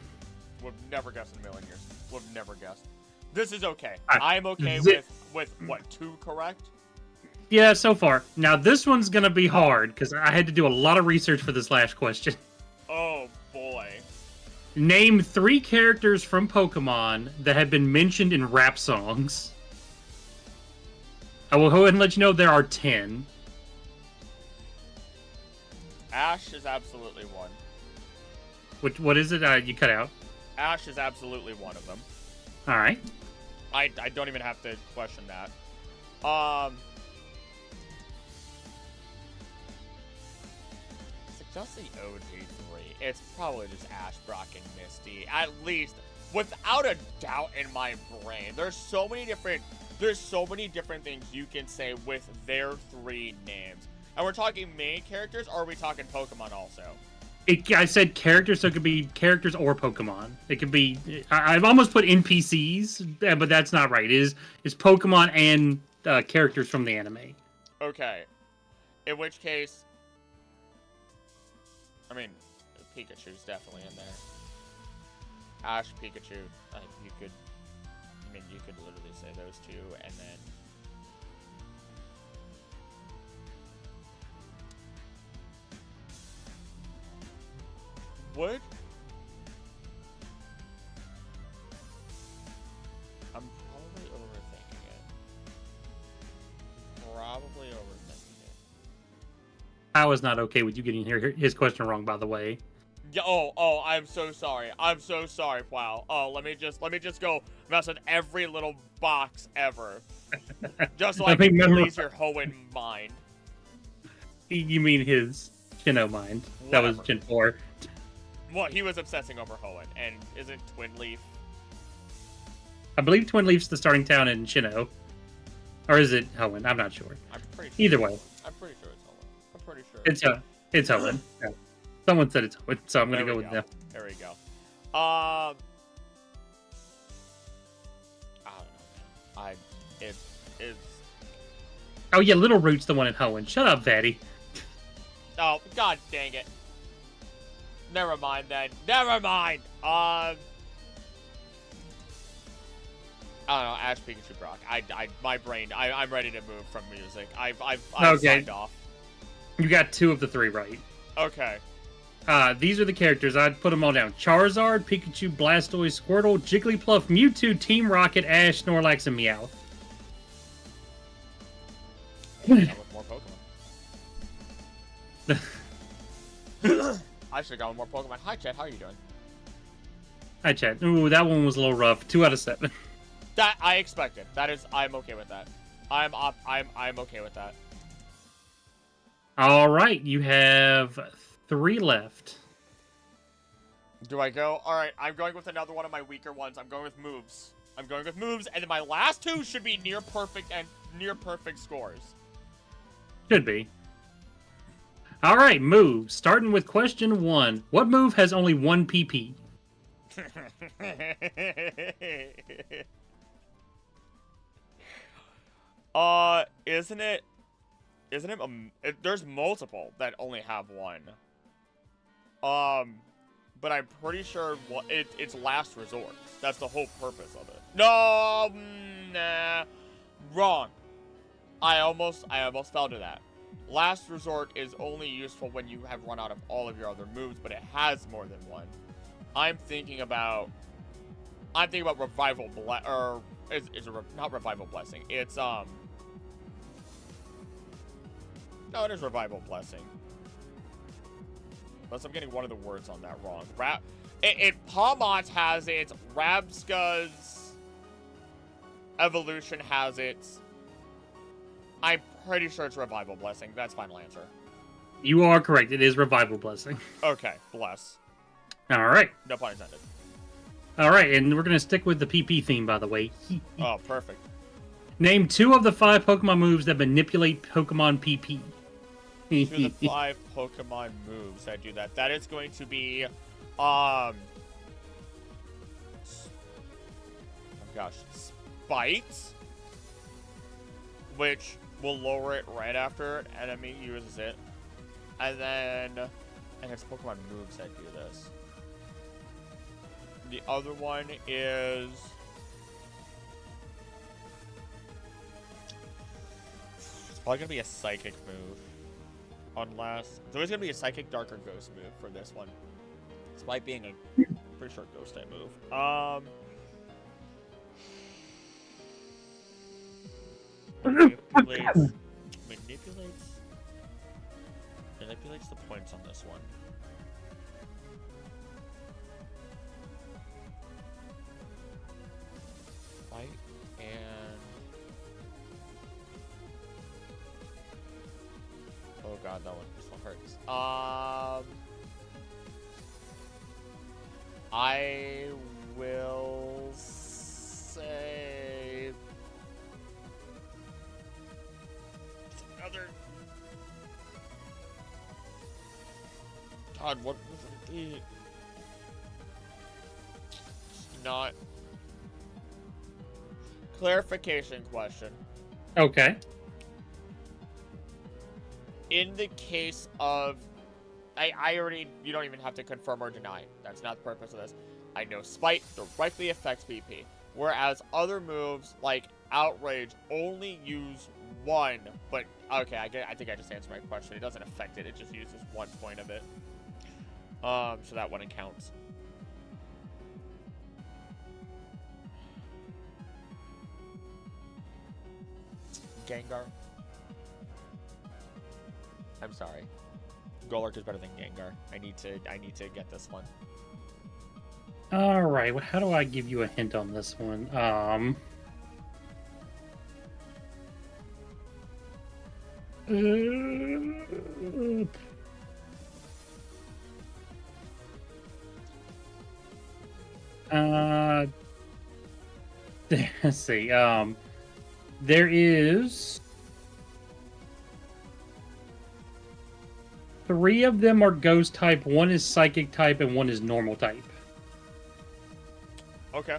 Would have never guessed in a million years. Would have never guessed. This is okay. Right. I'm okay with what, 2 correct? Yeah, so far. Now this one's gonna be hard because I had to do a lot of research for this last question. Oh boy. Name 3 characters from Pokemon that have been mentioned in rap songs. I will go ahead and let you know there are 10. Ash is absolutely one. What is it? You cut out. Ash is absolutely one of them. All right. I don't even have to question that. Is it just the OG3? It's probably just Ash, Brock, and Misty. At least, without a doubt in my brain. There's so many different things you can say with their 3 names. And we're talking main characters, or are we talking Pokemon also? I said characters, so it could be characters or Pokemon. It could be. I've almost put NPCs, but that's not right. It's Pokemon and characters from the anime. Okay. In which case, I mean, Pikachu's definitely in there. Ash, Pikachu. You could. I mean, you could literally say those two, and then. Would? I'm probably overthinking it. Probably overthinking it. I was not okay with you getting his question wrong, by the way. Yeah, oh, I'm so sorry. I'm so sorry, Wow. Oh, let me just go mess with every little box ever. Just so I can release your Hoenn mind. You mean his Sinnoh mind? That was Gen 4. Well, he was obsessing over Hoenn, and isn't Twin Leaf? I believe Twin Leaf's the starting town in Sinnoh. Or is it Hoenn? I'm not sure. I'm pretty sure. Either way. I'm pretty sure it's Hoenn. I'm pretty sure. It's Hoenn. Yeah. Someone said it's Hoenn, so I'm going to go with them. There we go. I don't know. It's... Oh, yeah, Little Root's the one in Hoenn. Shut up, Fatty. Oh, god dang it. Never mind then. Never mind. I don't know. Ash, Pikachu, Brock. My brain. I'm ready to move from music. I've signed off. You got 2 of the 3 right. Okay. These are the characters. I'd put them all down. Charizard, Pikachu, Blastoise, Squirtle, Jigglypuff, Mewtwo, Team Rocket, Ash, Snorlax, and Meowth. With more Pokemon. I should have gone with more Pokemon. Hi, Chad. How are you doing? Hi, Chad. Ooh, that one was a little rough. 2 out of 7. That I expected. I'm okay with that. I'm okay with that. All right, you have 3 left. Do I go? All right, I'm going with another one of my weaker ones. I'm going with moves. And then my last 2 should be near perfect scores. Should be. All right, moves. Starting with question 1. What move has only 1 PP? Isn't it? There's multiple that only have 1. But I'm pretty sure it's last resort. That's the whole purpose of it. No, nah, wrong. I almost fell to that. Last resort is only useful when you have run out of all of your other moves, but it has more than 1. I'm thinking about revival not revival blessing. It's no, it is revival blessing. Unless I'm getting one of the words on that wrong. Palmont has it. Rabska's evolution has it. I'm pretty sure it's revival blessing. That's final answer. You are correct. It is revival blessing. Okay, bless. All right. No pun intended. All right, and we're going to stick with the PP theme, by the way. Oh, perfect. Name 2 of the 5 Pokemon moves that manipulate Pokemon PP. 2 of the 5 Pokemon moves that do that. That is going to be, oh gosh, Spite, which will lower it right after an enemy uses it, and it's Pokemon moves that do this. The other one is it's probably gonna be a Psychic move. Unless there's always gonna be a Psychic, Dark, or Ghost move for this one. Despite being a pretty sure Ghost type move. Manipulates the points on this one. Fight and oh god, this one hurts. I will say it's another. God, what was it? Not. Clarification question. Okay. In the case of, I already, you don't even have to confirm or deny. That's not the purpose of this. I know Spite directly affects BP, whereas other moves like Outrage only use one. But okay, I think I just answered my question. It doesn't affect it. It just uses 1 point of it. So that one counts. Gengar. I'm sorry. Golurk is better than Gengar. I need to get this one. All right. Well, how do I give you a hint on this one? Let's see. There is 3 of them are ghost type, 1 is psychic type, and 1 is normal type. Okay.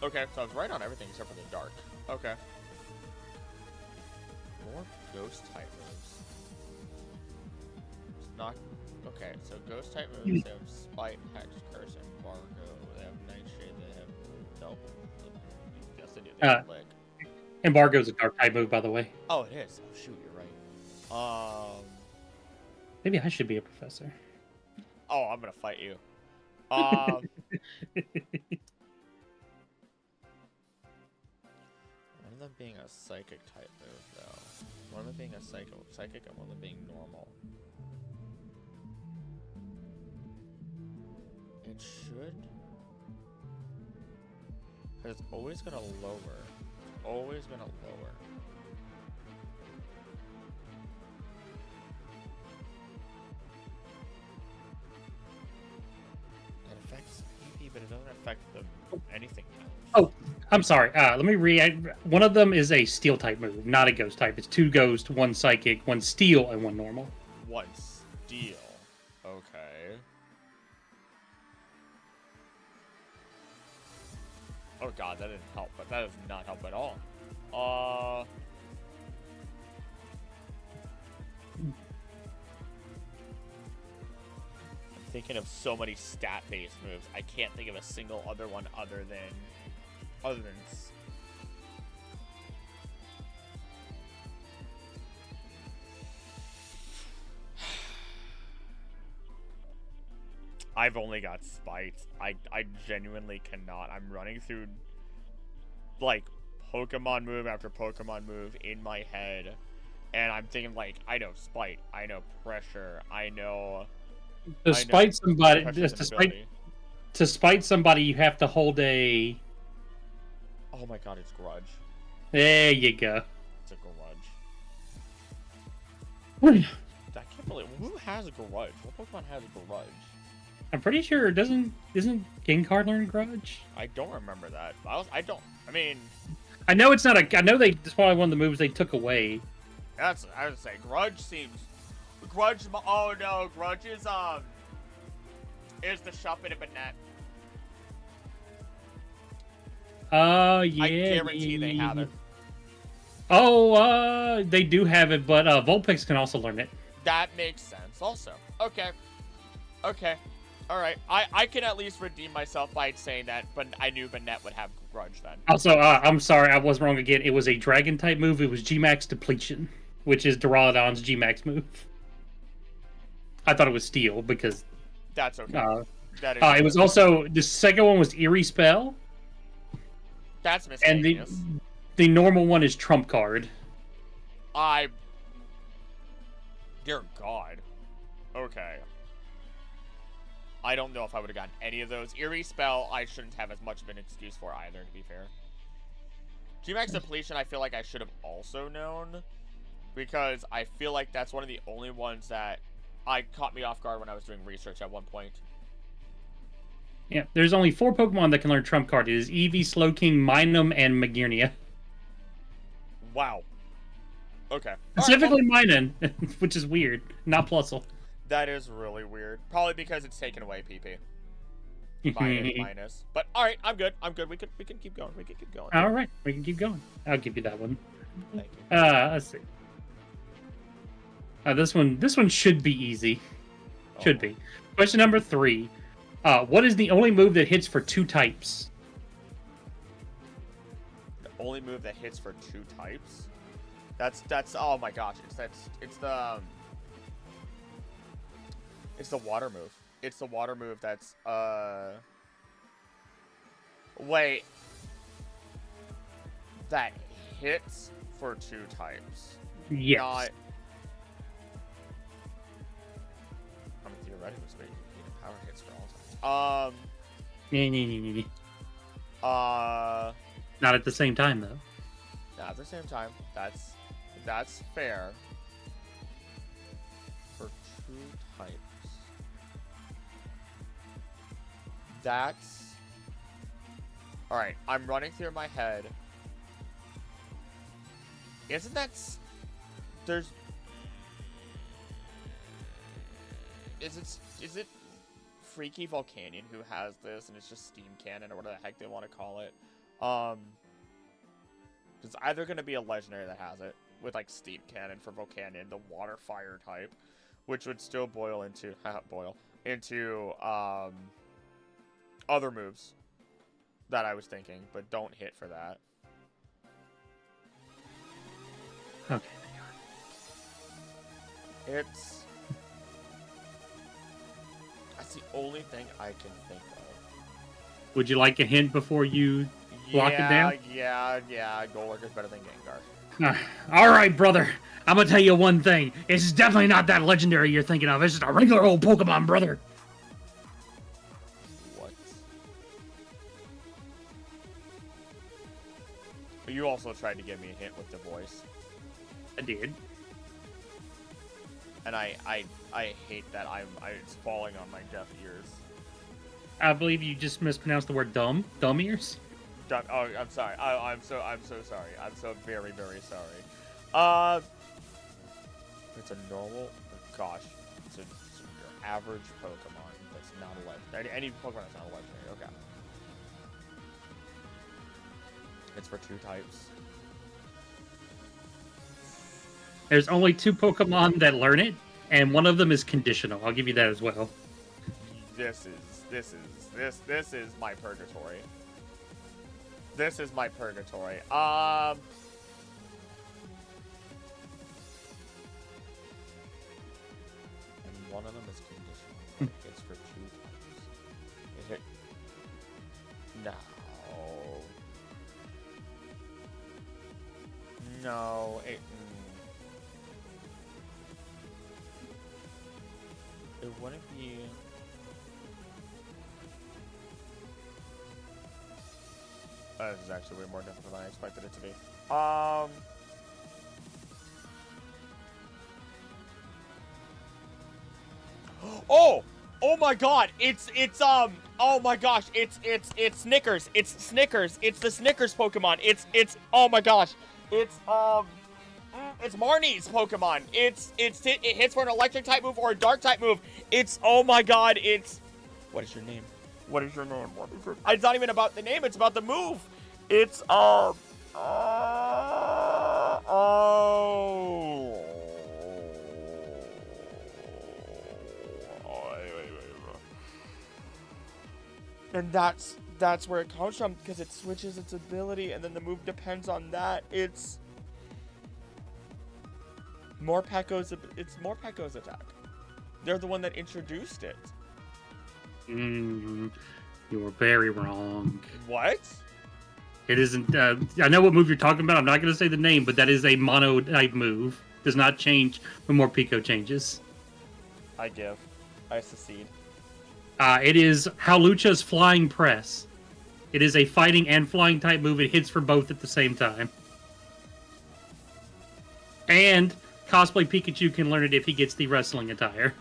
Okay, so I was right on everything except for the dark. Okay. More ghost type moves. It's not. Okay, so ghost type moves, they have Spite, Hex, Curse, and Bargo. They have Nightshade, they have. Nope. Yes, they do. They have Lick. Embargo's a dark type move, by the way. Oh, it is. Oh, shoot, you're right. Maybe I should be a professor. Oh, I'm gonna fight you. One of them being a psychic type move, though. One of them being a psychic, and one of them being normal. It should. But it's always gonna lower. It's always gonna lower. It affects PP, but it doesn't affect anything else. Oh, I'm sorry. Let me one of them is a steel type move, not a ghost type. It's 2 ghost, 1 psychic, 1 steel, and 1 normal. 1 steel. Okay. Oh god, that didn't help, but that does not help at all. I'm thinking of so many stat-based moves. I can't think of a single other one other than I've only got Spite. I genuinely cannot. I'm running through, like, Pokemon move after Pokemon move in my head. And I'm thinking, like, I know Spite. I know Pressure. I know... To spite somebody, you have to hold a... Oh my god, it's Grudge. There you go. It's a Grudge. I can't believe... Who has a Grudge? What Pokemon has a Grudge? I'm pretty sure isn't Gengar learn Grudge? I don't remember that. I mean, I know it's not a. I know that's probably one of the moves they took away. I would say Grudge seems. Grudge. Oh no, Grudge is the Shuppet and Banette. Yeah. I guarantee they have it. Oh, they do have it, but Vulpix can also learn it. That makes sense. Also, okay. All right, I can at least redeem myself by saying that, but I knew Banette would have Grudge then. Also, I'm sorry, I was wrong again. It was a Dragon type move. It was G-Max Depletion, which is Duraludon's G-Max move. I thought it was Steel because... That's okay. It was also... The second one was Eerie Spell. That's miscellaneous. And the normal one is Trump Card. Dear God. Okay. I don't know if I would have gotten any of those. Eerie Spell, I shouldn't have as much of an excuse for either, to be fair. G-Max Depletion, I feel like I should have also known, because I feel like that's one of the only ones that caught me off guard when I was doing research at one point. Yeah, there's only 4 Pokemon that can learn Trump Card. It is Eevee, Slowking, Minun, and Magearnia. Wow. Okay. Specifically Minun, which is weird. Not Plusle. That is really weird. Probably because it's taken away PP. Minus. But all right, I'm good. I'm good. We can keep going. We can keep going. All right, we can keep going. I'll give you that one. Thank you. Let's see. This one should be easy. Should be. Question number 3. What is the only move that hits for 2 types? The only move that hits for 2 types? That's oh my gosh, it's the water move. It's the water move that's wait. That hits for 2 types. Yes. Not... I'm theoretically speaking, power hits for all times. Not at the same time though. Not at the same time. That's fair. For 2 types. That's... Alright, I'm running through my head. Isn't that... There's... Is it Freaky Volcanion who has this, and it's just Steam Cannon, or whatever the heck they want to call it? It's either going to be a legendary that has it, with like Steam Cannon for Volcanion, the water fire type, which would still boil into other moves that I was thinking, but don't hit for that. Okay. That's the only thing I can think of. Would you like a hint before you lock it down? Yeah. Golurk is better than Gengar. All right, brother. I'm gonna tell you one thing. It's definitely not that legendary you're thinking of. It's just a regular old Pokemon, brother. What? You also tried to give me a hint with the voice. I did. And I hate that it's falling on my deaf ears. I believe you just mispronounced the word dumb. Dumb ears? Oh, I'm sorry. I'm so sorry. I'm so very, very sorry. It's a normal... Gosh. It's your average Pokemon that's not a legendary. Any Pokemon that's not a legendary. Okay. It's for 2 types. There's only 2 Pokemon that learn it, and one of them is conditional. I'll give you that as well. This is my purgatory. This is my purgatory. And one of them is conditional. It's for 2 types. Is it? No. No. It wouldn't be... This is actually way more difficult than I expected it to be. Oh my god! Oh my gosh! It's Snickers! It's Snickers! It's the Snickers Pokemon! It's oh my gosh! It's Marnie's Pokemon! It hits for an electric type move or a dark type move! Oh my god! What is your name? What is your name? It's not even about the name, it's about the move. It's, oh. And that's where it comes from, because it switches its ability, and then the move depends on that. It's Morpeko's attack. They're the one that introduced it. You were very wrong. What? It isn't. I know what move you're talking about. I'm not going to say the name, but that is a mono type move. Does not change when Morpeko changes. I secede. It is Hawlucha's Flying Press. It is a fighting and flying type move. It hits for both at the same time. And Cosplay Pikachu can learn it if he gets the wrestling attire.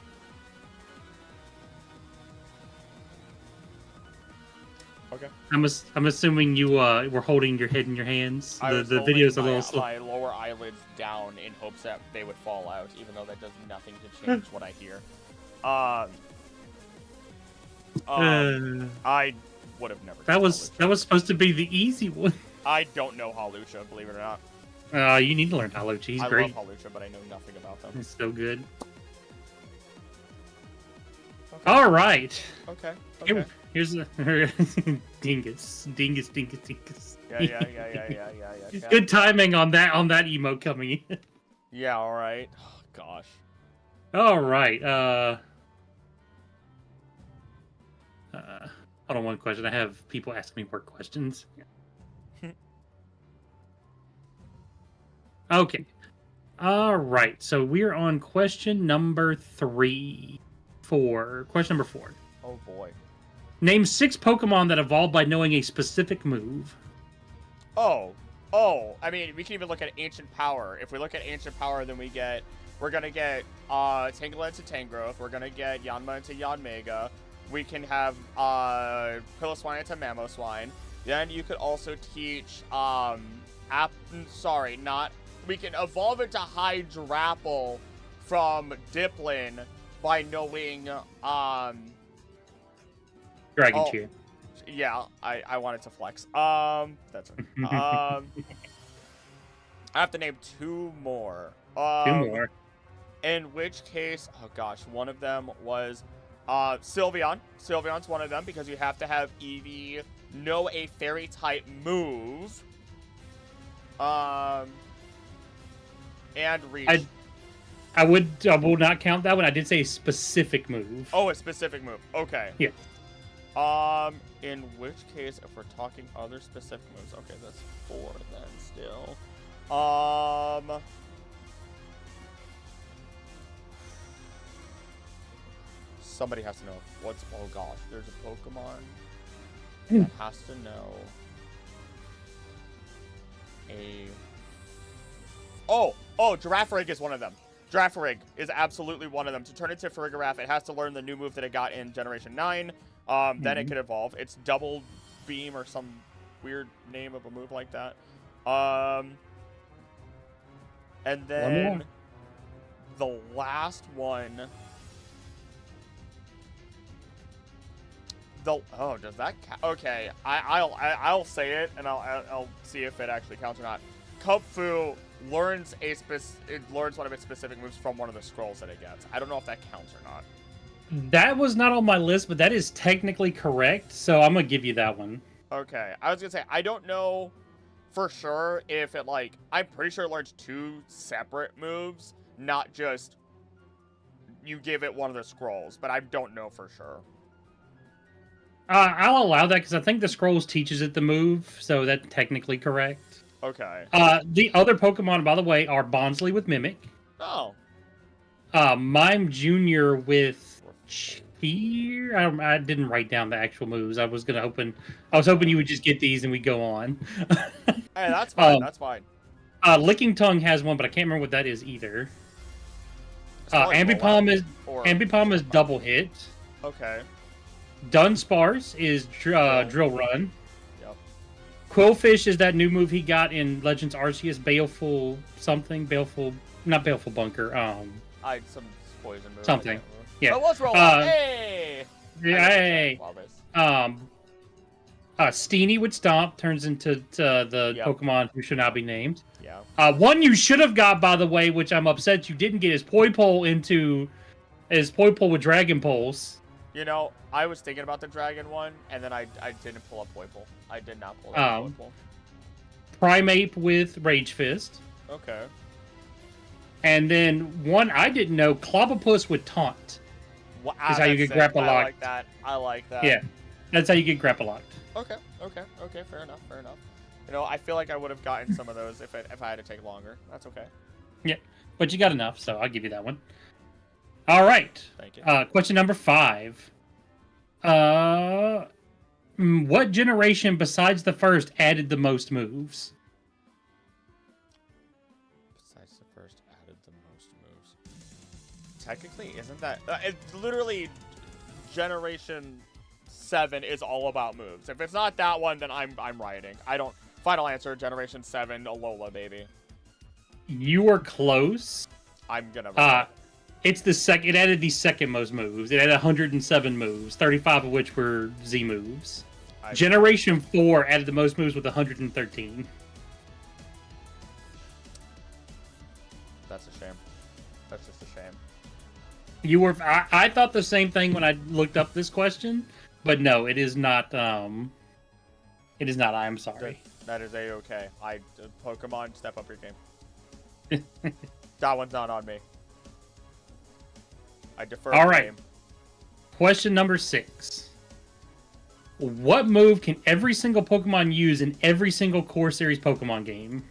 Okay. I'm assuming you were holding your head in your hands. The video's a little slow. My lower eyelids down in hopes that they would fall out, even though that does nothing to change what I hear. I would have never. That was supposed to be the easy one. I don't know Hawlucha, believe it or not. You need to learn Hawlucha. He's great. I love Hawlucha, but I know nothing about them. It's so good. Okay. All right. Okay. Here's a dingus. Yeah. Good timing on that emote coming in. Yeah. All right. Oh, gosh. All right. Hold on, one question. I have people ask me more questions. Okay. All right. So we're on question number 4. Question number 4. Oh boy. Name 6 Pokemon that evolve by knowing a specific move. Oh. I mean, we can even look at Ancient Power. If we look at Ancient Power, then we're gonna get Tangela into Tangrowth. We're gonna get Yanma into Yanmega. We can have Piloswine into Mamoswine. Then you could also teach we can evolve into Hydrapple from Diplin by knowing Dragon Cheer. Yeah, I wanted to flex. That's right. I have to name 2 more. 2 more. In which case, oh gosh, one of them was Sylveon. Sylveon's one of them because you have to have Eevee know a fairy type move. And Reach. I will not count that one. I did say a specific move. Oh, a specific move. Okay. Yeah. In which case, if we're talking other specific moves, okay, that's 4 then still. Somebody has to know what's. Oh gosh, there's a Pokemon that has to know a. Oh, Girafarig is one of them. Girafarig is absolutely one of them. To turn into Farigiraf, it has to learn the new move that it got in Generation 9. Then it could evolve. It's Double Beam or some weird name of a move like that. And then the last one. Does that count? Okay, I'll say it and I'll see if it actually counts or not. Kubfu learns one of its specific moves from one of the scrolls that it gets. I don't know if that counts or not. That was not on my list, but that is technically correct, so I'm gonna give you that one. Okay, I was gonna say I don't know for sure if it I'm pretty sure it learns 2 separate moves, not just you give it one of the scrolls, but I don't know for sure. I'll allow that because I think the scrolls teaches it the move, so that's technically correct. Okay. The other Pokemon, by the way, are Bonsly with Mimic. Oh. Mime Jr. with Cheer. I didn't write down the actual moves. I was hoping you would just get these and we go on. Hey, that's fine. That's fine. Licking Tongue has one, but I can't remember what that is either. Ambipom is double hit. Okay. Dunsparce is Drill Run. Yep. Quillfish is that new move he got in Legends Arceus, Baleful something. Not Baleful Bunker. Some poison move. Something. Yeah. Oh, let's roll. Hey. Hey. Steenie with Stomp turns into the Pokemon who should not be named. Yeah. One you should have got, by the way, which I'm upset you didn't get, is Poipole with Dragon Pulse. You know, I was thinking about the Dragon one, and then I didn't pull up Poipole. I did not pull up Poipole. Primeape with Rage Fist. Okay. And then one I didn't know, Clobbopus with Taunt. Wow, is how you get grapple locked. I like that. Yeah, that's how you get grapple locked. Okay. Fair enough. You know, I feel like I would have gotten some of those if I had to take longer. That's okay. Yeah, but you got enough, so I'll give you that one. All right. Thank you. Question number 5. What generation besides the first added the most moves? Besides the first added the most moves. Technically, isn't that... it's literally Generation 7 is all about moves. If it's not that one, then I'm rioting. I don't... Final answer, Generation 7, Alola, baby. You were close. I'm gonna riot. It's the second. It added the second most moves. It had 107 moves, 35 of which were Z moves. Generation 4 added the most moves with 113. That's a shame. That's just a shame. You were. I thought the same thing when I looked up this question, but no, it is not. It is not. I am sorry. That is a-okay. Pokemon, step up your game. That one's not on me. I defer. All right. Question number 6. What move can every single Pokemon use in every single core series Pokemon game?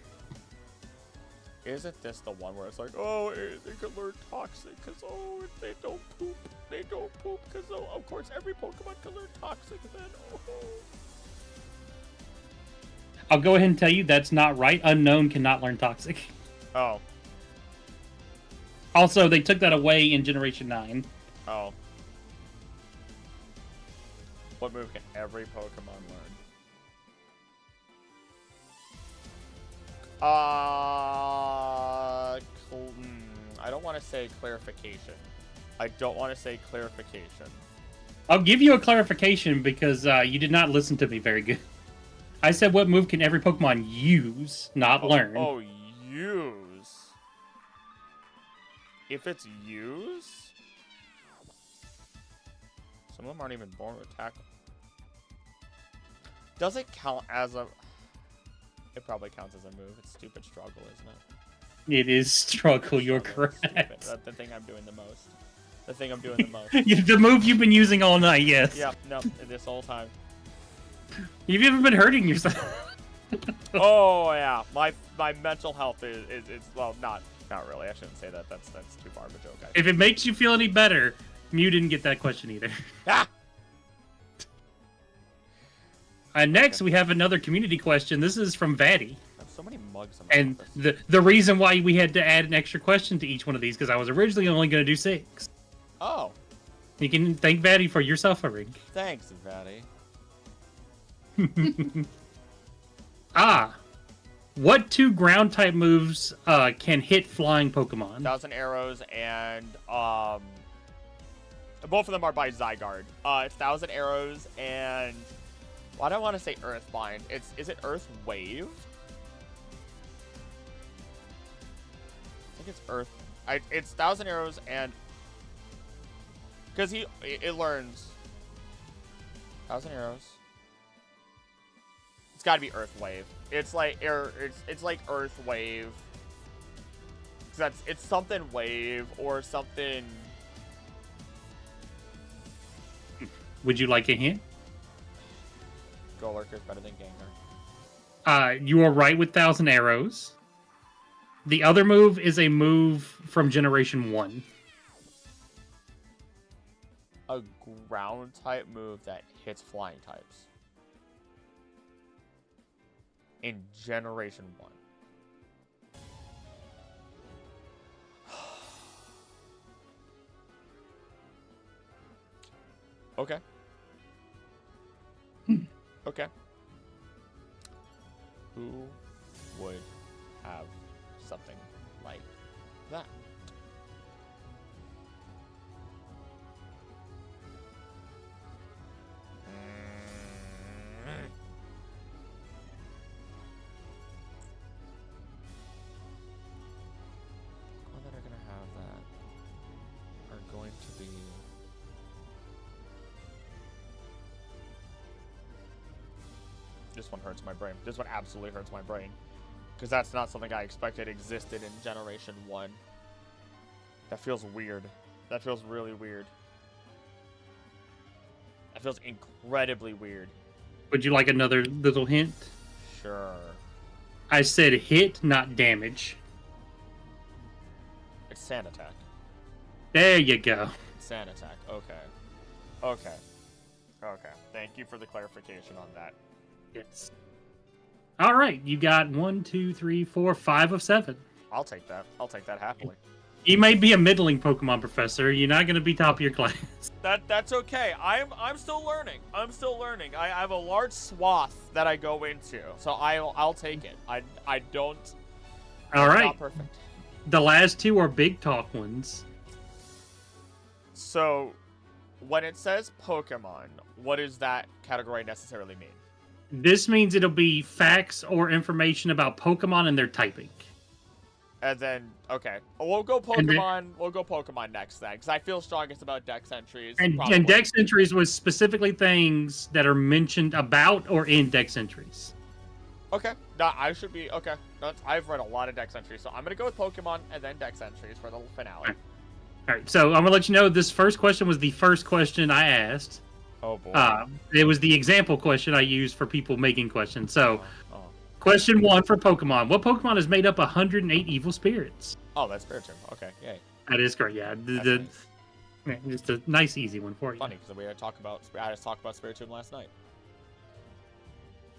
Isn't this the one where it's like, oh, they could learn Toxic, because, oh, if they don't poop, they don't poop, because, oh, of course, every Pokemon can learn Toxic, then, oh. I'll go ahead and tell you that's not right. Unknown cannot learn Toxic. Oh. Also, they took that away in Generation 9. Oh. What move can every Pokemon learn? I don't want to say clarification. I'll give you a clarification because you did not listen to me very good. I said what move can every Pokemon use, not learn. Oh, use. If it's use? Some of them aren't even born with tackle. Does it count as a... It probably counts as a move. It's stupid struggle, isn't it? It is struggle, you're correct. That's the thing I'm doing the most. The move you've been using all night, yes. Yeah, no, this whole time. You've ever been hurting yourself? Oh, yeah. My mental health is well, not really. I shouldn't say that. That's too far of a joke. If it makes you feel any better, Mew didn't get that question either. Ah! Next, we have another community question. This is from Vatty. I have so many mugs in my And office. the reason why we had to add an extra question to each one of these, because I was originally only going to do 6. Oh. You can thank Vatty for your suffering. Thanks, Vatty. What 2 ground type moves can hit flying Pokemon? 1,000 Arrows and both of them are by Zygarde. It's 1,000 Arrows and why do I want to say Earth Bind? Is it Earth Wave? I think it's Earth. It's 1,000 Arrows and because it learns 1,000 Arrows. It's got to be Earth Wave. It's like it's like Earth Wave. It's something Wave or something. Would you like a hint? Golurk is better than Gengar. You are right with 1,000 Arrows. The other move is a move from Generation 1. A ground type move that hits flying types. In Generation 1. Okay. Okay. Who would have something like that? All that are going to have that are going to be... This one hurts my brain. This one absolutely hurts my brain. Because that's not something I expected existed in Generation 1. That feels weird. That feels really weird. That feels incredibly weird. Would you like another little hint? Sure. I said hit, not damage. It's Sand Attack. There you go. Sand Attack. Okay. Okay. Okay. Thank you for the clarification on that. Yes. All right, you got 1, 2, 3, 4, 5 of 7. I'll take that. I'll take that happily. You may be a middling Pokemon professor. You're not going to be top of your class. That's okay. I'm still learning. I'm still learning. I have a large swath that I go into, so I'll take it. I don't. All right. Not perfect. The last 2 are big talk ones. So, when it says Pokemon, what does that category necessarily mean? This means it'll be facts or information about Pokemon and their typing. And then, okay, we'll go Pokemon. We'll go Pokemon next then, because I feel strongest about Dex entries. And Dex entries was specifically things that are mentioned about or in Dex entries. Okay, no, I should be okay. I've read a lot of Dex entries, so I'm gonna go with Pokemon and then Dex entries for the finale. All right, so I'm gonna let you know this first question was the first question I asked. Oh boy. It was the example question I used for people making questions. So, Oh. question 1 for Pokemon: what Pokemon is made up of 108 evil spirits? Oh, that's Spiritomb. Okay, yay. That is correct. Yeah, Nice. just a nice, easy one for you. Funny because we had to talk about Spiritomb last night.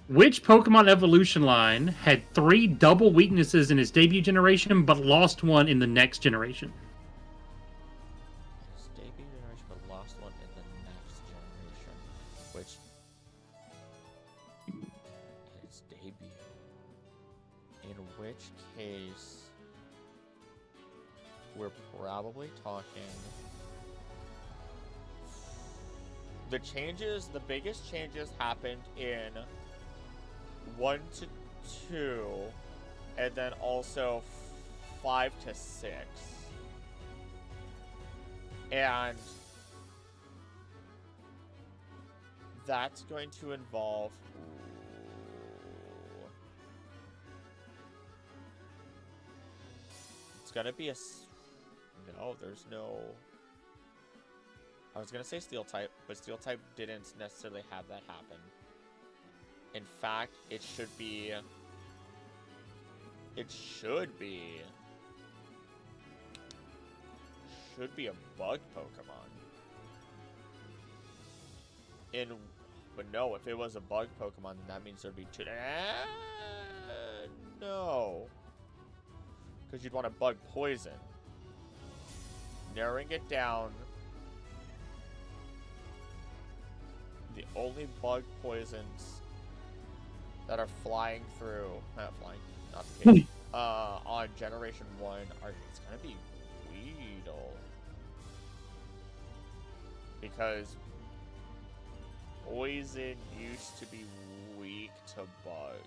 Which Pokemon evolution line had 3 double weaknesses in its debut generation, but lost one in the next generation? Its debut generation, but lost one in the next generation. Which its debut. In which case, we're probably talking. The biggest changes happened in 1 to 2, and then also 5 to 6. And that's going to involve... It's gonna be a... No, there's no... I was gonna say Steel type, but Steel type didn't necessarily have that happen. In fact, it should be a bug Pokemon. But no, if it was a bug Pokemon, then that means there'd be 2. No. Because you'd want a bug poison. Narrowing it down. The only bug poisons that are flying through, not the case, on Generation 1 it's gonna be Weedle. Because poison used to be weak to bug.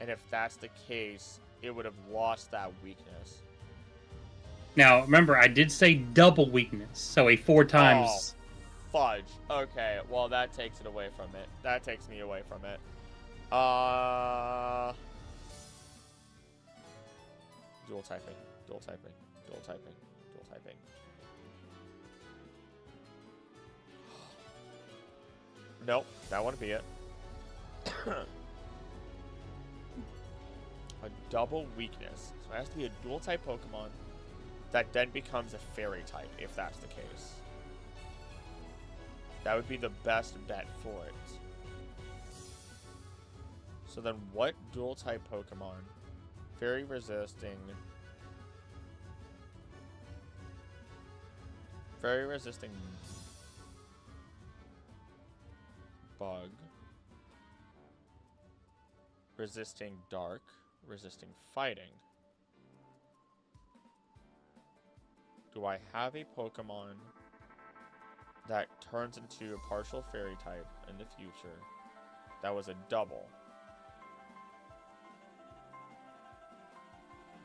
And if that's the case, it would have lost that weakness. Now, remember, I did say double weakness, so a 4 times... Oh, fudge. Okay, well, that takes it away from it. That takes me away from it. Dual typing. Dual typing. Dual typing. Dual typing. Nope, that wouldn't be it. A double weakness. So it has to be a dual type Pokemon that then becomes a fairy type, if that's the case. That would be the best bet for it. So then what dual type Pokemon? Fairy resisting. Fairy resisting bug. Resisting dark. Resisting fighting. Do I have a Pokemon that turns into a partial fairy type in the future that was a double?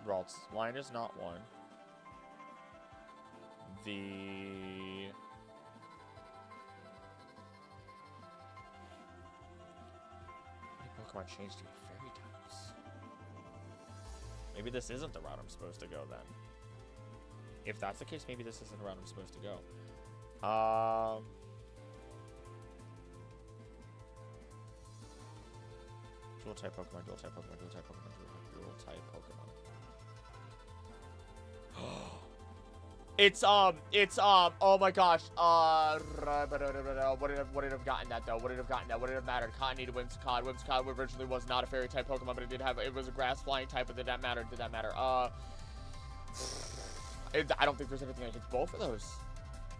Ralt's line is not one. The Pokemon changed to be fairy types. Maybe this isn't the route I'm supposed to go then. If that's the case, maybe this isn't the route I'm supposed to go. Dual type Pokemon, dual type Pokemon, dual type Pokemon, dual type Pokemon. Oh my gosh. Would it have gotten that though? Would it have gotten that? Would it have mattered? Cottonee to Whimsicott. Whimsicott originally was not a fairy type Pokemon, but it was a grass flying type, but did that matter? Did that matter? I don't think there's anything that hits both of those.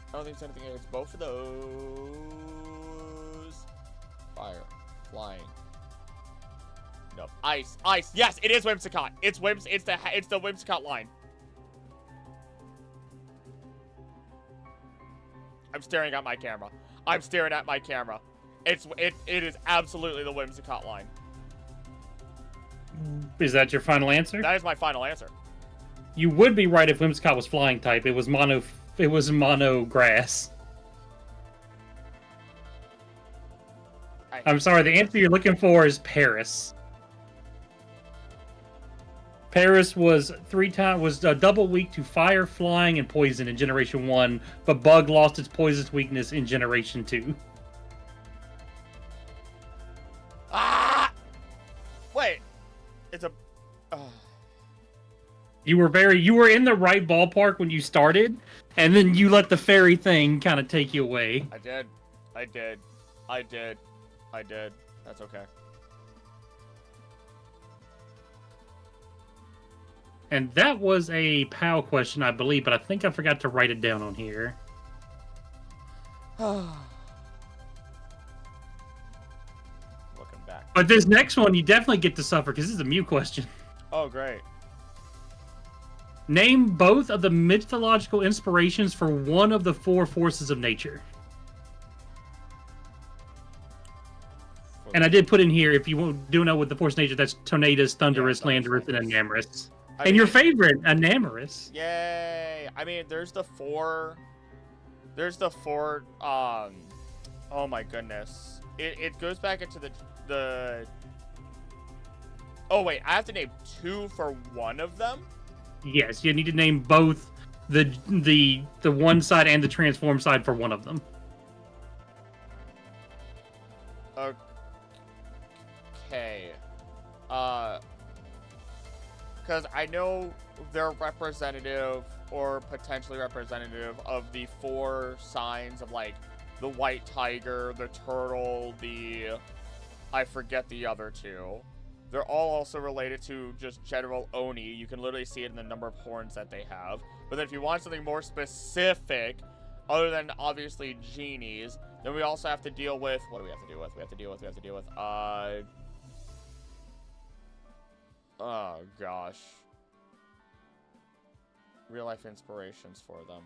I don't think there's anything that hits both of those. Fire. Flying. Nope. Ice. Ice. Yes, it is Whimsicott. It's the Whimsicott line. I'm staring at my camera. I'm staring at my camera. It is absolutely the Whimsicott line. Is that your final answer? That is my final answer. You would be right if Whimsicott was flying type. It was mono grass. I'm sorry, the answer you're looking for is Paris. Paris was double weak to fire, flying, and poison in Generation 1, but Bug lost its poisonous weakness in Generation 2. Ah! Wait. It's a... You were in the right ballpark when you started, and then you let the fairy thing kind of take you away. I did. That's okay. And that was a POW question, I believe, but I think I forgot to write it down on here. Looking back. But this next one, you definitely get to suffer, because this is a Mew question. Oh, great. Name both of the mythological inspirations for one of the 4 forces of nature. And I did put in here, if you do know what the force of nature, that's Tornadus, Thunderous, Landorus, and Enamorus. And your favorite, Enamorus. Yay! I mean, there's the 4... oh my goodness. It goes back into the... Oh, wait, I have to name 2 for one of them? Yes, you need to name both the one side and the transform side for one of them. Okay. Because I know they're representative or potentially representative of the 4 signs of, like, the white tiger, the turtle, I forget the other 2. They're all also related to just general Oni. You can literally see it in the number of horns that they have. But then if you want something more specific, other than obviously genies, then we also have to deal with... What do we have to deal with? We have to deal with... Oh, gosh. Real-life inspirations for them.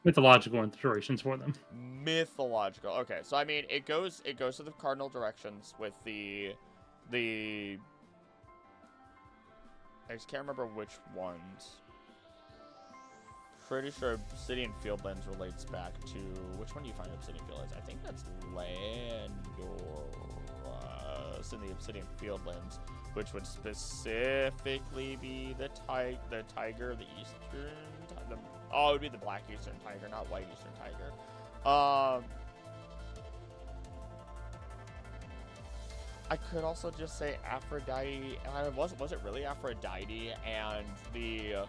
Mythological inspirations for them. Mythological. Okay, so I mean, it goes to the cardinal directions with the... I just can't remember which ones. Pretty sure Obsidian Fieldlands relates back to... Which one do you find Obsidian Fieldlands? I think that's Landorus in the Obsidian Fieldlands, which would specifically be the tiger, the eastern... it would be the black eastern tiger, not white eastern tiger. I could also just say Aphrodite. Was it really Aphrodite and the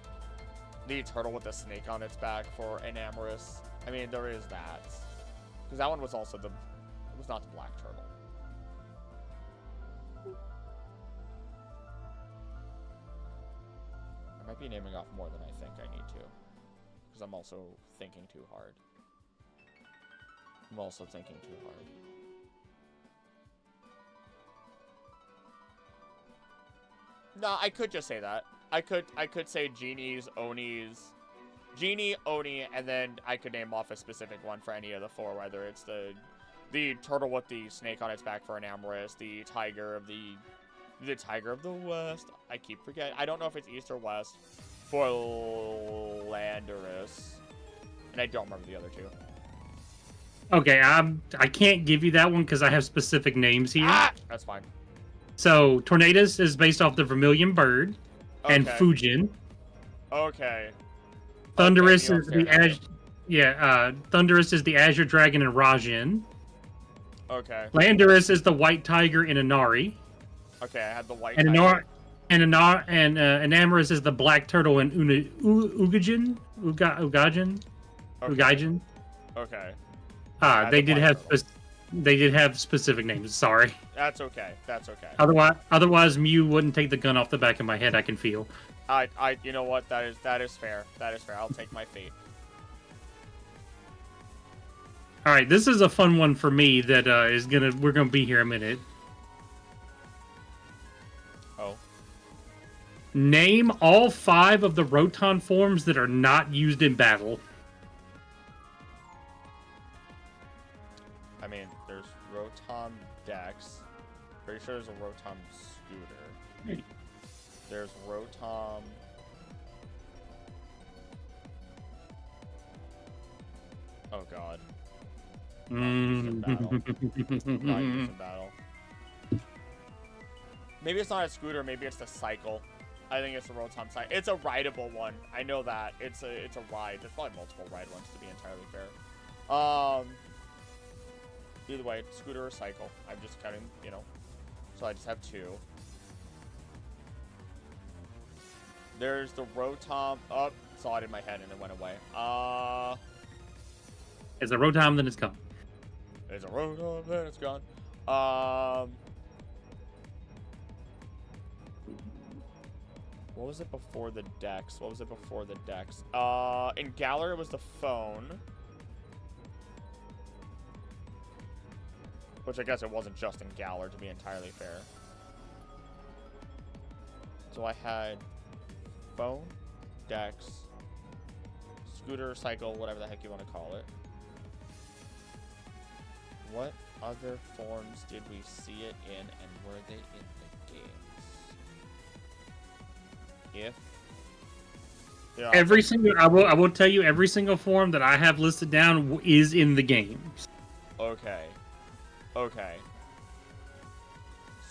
turtle with the snake on its back for Enamorus? I mean, there is that. Because that one was also it was not the black turtle. I might be naming off more than I think I need to. Because I'm also thinking too hard. No, I could just say that. I could say genies, Onis, Genie, Oni, and then I could name off a specific one for any of the 4, whether it's the turtle with the snake on its back for Enamorus, the tiger of the west. I keep forgetting. I don't know if it's east or west for Landorus, and I don't remember the other 2. Okay, I can't give you that one because I have specific names here. That's fine. So, Tornadus is based off the Vermilion Bird, and Fujin. Okay. Thunderous is the Thunderous is the Azure Dragon and Rajin. Okay. Landorus is the White Tiger in Inari. Okay, I had the white. And Enamorus is the Black Turtle in Ugajin. Ugajin. Okay. They did have specific names. Sorry. That's okay. Otherwise, Mew wouldn't take the gun off the back of my head. I can feel. You know what? That is fair. I'll take my fate. All right, this is a fun one for me. We're gonna be here a minute. Oh. Name all 5 of the Rotom forms that are not used in battle. Dex. Pretty sure there's a Rotom Scooter. There's Rotom. Oh god. Not used in battle. Not used in battle. Maybe it's not a scooter, maybe it's the cycle. I think it's a Rotom cycle. It's a rideable one. I know that. It's a ride. There's probably multiple ride ones to be entirely fair. Either way, scooter or cycle. I'm just counting, you know. So I just have 2. There's the Rotom. Oh, saw it in my head and it went away. It's a Rotom, then it's gone. There's a Rotom, then it's gone. What was it before the Dex? In Galar, it was the phone. Which I guess it wasn't just in Galar, to be entirely fair. So I had phone, Dex, scooter, cycle, whatever the heck you want to call it. What other forms did we see it in, and were they in the games? Yeah, every single, I will tell you, every single form that I have listed down is in the games. Okay. Okay.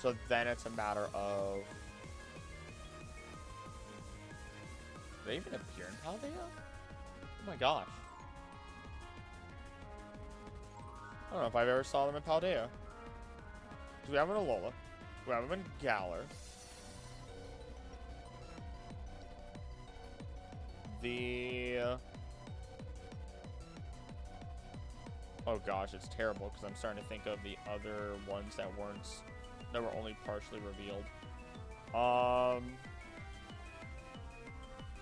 So then it's a matter of... Do they even appear in Paldea? Oh my gosh. I don't know if I've ever saw them in Paldea. Do we have them in Alola? Do we have them in Galar? Oh gosh, it's terrible because I'm starting to think of the other ones that were only partially revealed.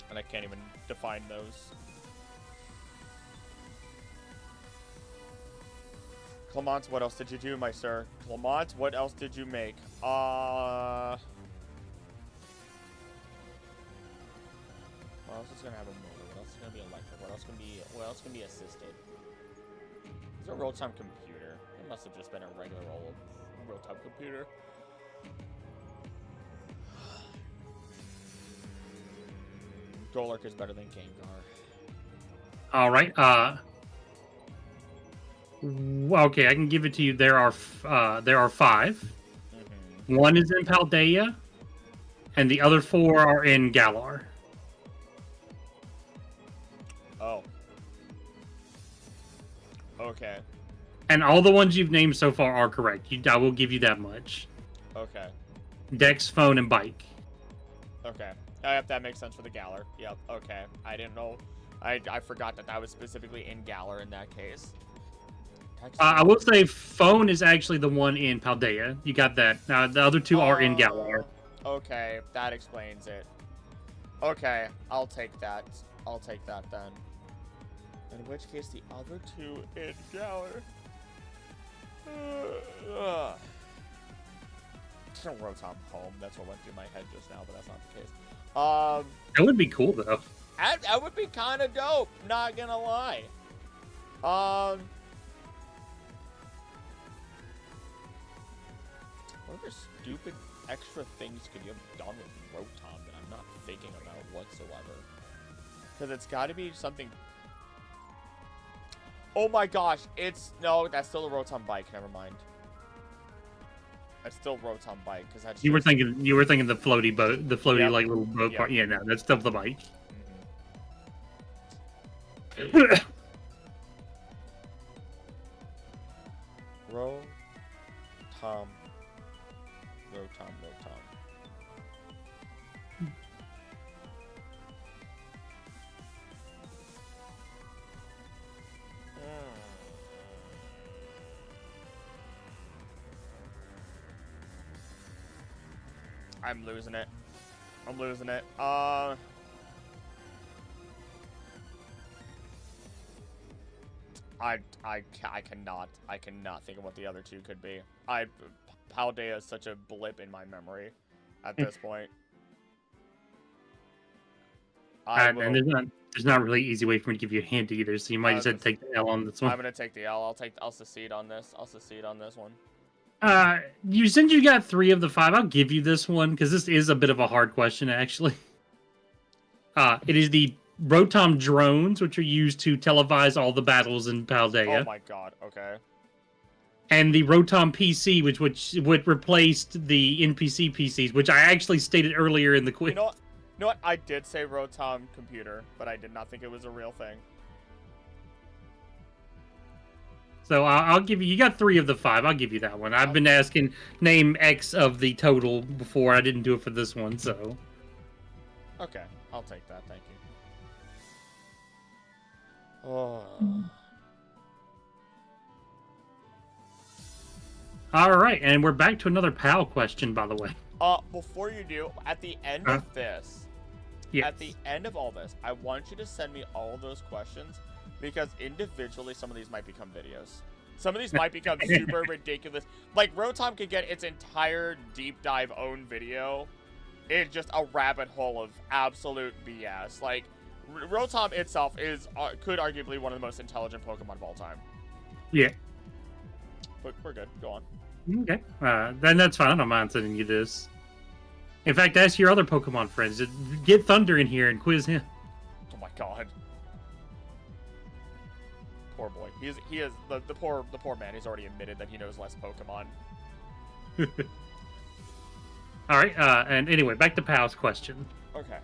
And I can't even define those. Clement, what else did you do, my sir? Clement, what else did you make? What else is gonna have a motor? What else is gonna be electric? What else can be assisted? Is there a Rotom computer? It must have just been a regular old Rotom computer. Golurk is better than Gengar. All right. Okay, I can give it to you. There are 5. Mm-hmm. One is in Paldea, and the other 4 are in Galar. Oh. Okay. And all the ones you've named so far are correct. I will give you that much. Okay. Dex, phone, and bike. Okay. Yep, that makes sense for the Galar. Yep, okay. I didn't know. I forgot that was specifically in Galar in that case. I will say phone is actually the one in Paldea. You got that. The other 2 are in Galar. Okay, that explains it. Okay, I'll take that. I'll take that then. In which case, the other 2 in Galar. Rotom home. That's what went through my head just now, but that's not the case. That would be cool though. That would be kind of dope. Not gonna lie. What other stupid extra things could you have done with Rotom that I'm not thinking about whatsoever? Because it's got to be something. Oh my gosh! No, that's still a Rotom bike. Never mind. That's still Rotom bike because that's. You were thinking the floaty boat, the floaty Yep. like little boat Yep. part. Yeah, no, that's still the bike. Mm-hmm. Rotom. I'm losing it. I cannot think of what the other 2 could be. Paldea is such a blip in my memory at this point. And there's not really an easy way for me to give you a hint either, so you might just have to take the L on this one. I'm gonna take the L. I'll secede on this. I'll secede on this one. Since you got 3 of the 5, I'll give you this one because this is a bit of a hard question, actually. It is the Rotom drones, which are used to televise all the battles in Paldea. Oh my god, okay. And the Rotom PC, which replaced the NPC PCs, which I actually stated earlier in the quiz. You know what? I did say Rotom computer, but I did not think it was a real thing. So I'll give you. You got 3 of the 5. I'll give you that one. I've been asking name X of the total before. I didn't do it for this one, so. Okay, I'll take that. Thank you. Oh. All right, and we're back to another PAL question, by the way. Before you do, at the end of this, at the end of all this, I want you to send me all those questions because individually, some of these might become videos. Some of these might become super ridiculous. Like, Rotom could get its entire deep dive own video. It's just a rabbit hole of absolute BS. Like, Rotom itself is could arguably one of the most intelligent Pokemon of all time. Yeah. But we're good. Go on. Okay. Then that's fine. I don't mind sending you this. In fact, ask your other Pokemon friends. Get Thunder in here and quiz him. Oh my god. Poor boy. He is the poor man. He's already admitted that he knows less Pokemon. All right. And anyway, back to Pal's question. Okay.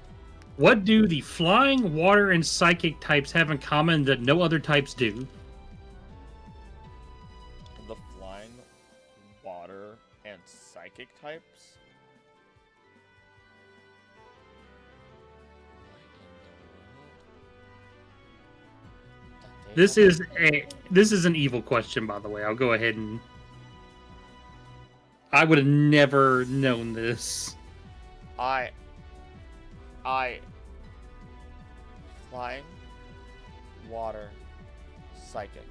What do the Flying, Water, and Psychic types have in common that no other types do? The Flying, Water, and Psychic types? This is an evil question, by the way. I'll go ahead and I would have never known this. Flying, Water, Psychic.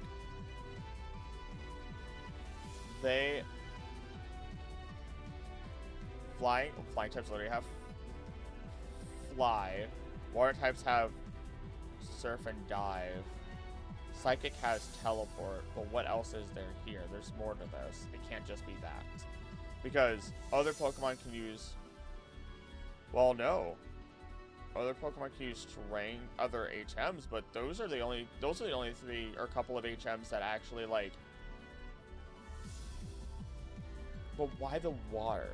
Flying types literally have fly. Water types have surf and dive. Psychic has teleport, but what else is there here? There's more to this. It can't just be that. Because other Pokemon can use... Well, no. Other Pokemon can use terrain, other HMs, but those are the only 3 or couple of HMs that actually, like... But why the water?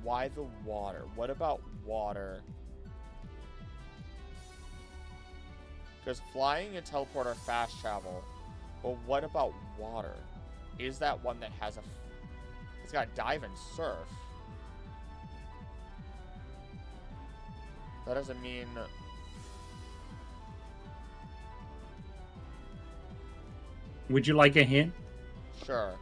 Why the water? What about water? Because flying and teleport are fast travel. But what about water? Is that one that has a... It's got dive and surf. That doesn't mean... Would you like a hint? Sure.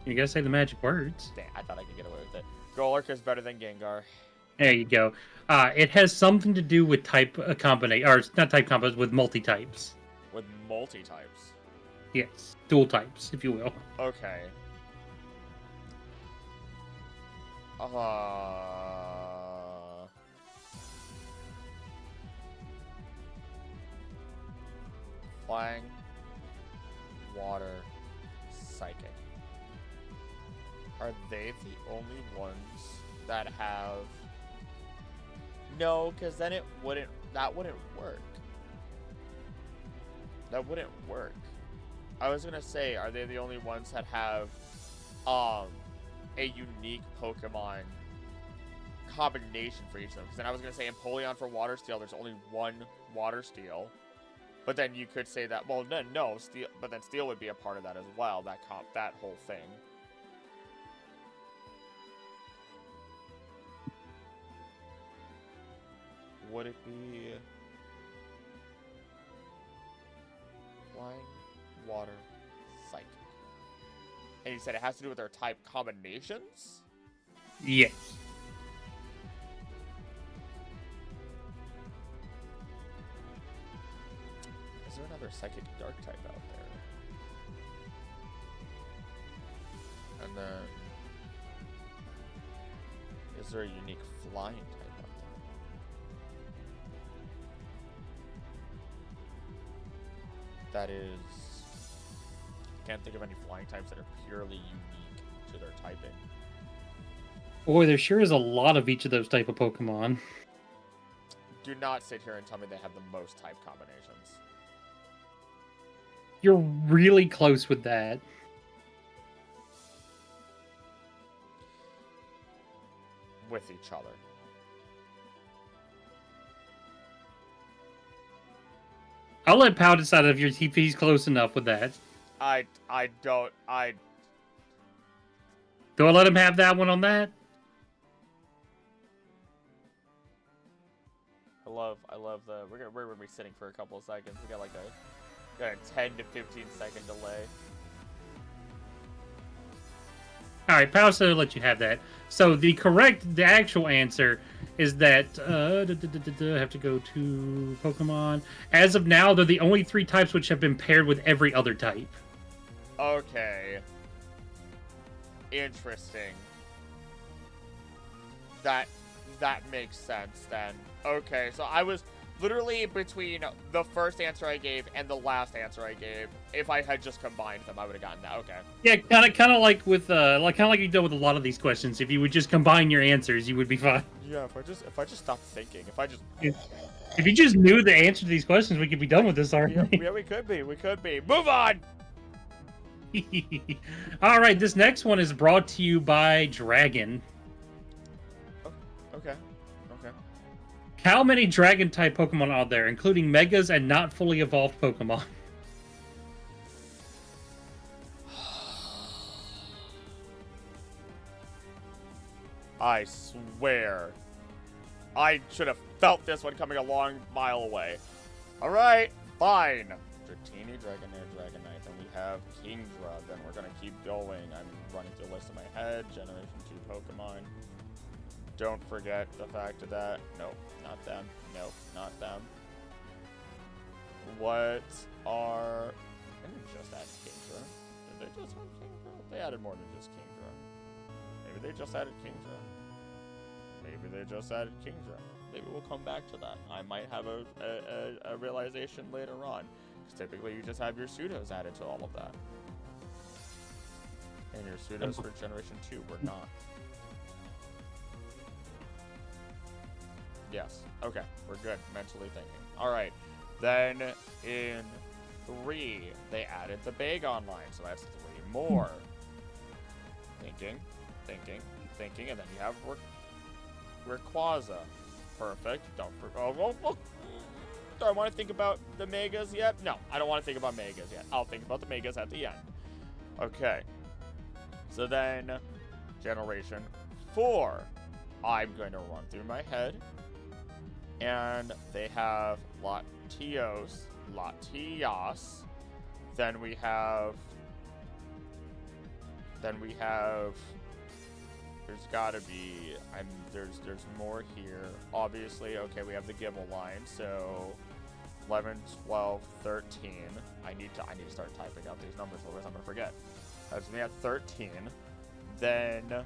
You gotta say the magic words. Damn, I thought I could get away with it. Golurk is better than Gengar. There you go. It has something to do with type combination, or not type combos, with multi-types. With multi-types? Yes, dual types, if you will. Okay. Flying, water, psychic. Are they the only ones that have... No, because then that wouldn't work. That wouldn't work. I was gonna say, are they the only ones that have a unique Pokemon combination for each of them? Because then I was gonna say Empoleon for Water Steel, there's only one Water Steel. But then you could say that, well, no, Steel, but then Steel would be a part of that as well, that whole thing. Would it be flying, water, psychic? And you said it has to do with their type combinations? Yes. Is there another psychic dark type out there? And then is there a unique flying type out there? That is can't think of any flying types that are purely unique to their typing. Boy, there sure is a lot of each of those type of Pokemon. Do not sit here and tell me they have the most type combinations. You're really close with that. With each other. I'll let Pow decide if he's close enough with that. Do I let him have that one on that? I love the we're gonna be sitting for a couple of seconds. We got like a 10 to 15 second delay. All right, Pow said I'll let you have that. So the actual answer is that I have to go to Pokemon. As of now, they're the only 3 types which have been paired with every other type. Okay. Interesting. That makes sense then. Okay, so I was literally between the first answer I gave and the last answer I gave. If I had just combined them, I would have gotten that. Okay. Yeah, kind of like with like you do with a lot of these questions. If you would just combine your answers, you would be fine. Yeah, if I just stopped thinking, if you just knew the answer to these questions, we could be done with this already. Yeah, we could be. We could be. Move on. All right, this next one is brought to you by Dragon. Okay. How many Dragon-type Pokemon are there, including Megas and not fully evolved Pokemon? I swear. I should have felt this one coming a long mile away. Alright, fine. Dratini, Dragonair, Dragonite. Then we have Kingdra. Then we're going to keep going. I'm running through the list in my head. Generation 2 Pokemon. Don't forget the fact that... Nope, not them. Nope, not them. What are... I didn't just add Kingdra. Did they just add Kingdra? They added more than just Kingdra. Maybe they just added Kingdra. Maybe they just added Kingdra. Maybe we'll come back to that. I might have a realization later on. Because typically you just have your pseudos added to all of that. And your pseudos for Generation 2 were not. Yes. Okay. We're good. Mentally thinking. Alright. Then in 3, they added the Big Online. So that's 3 more. Thinking. And then you have Rayquaza. Perfect. Do I want to think about the Megas yet? No, I don't want to think about Megas yet. I'll think about the Megas at the end. Okay. So then, Generation 4. I'm going to run through my head. And they have Latios. Then we have... There's gotta be... There's more here. Obviously, okay, we have the Gible line, so... 11, 12, 13. I need to start typing out these numbers, otherwise I'm gonna forget. That's me at 13. Then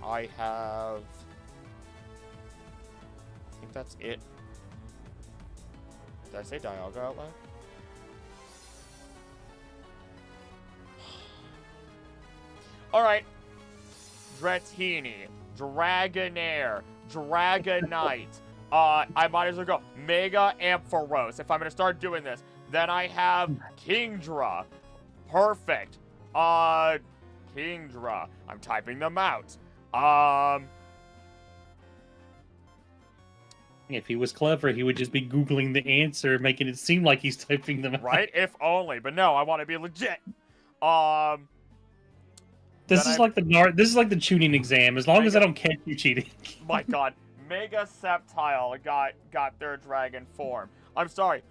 I have... I think that's it. Did I say Dialga out loud? Alright. Dratini, Dragonair, Dragonite. I might as well go Mega Ampharos if I'm gonna start doing this. Then I have Kingdra. Perfect. Kingdra. I'm typing them out. If he was clever, he would just be Googling the answer, making it seem like he's typing them out. Right? If only. But no, I want to be legit. This is like the tuning exam. As long as I don't catch you cheating. My God. Mega Sceptile got their dragon form. I'm sorry.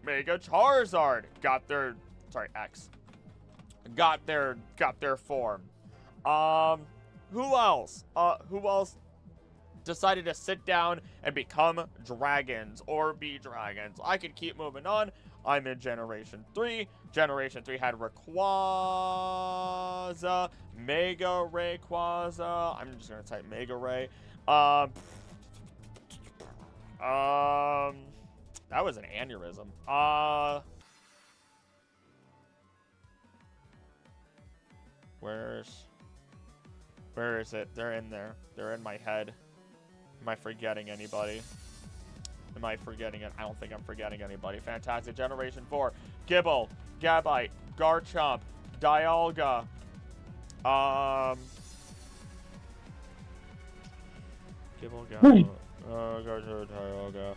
Mega Charizard got their X. Got their form. Who else? Who else decided to sit down and become dragons or be dragons? I could keep moving on. I'm in Generation 3. Generation 3 had Rayquaza, Mega Rayquaza. I'm just gonna type Mega Ray. That was an aneurysm. Where is it? They're in there. They're in my head. Am I forgetting anybody? Am I forgetting it? I don't think I'm forgetting anybody. Fantastic. Generation 4. Gibble, Gabite, Garchomp, Dialga. Gibble, Gabble, Garchomp, Dialga.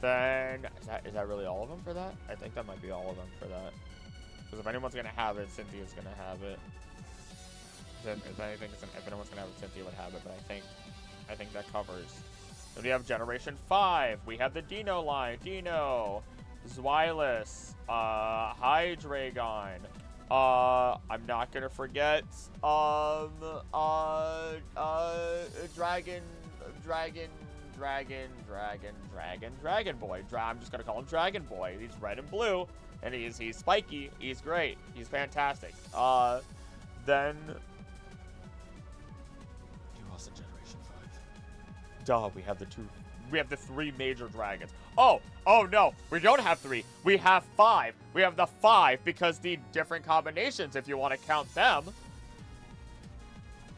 Then is that really all of them for that? I think that might be all of them for that. Because if anyone's gonna have it, Cynthia's gonna have it. If anyone's gonna have it, Cynthia would have it. But I think that covers. Then we have Generation 5. We have the Dino line. Dino, Zweilous, Hydreigon. I'm not gonna forget. Dragon Boy. I'm just gonna call him Dragon Boy. He's red and blue, and he's spiky. He's great. He's fantastic. Then who else in Generation 5? Duh, we have the 3 major dragons. Oh no, we don't have 3. We have 5. We have the 5 because the different combinations, if you want to count them.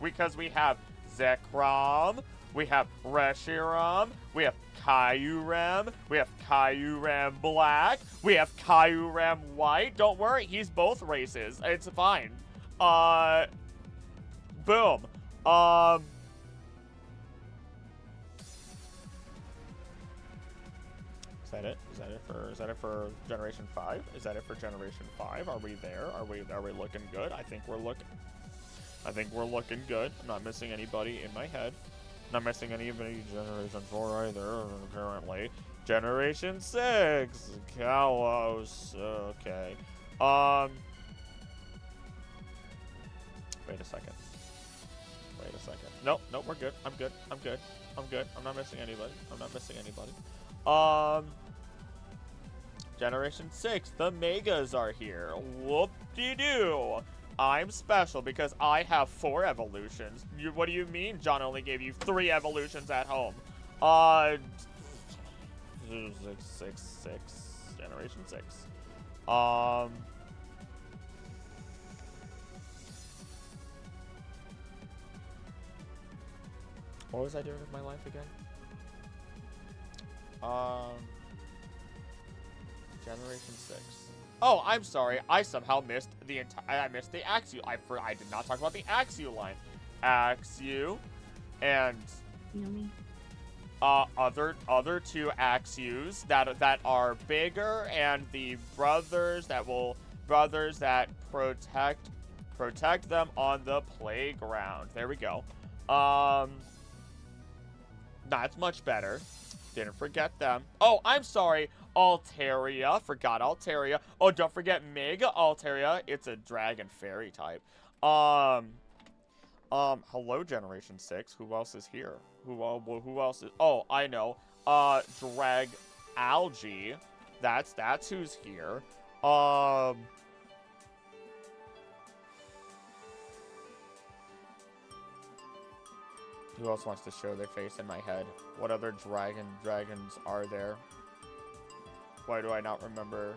Because we have Zekrom, we have Reshiram, we have Kyurem, we have Kyurem Black, we have Kyurem White. Don't worry, he's both races. It's fine. Boom. Is that it? Is that it for Generation 5? Is that it for Generation 5? Are we there? Are we looking good? I think we're looking good. I'm not missing anybody in my head. Not missing anybody Generation 4 either, apparently. Generation 6. Kalos. Okay. Wait a second. Nope, we're good. I'm good. I'm not missing anybody. Generation 6, the Megas are here. Whoop-de-doo. I'm special because I have 4 evolutions. What do you mean John only gave you 3 evolutions at home? 6. Generation 6. What was I doing with my life again? Generation 6. Oh, I'm sorry. I somehow missed the Axew. I did not talk about the Axew line. Axew and Yummy. other 2 Axews that are bigger, and the brothers that protect them on the playground. There we go. That's much better. Didn't forget them. Oh, I'm sorry. Altaria. Forgot Altaria. Oh, don't forget Mega Altaria. It's a dragon fairy type. Hello, Generation 6. Who else is here? Who else is... Oh, I know. Drag Algae. That's who's here. Who else wants to show their face in my head? What other dragons are there? Why do I not remember?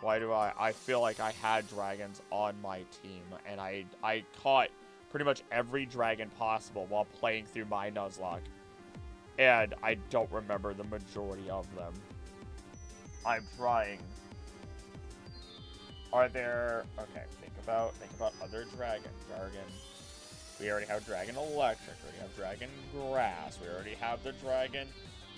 Why do I feel like I had dragons on my team, and I caught pretty much every dragon possible while playing through my Nuzlocke, and I don't remember the majority of them. I'm trying. Are there... Okay, think about other dragon jargon. We already have Dragon Electric. We already have Dragon Grass. We already have the Dragon...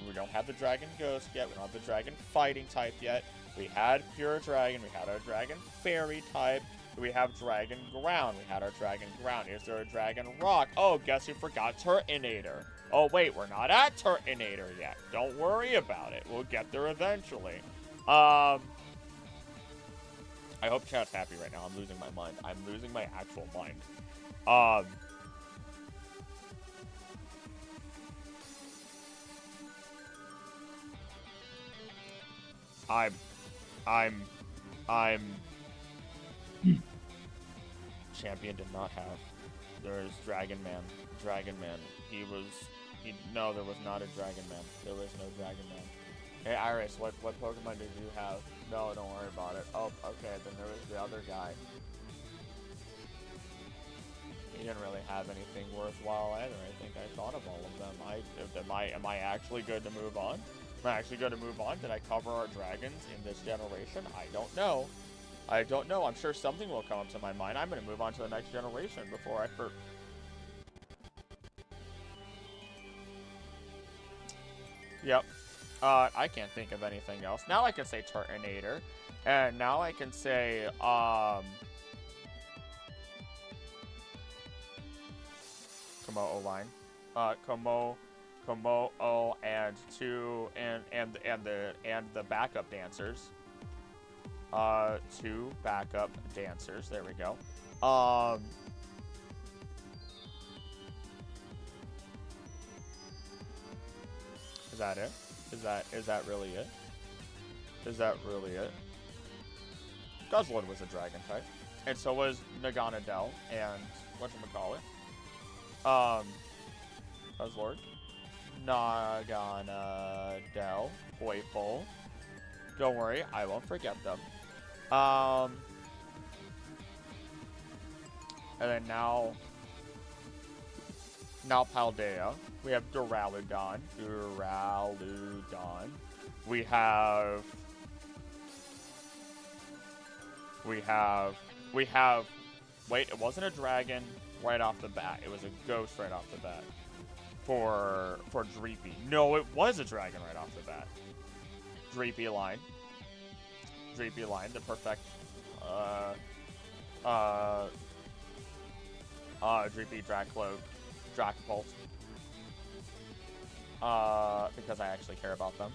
We don't have the Dragon Ghost yet. We don't have the Dragon Fighting type yet. We had Pure Dragon. We had our Dragon Fairy type. We have Dragon Ground. We had our Dragon Ground. Is there a Dragon Rock? Oh, guess who forgot Turtonator? Oh, wait, we're not at Turtonator yet. Don't worry about it. We'll get there eventually. I hope chat's happy right now. I'm losing my mind. I'm losing my actual mind. Champion did not have. There's Dragon Man. Dragon Man. No, there was not a Dragon Man. There was no Dragon Man. Hey, Iris, what Pokemon did you have? No, don't worry about it. Oh, okay, then there was the other guy. He didn't really have anything worthwhile either. I think I thought of all of them. Am I actually good to move on? Am I actually good to move on? Did I cover our dragons in this generation? I don't know. I don't know. I'm sure something will come up to my mind. I'm going to move on to the next generation before I Yep. I can't think of anything else. Now I can say Turtonator. And now I can say, Komo line. Komo and the backup dancers. Two backup dancers. There we go. Is that it? Is that really it? Is that really it? Guzzlord was a dragon type. And so was Naganadel and whatchamacallit? Guzzlord. Naganadel. Poiful. Don't worry, I won't forget them. And then now Paldea. We have Duraludon. We have, wait, it wasn't a dragon right off the bat. It was a ghost right off the bat. For Dreepy. No, it was a dragon right off the bat. Dreepy line, the perfect, Dreepy Dracopult. Because I actually care about them.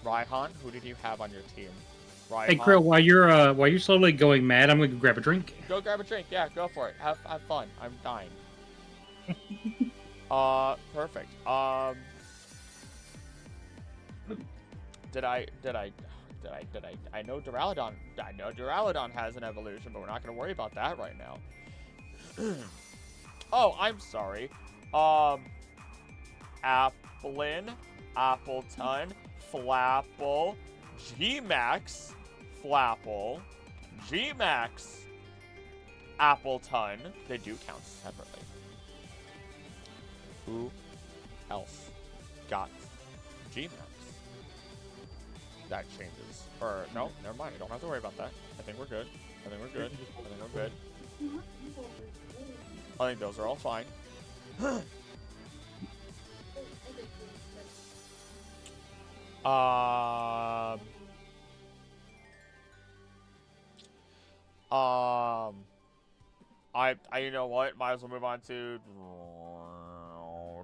Raihan, who did you have on your team? Raihan. Hey, Krill, while you're slowly going mad, I'm gonna go grab a drink. Go grab a drink. Yeah, go for it. Have fun. I'm dying. Perfect. I know Duraludon has an evolution, but we're not gonna worry about that right now. Oh, I'm sorry. Applin, Appleton, Flapple, G-Max, Flapple, G-Max, Appleton. They do count separately. Who else got G-Max? That changes. Or, no, never mind. I don't have to worry about that. I think we're good. I think we're good. I think those are all fine. You know what? Might as well move on to...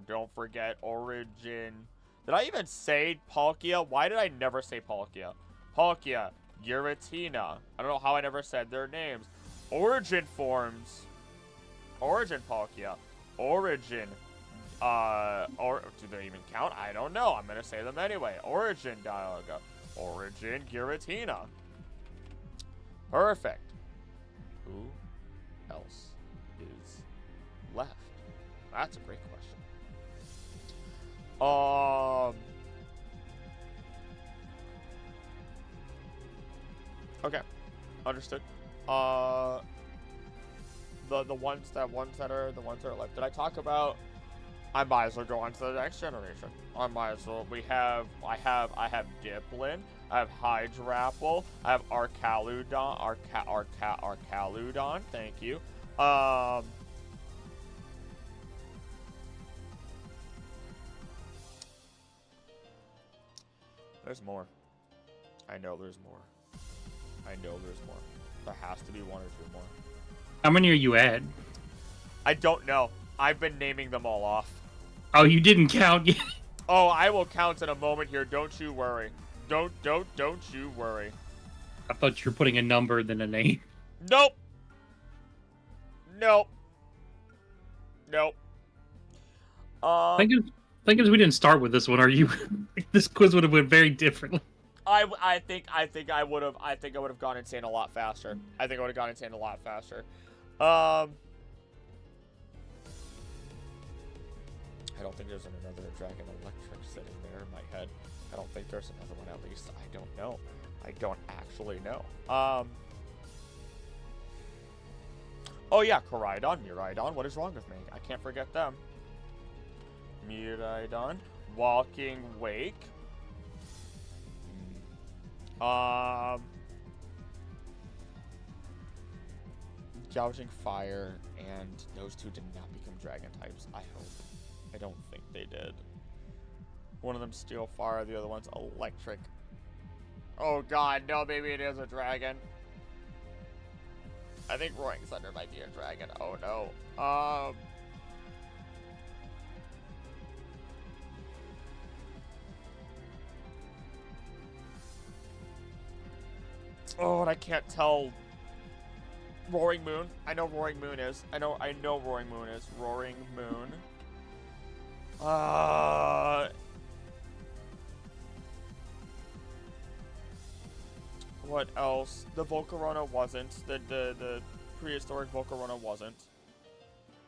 Don't forget Origin. Did I even say Palkia? Why did I never say Palkia? Palkia, Giratina. I don't know how I never said their names. Origin forms. Origin Palkia. Origin. Or do they even count? I don't know. I'm gonna say them anyway. Origin Dialga. Origin Giratina. Perfect. Who else is left? That's a great question. Okay, understood. The ones that are left. Did I talk about? I might as well go on to the next generation. I might as well. I have Diplin. I have Hydrapple. I have Arcaludon. Arcaludon. Thank you. There's more. I know there's more. There has to be one or two more. How many are you at? I don't know. I've been naming them all off. Oh, you didn't count yet? Oh, I will count in a moment here. Don't you worry. Don't you worry. I thought you were putting a number than a name. Nope. Think if we didn't start with this one, this quiz would have went very differently. I think I would have gone insane a lot faster. I think I would have gone insane a lot faster. I don't think there's another Dragon Electric sitting there in my head. I don't think there's another one, at least. I don't know. I don't actually know. Oh yeah, Koraidon, Miraidon. What is wrong with me? I can't forget them. Miraidon, Walking Wake. Gouging Fire, and those two did not become dragon types. I hope. I don't think they did. One of them Steel Fire, the other one's Electric. Oh god, no, maybe it is a dragon. I think Roaring Thunder might be a dragon. Oh no. Oh, and I can't tell. Roaring Moon. I know Roaring Moon is. I know Roaring Moon is. Roaring Moon. What else? The Volcarona wasn't. The prehistoric Volcarona wasn't.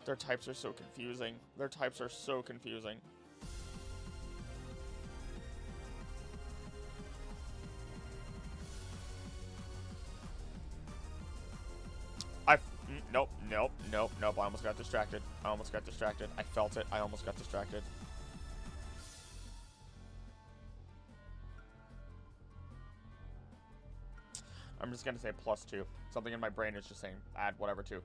Their types are so confusing. Their types are so confusing. Nope. I almost got distracted. I felt it. I almost got distracted. I'm just gonna say +2. Something in my brain is just saying add whatever to.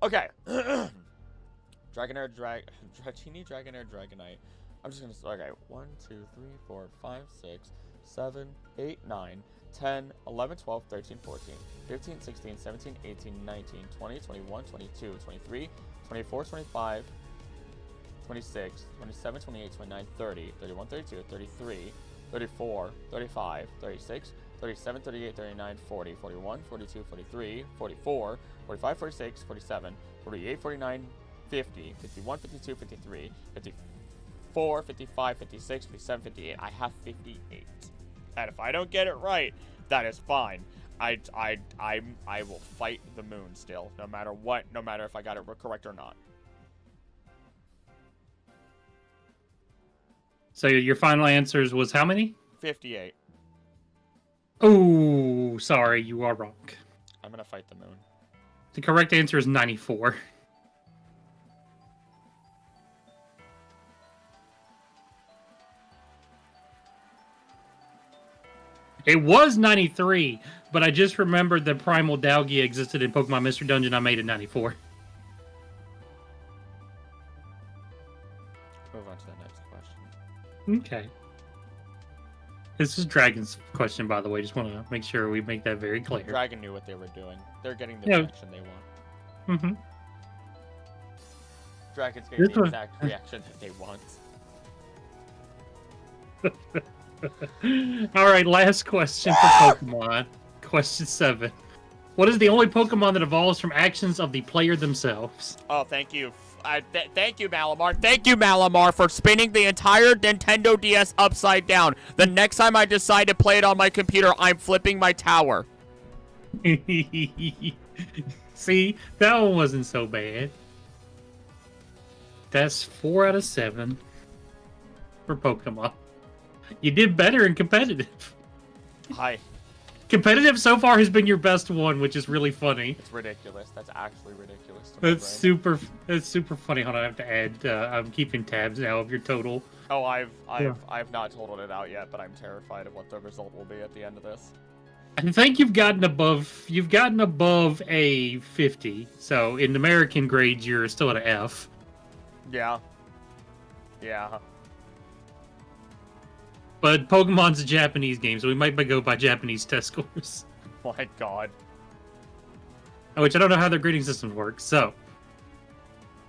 Okay. Dragonair, Dratini, Dragonair, Dragonite. I'm just gonna, okay. 1, 2, 3, 4, 5, 6, 7, 8, 9, 10, 11, 12, 13, 14, 15, 16, 17, 18, 19, 20, 21, 22, 23, 24, 25, 26, 27, 28, 29, 30, 31, 32, 33, 34, 35, 36, 37, 38, 39, 40, 41, 42, 43, 44, 45, 46, 47, 48, 49, 50, 51, 52, 53, 54, 55, 56, 57, 58. I have 58. And if I don't get it right, that is fine. I will fight the moon still, no matter what, no matter if I got it correct or not. So your final answers was how many? 58. Oh, sorry, you are wrong. I'm gonna fight the moon. The correct answer is 94. It was 93, but I just remembered that Primal Dalgia existed in Pokemon Mystery Dungeon. I made it 94. Move on to the next question. Okay. This is Dragon's question, by the way. Just want to make sure we make that very clear. Dragon knew what they were doing. They're getting the Yeah. reaction they want. Mm-hmm. Dragon's getting the exact reaction that they want. All right, last question for Pokemon. Question 7. What is the only Pokemon that evolves from actions of the player themselves? Oh, thank you. Thank you, Malamar. Thank you, Malamar, for spinning the entire Nintendo DS upside down. The next time I decide to play it on my computer, I'm flipping my tower. See, that one wasn't so bad. That's 4 out of 7 for Pokemon. You did better in competitive. Hi. Competitive so far has been your best one, which is really funny. It's ridiculous. That's actually ridiculous. That's super funny. Hold on, I have to add. I'm keeping tabs now of your total. Oh, I've not totaled it out yet, but I'm terrified of what the result will be at the end of this. I think you've gotten above a 50. So in American grades, you're still at an F. Yeah. Yeah. But Pokemon's a Japanese game, so we might go by Japanese test scores. Oh my god. Which I don't know how their grading systems work, so.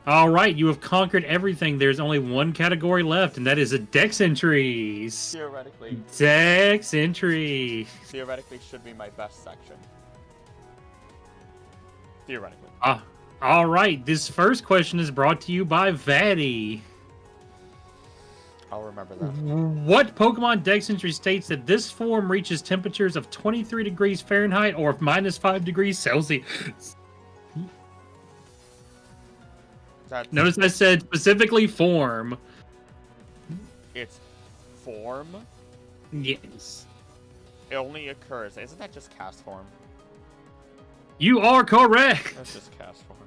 Alright, you have conquered everything. There's only one category left, and that is a Dex entries. Theoretically. Dex entry. Theoretically should be my best section. Theoretically. Alright, this first question is brought to you by Vatty. I'll remember that. What Pokemon Dex entry states that this form reaches temperatures of 23 degrees Fahrenheit or -5 degrees Celsius? Notice I said specifically form. It's form? Yes. It only occurs. Isn't that just cast form? You are correct. That's just cast form.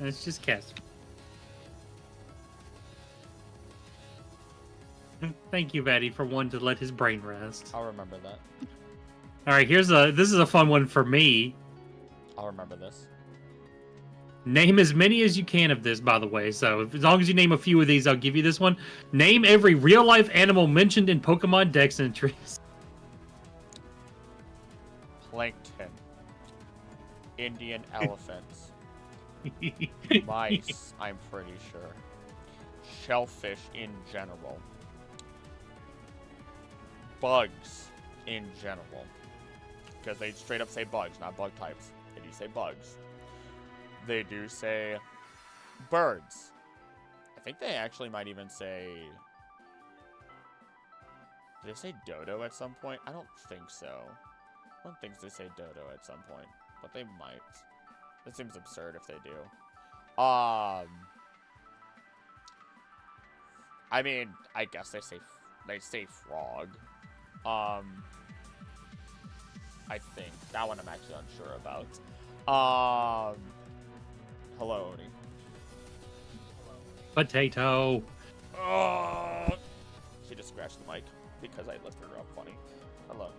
That's just cast. Thank you, Vatty, for wanting to let his brain rest. I'll remember that. All right, this is a fun one for me. I'll remember this. Name as many as you can of this, by the way. So as long as you name a few of these, I'll give you this one. Name every real-life animal mentioned in Pokemon Dex entries. Plankton. Indian elephants. Mice, I'm pretty sure. Shellfish in general. Bugs in general. Because they straight up say bugs, not bug types. They do say bugs. They do say birds. I think they actually might even say... Did they say dodo at some point? I don't think so. I don't think they say dodo at some point. But they might. It seems absurd if they do. I mean, I guess they say frog. I think. That one I'm actually unsure about. Hello, Oni. Potato. She just scratched the mic because I lifted her up funny. Hello.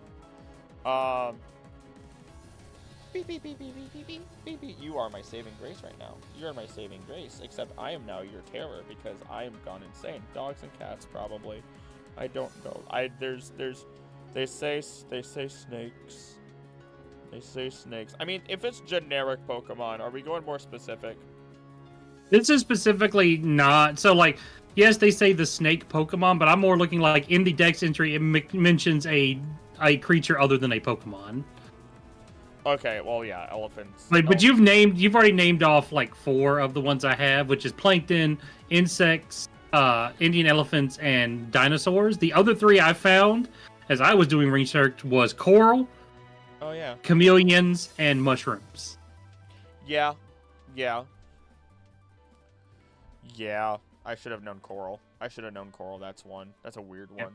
Beep, beep, beep, beep, beep, beep, beep, beep, beep. You are my saving grace right now. You're my saving grace, except I am now your terror because I am gone insane. Dogs and cats, probably. I don't know. They say snakes. They say snakes. I mean, if it's generic Pokemon, are we going more specific? This is specifically not. So, like, yes, they say the snake Pokemon, but I'm more looking like in the Dex entry, it mentions a creature other than a Pokemon. Okay, well, yeah, elephants. Like, but you've already named off like 4 of the ones I have, which is plankton, insects, Indian elephants, and dinosaurs. The other 3 I found as I was doing research was coral, oh yeah, chameleons, and mushrooms. Yeah. I should have known coral. That's one. That's a weird one.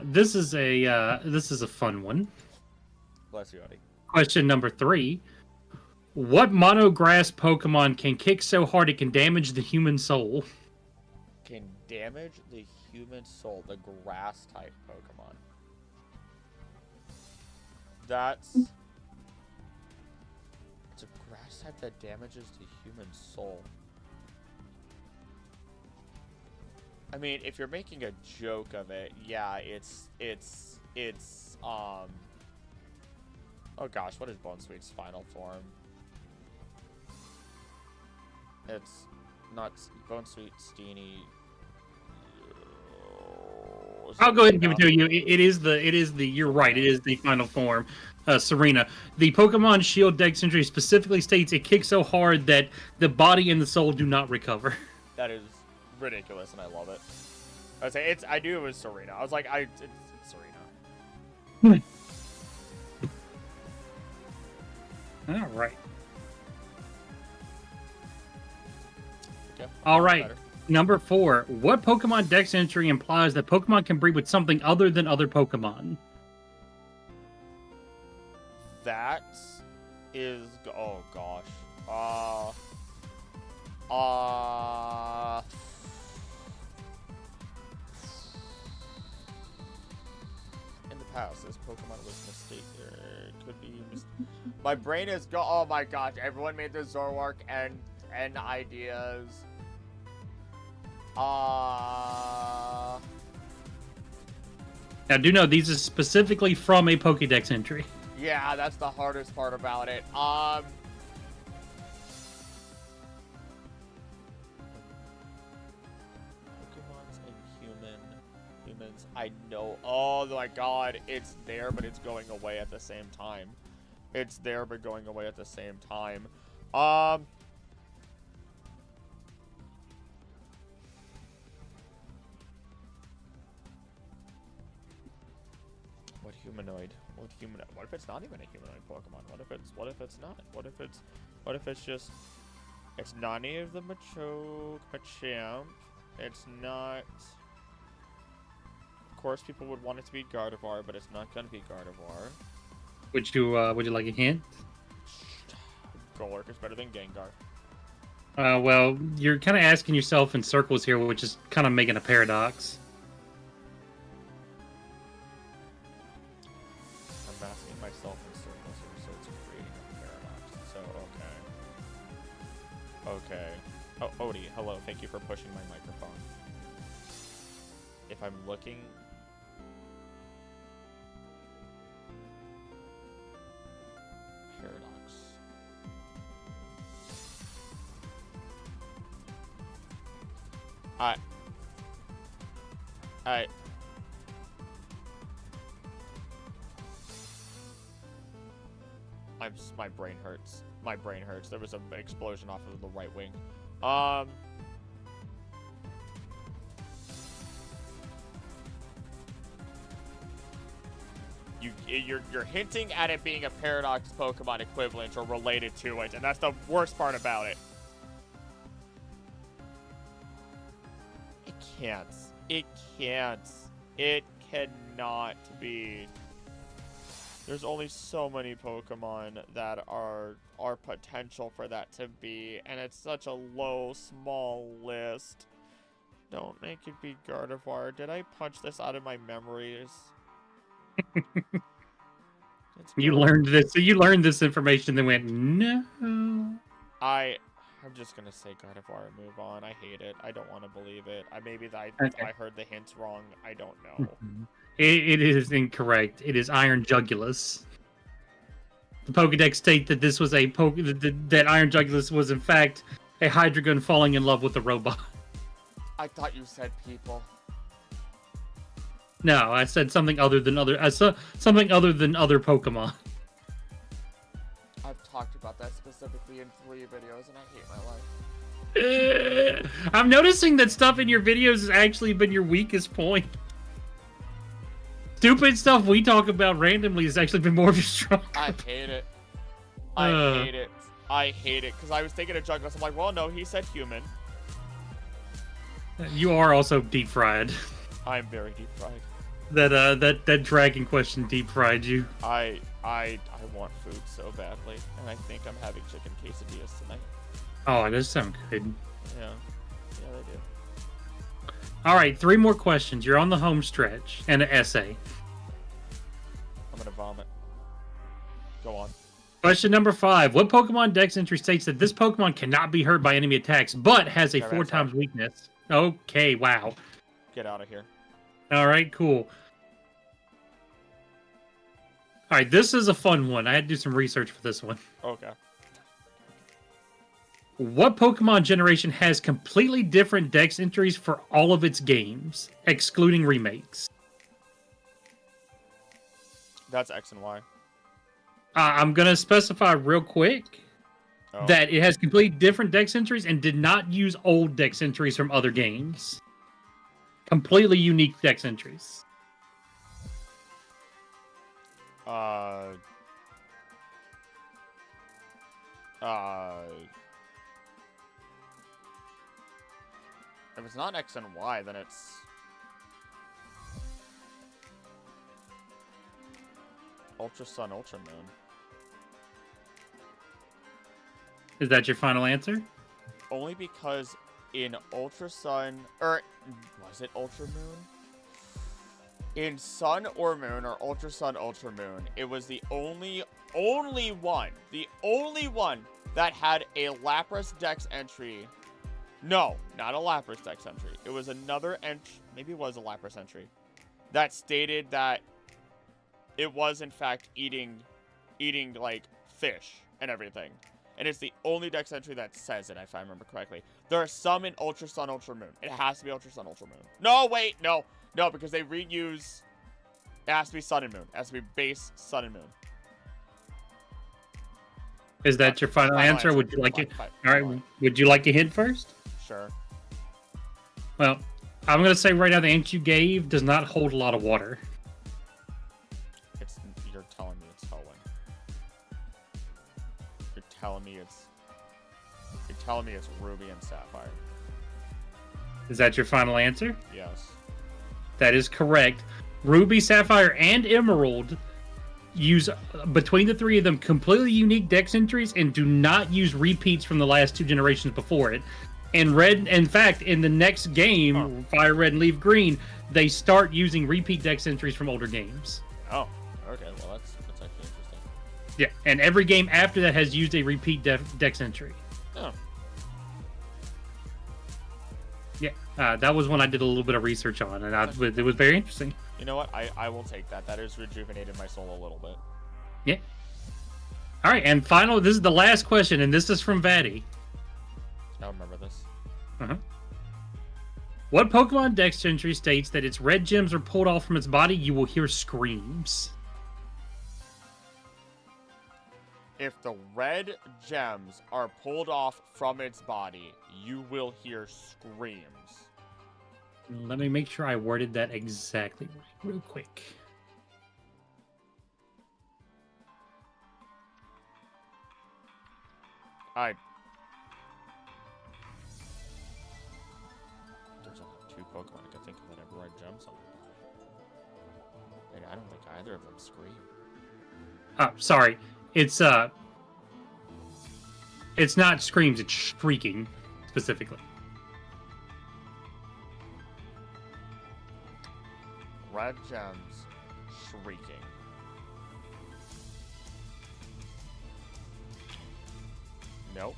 This is a fun one. Bless you, Eddie. Question number 3. What monograss Pokemon can kick so hard it can damage the human soul? Can damage the human soul. The grass type Pokemon. It's a grass type that damages the human soul. I mean, if you're making a joke of it, yeah, it's oh gosh, what is Bonesweet's final form? It's not Bonesweet, Steenie. I'll go ahead and give it to you. It is the you're right, it is the final form. Serena. The Pokemon Shield Dex entry specifically states it kicks so hard that the body and the soul do not recover. That is ridiculous, and I love it. I knew it was Serena. I was like, it's Serena. All right. Okay, All right. better. Number 4. What Pokemon Dex entry implies that Pokemon can breed with something other than other Pokemon? That is, oh gosh. In the past, this Pokemon was mistaken. Could be my brain is oh my gosh, everyone made the Zoroark and ideas. Now, do know these are specifically from a Pokédex entry. Yeah, that's the hardest part about it. Pokemons and humans. I know. Oh my god, it's there, but it's going away at the same time. It's there, but going away at the same time. humanoid? What if it's not even a humanoid Pokemon? What if it's not? What if it's just... It's not any of the Machamp. It's not... Of course, people would want it to be Gardevoir, but it's not gonna be Gardevoir. Would you like a hint? Golurk is better than Gengar. Well, you're kind of asking yourself in circles here, which is kind of making a paradox. I'm asking myself in circles here, so it's creating a paradox. So, okay. Oh, Odie, hello. Thank you for pushing my microphone. If I'm looking... Paradox. My brain hurts. My brain hurts. There was an explosion off of the right wing. You're hinting at it being a Paradox Pokemon equivalent or related to it, and that's the worst part about it. It can't. It can't. It cannot be. There's only so many Pokemon that are potential for that to be, and it's such a low, small list. Don't make it be Gardevoir. Did I punch this out of my memories? You learned this. So you learned this information, then went no. I'm just gonna say Gardevoir and move on. I hate it. I don't want to believe it. I heard the hints wrong. I don't know. It is incorrect. It is Iron Jugulus. The Pokedex state that this was that Iron Jugulus was in fact a Hydreigon falling in love with a robot. I thought you said people. No, I said something other than something other than other Pokemon. I've talked about that specifically in 3 videos, and I hate my life. I'm noticing that stuff in your videos has actually been your weakest point. Stupid stuff we talk about randomly has actually been more of your strong. I hate it. I hate it. I hate it, because I was thinking of Juggless. I'm like, well, no, he said human. You are also deep fried. I'm very deep fried. That dragon question deep fried you. I want food so badly, and I think I'm having chicken quesadillas tonight. Oh, those sound good. Yeah, they do. All right, 3 more questions. You're on the home stretch and an essay. I'm gonna vomit. Go on. Question number 5. What Pokemon Dex entry states that this Pokemon cannot be hurt by enemy attacks, but has a 4 times weakness? Okay, wow. Get out of here. All right, cool. All right, this is a fun one. I had to do some research for this one. Okay. What Pokemon generation has completely different Dex entries for all of its games, excluding remakes? That's X and Y. I'm going to specify real quick that it has completely different Dex entries and did not use old Dex entries from other games. Completely unique Dex entries. If it's not X and Y, then it's... Ultra Sun, Ultra Moon. Is that your final answer? Only because in Ultra Sun... Or, was it Ultra Moon? In Sun or Moon, or Ultra Sun, Ultra Moon, it was the only one that had a Lapras Dex entry. No, not a Lapras Dex entry. It was another entry, maybe it was a Lapras entry, that stated that it was, in fact, eating, like, fish and everything. And it's the only Dex entry that says it, if I remember correctly. There are some in Ultra Sun, Ultra Moon. It has to be Ultra Sun, Ultra Moon. No, wait, no. No, because they reuse... It has to be Sun and Moon. It has to be base Sun and Moon. Is that your final answer? Would you like it? All right. Would you like a hint first? Sure. Well, I'm going to say right now the answer you gave does not hold a lot of water. telling me it's Ruby and Sapphire. Is that your final answer? Yes. That is correct. Ruby, Sapphire, and Emerald use, between the three of them, completely unique dex entries and do not use repeats from the last 2 generations before it. And Red, in fact, in the next game, Fire Red and Leaf Green, they start using repeat dex entries from older games. Oh, okay. Well, that's actually interesting. Yeah, and every game after that has used a repeat dex entry. Oh. Yeah, that was one I did a little bit of research on, and it was very interesting. You know what? I will take that. That has rejuvenated my soul a little bit. Yeah. All right, and final, this is the last question, and this is from Vatty. I remember this. Uh-huh. What Pokemon dex entry states that its red gems are pulled off from its body, you will hear screams? If the red gems are pulled off from its body, you will hear screams. Let me make sure I worded that exactly right, real quick. There's only 2 Pokemon I can think of that have red gems on them. And I don't think either of them scream. Sorry. It's not screams, it's shrieking, specifically. Red gems shrieking. Nope.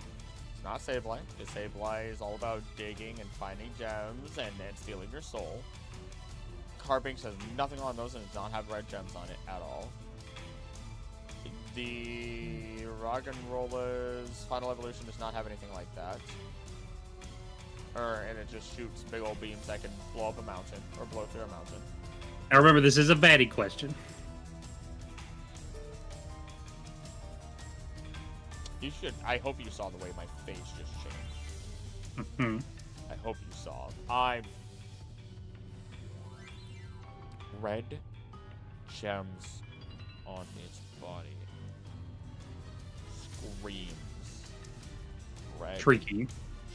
It's not Sableye. Because Sableye is all about digging and finding gems and then stealing your soul. Carbink has nothing on those and does not have red gems on it at all. The Roggenroller's Final Evolution does not have anything like that. And it just shoots big old beams that can blow up a mountain or blow through a mountain. Now remember, this is a baddie question. You should. I hope you saw the way my face just changed. Mm-hmm. I hope you saw. I'm red gems on its body. Screams. Red. Shrieking.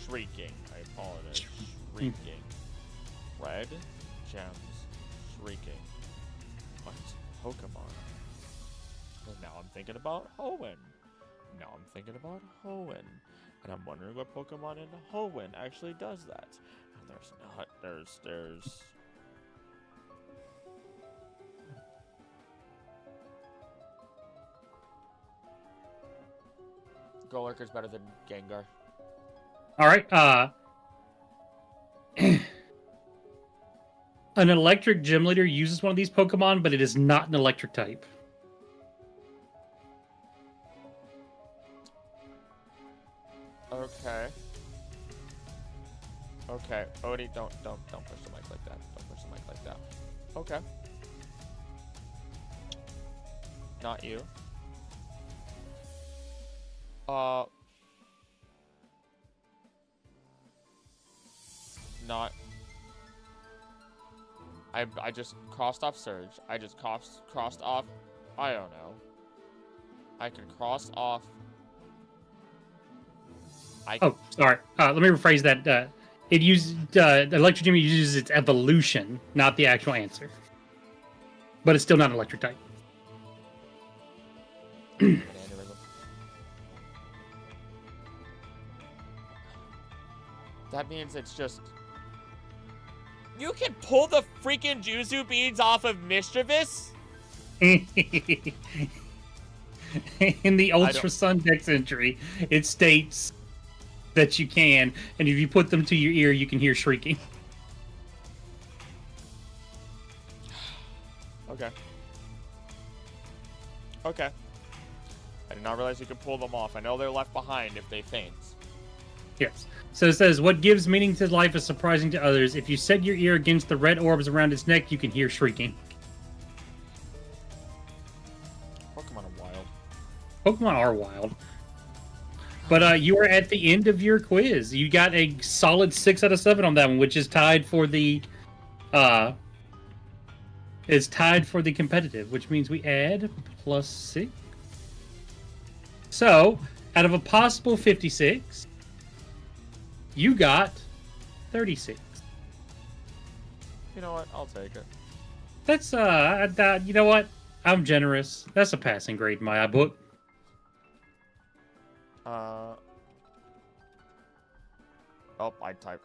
Shrieking. I apologize. Shrieking. Red gems. Shrieking. What Pokemon? And now I'm thinking about Hoenn. And I'm wondering what Pokemon in Hoenn actually does that. And there's not. There's. Golurker's better than Gengar. All right. An electric gym leader uses one of these Pokemon, but it is not an electric type. Okay. Okay. Odie, don't push the mic like that. Don't push the mic like that. Okay. Not you. Not. I just crossed off Surge. I just crossed off. I don't know. I can cross off. Oh, sorry. Let me rephrase that. It uses electric gym uses its evolution, not the actual answer. But it's still not an electric type. That means it's just. You can pull the freaking Juzu beads off of Mischievous? In the Ultra Sun Dex entry, it states that you can, and if you put them to your ear, you can hear shrieking. Okay. Okay. I did not realize you could pull them off. I know they're left behind if they faint. Yes. So it says, what gives meaning to life is surprising to others. If you set your ear against the red orbs around its neck, you can hear shrieking. Pokemon are wild. Pokemon are wild. But you are at the end of your quiz. You got a solid 6 out of 7 on that one, which is tied for the competitive, which means we add +6. So Out of a possible 56, you got 36. You know what? I'll take it. That's you know what? I'm generous. That's a passing grade in my book. Oh, I type.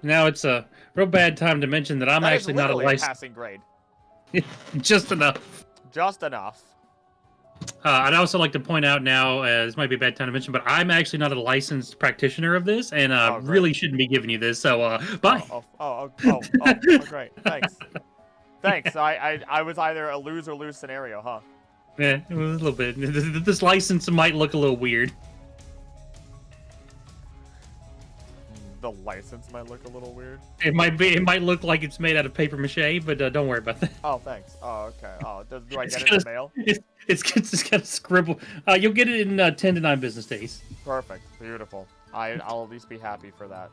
Now it's a real bad time to mention that I'm That is actually not a literally licensed. passing grade. Just enough. Just enough. I'd also like to point out now, this might be a bad time to mention, but I'm actually not a licensed practitioner of this, and really shouldn't be giving you this. So, bye. Great. Thanks. Thanks. I was either a lose or lose scenario, huh? Yeah, it was a little bit. This license might look a little weird. The license might look a little weird. It might be. It might look like it's made out of paper mache, but don't worry about that. Oh, thanks. Oh, okay. Oh, do I get it in the mail? It's got a scribble. You'll get it in 10 to 9 business days. Perfect. Beautiful. I'll at least be happy for that.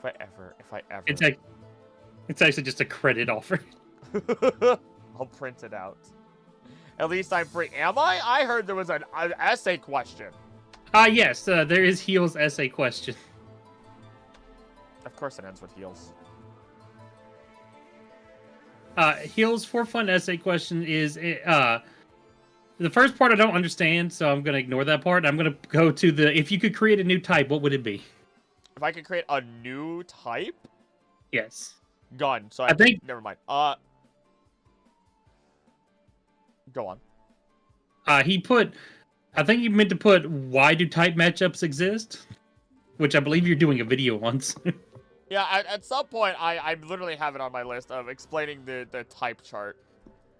If I ever. It's actually just a credit offer. I'll print it out. At least I'm free. Am I? I heard there was an essay question. Yes. There is Heel's essay question. Of course it ends with heels. Heel's for fun essay question is the first part I don't understand, so I'm going to ignore that part. I'm going to go to the if you could create a new type, what would it be? If I could create a new type? Yes. Gun. So I think never mind. Go on. I think you meant to put why do type matchups exist? Which I believe you're doing a video on. Yeah, at some point, I literally have it on my list of explaining the type chart.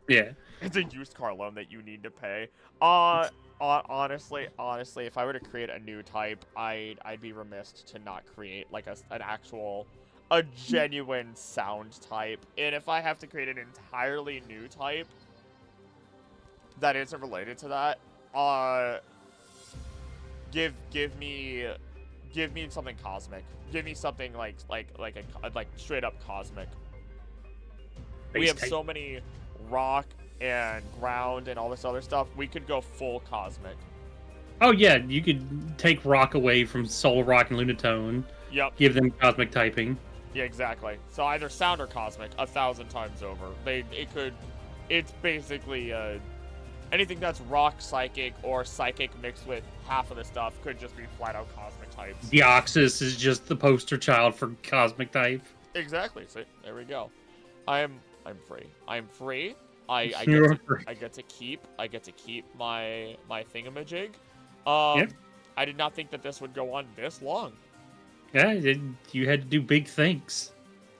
Yeah. It's a used car loan that you need to pay. Honestly, if I were to create a new type, I'd be remiss to not create like a genuine sound type. And if I have to create an entirely new type that isn't related to that, give me something cosmic. Give me something like straight up cosmic. We have so many rock and ground and all this other stuff. We could go full cosmic. Oh yeah, you could take rock away from Soul Rock and Lunatone. Yep. Give them cosmic typing. Yeah, exactly. So either sound or cosmic 1,000 times over. It's basically anything that's rock psychic or psychic mixed with half of the stuff could just be flat out cosmic types. Deoxys is just the poster child for cosmic type. Exactly. See, there we go. I'm free. I'm free. I get to keep my thingamajig. Yep. I did not think that this would go on this long. Yeah, you had to do big things.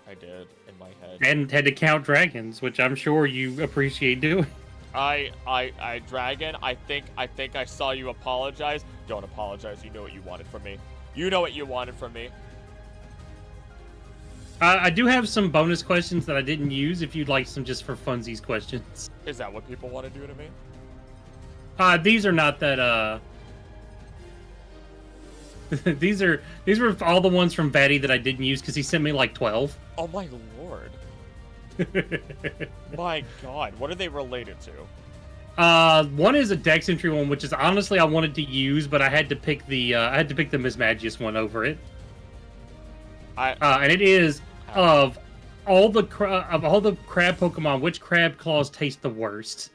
I did in my head. And had to count dragons, which I'm sure you appreciate doing. Dragon, I think I saw you apologize. Don't apologize. You know what you wanted from me. You know what you wanted from me. I do have some bonus questions that I didn't use if you'd like some just for funsies questions. Is that what people want to do to me? These are not that, these were all the ones from Batty that I didn't use because he sent me like 12. Oh my lord. My god, what are they related to? One is a Dex entry one, which is honestly I wanted to use, but I had to pick the Mismagius one over it. And it is of all the crab Pokemon, which crab claws taste the worst?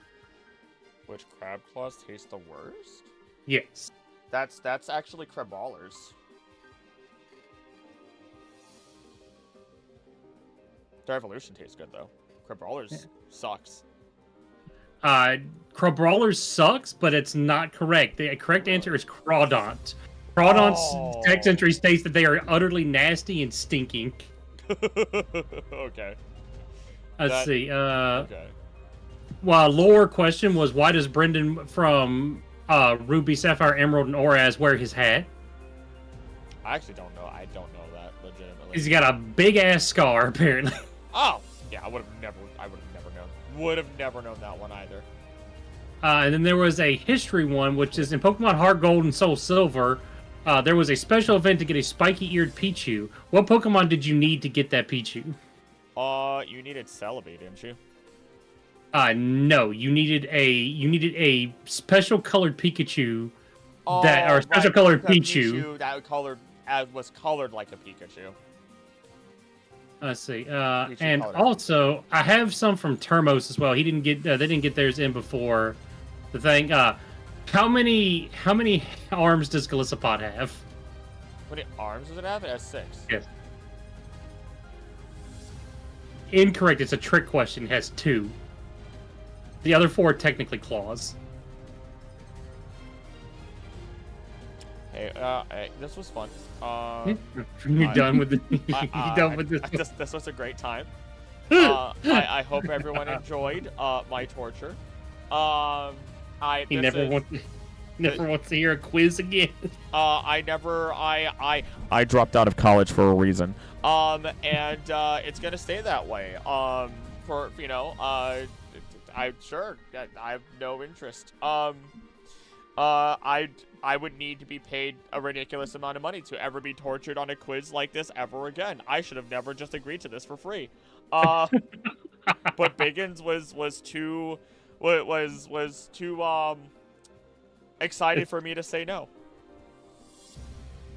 Which crab claws taste the worst? Yes. That's actually Crabrawlers. Their evolution tastes good though. Crabrawlers sucks. Crabrawlers sucks, but it's not correct. The correct answer is Crawdont. Crawdont's text entry states that they are utterly nasty and stinking. Okay. Let's see. Okay. Well, lore question was why does Brendan from Ruby, Sapphire, Emerald, and Oraz wear his hat? I actually don't know. I don't know that legitimately. He's got a big ass scar apparently. Oh, yeah. I would have never known. Would have never known that one either. And then there was a history one, which is in Pokemon Heart Gold and Soul Silver. There was a special event to get a spiky-eared Pichu. What Pokemon did you need to get that Pichu? You needed Celebi, didn't you? No, you needed a special colored Pikachu that Oh, or special right, colored the Pichu. that was colored like a Pikachu. Let's see. Pichu And colored. also, I have some from Termos as well. He didn't get they didn't get theirs in before the thing. How many arms does Golisopod have? How many arms does it have? It has 6. Yes. Incorrect. It's a trick question. It has 2. The other 4 are technically claws. Hey, this was fun. You're done with the. You're done with this. This was a great time. I hope everyone enjoyed my torture. He never wants to hear a quiz again. I dropped out of college for a reason. And it's gonna stay that way. I have no interest. I would need to be paid a ridiculous amount of money to ever be tortured on a quiz like this ever again. I should have never just agreed to this for free. But Biggins was too excited for me to say no.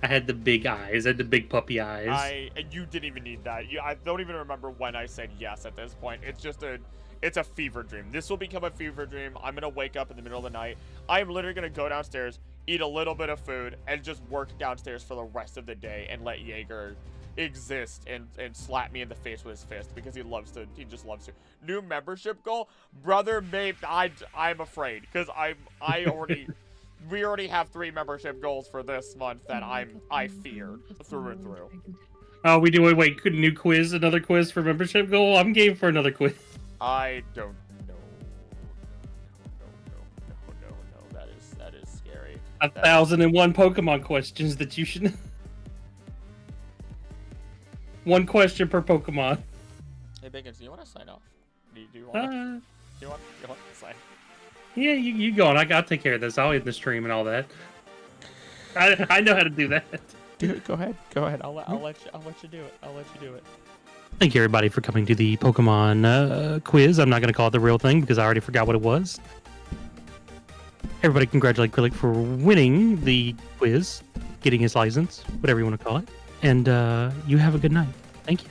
I had the big eyes. I had the big puppy eyes. You didn't even need that. I don't even remember when I said yes at this point. It's a fever dream. This will become a fever dream. I'm going to wake up in the middle of the night. I am literally going to go downstairs, eat a little bit of food, and just work downstairs for the rest of the day and let Jaeger exist and slap me in the face with his fist because he just loves to. New membership goal? Brother, maybe I'm afraid because we already have 3 membership goals for this month that I fear through and through. Oh, we do it. Wait, new quiz, another quiz for membership goal. I'm game for another quiz. I don't know. No. That is scary. 1,001 Pokemon questions that you should. 1 question per Pokemon. Hey, Biggins, do you want to sign off? Do you want to sign? Yeah, you go on. I'll take care of this. I'll end the stream and all that. I know how to do that. Dude, go ahead. I'll let you do it. Thank you, everybody, for coming to the Pokemon quiz. I'm not going to call it the real thing because I already forgot what it was. Everybody congratulate Krillik for winning the quiz, getting his license, whatever you want to call it. And you have a good night. Thank you.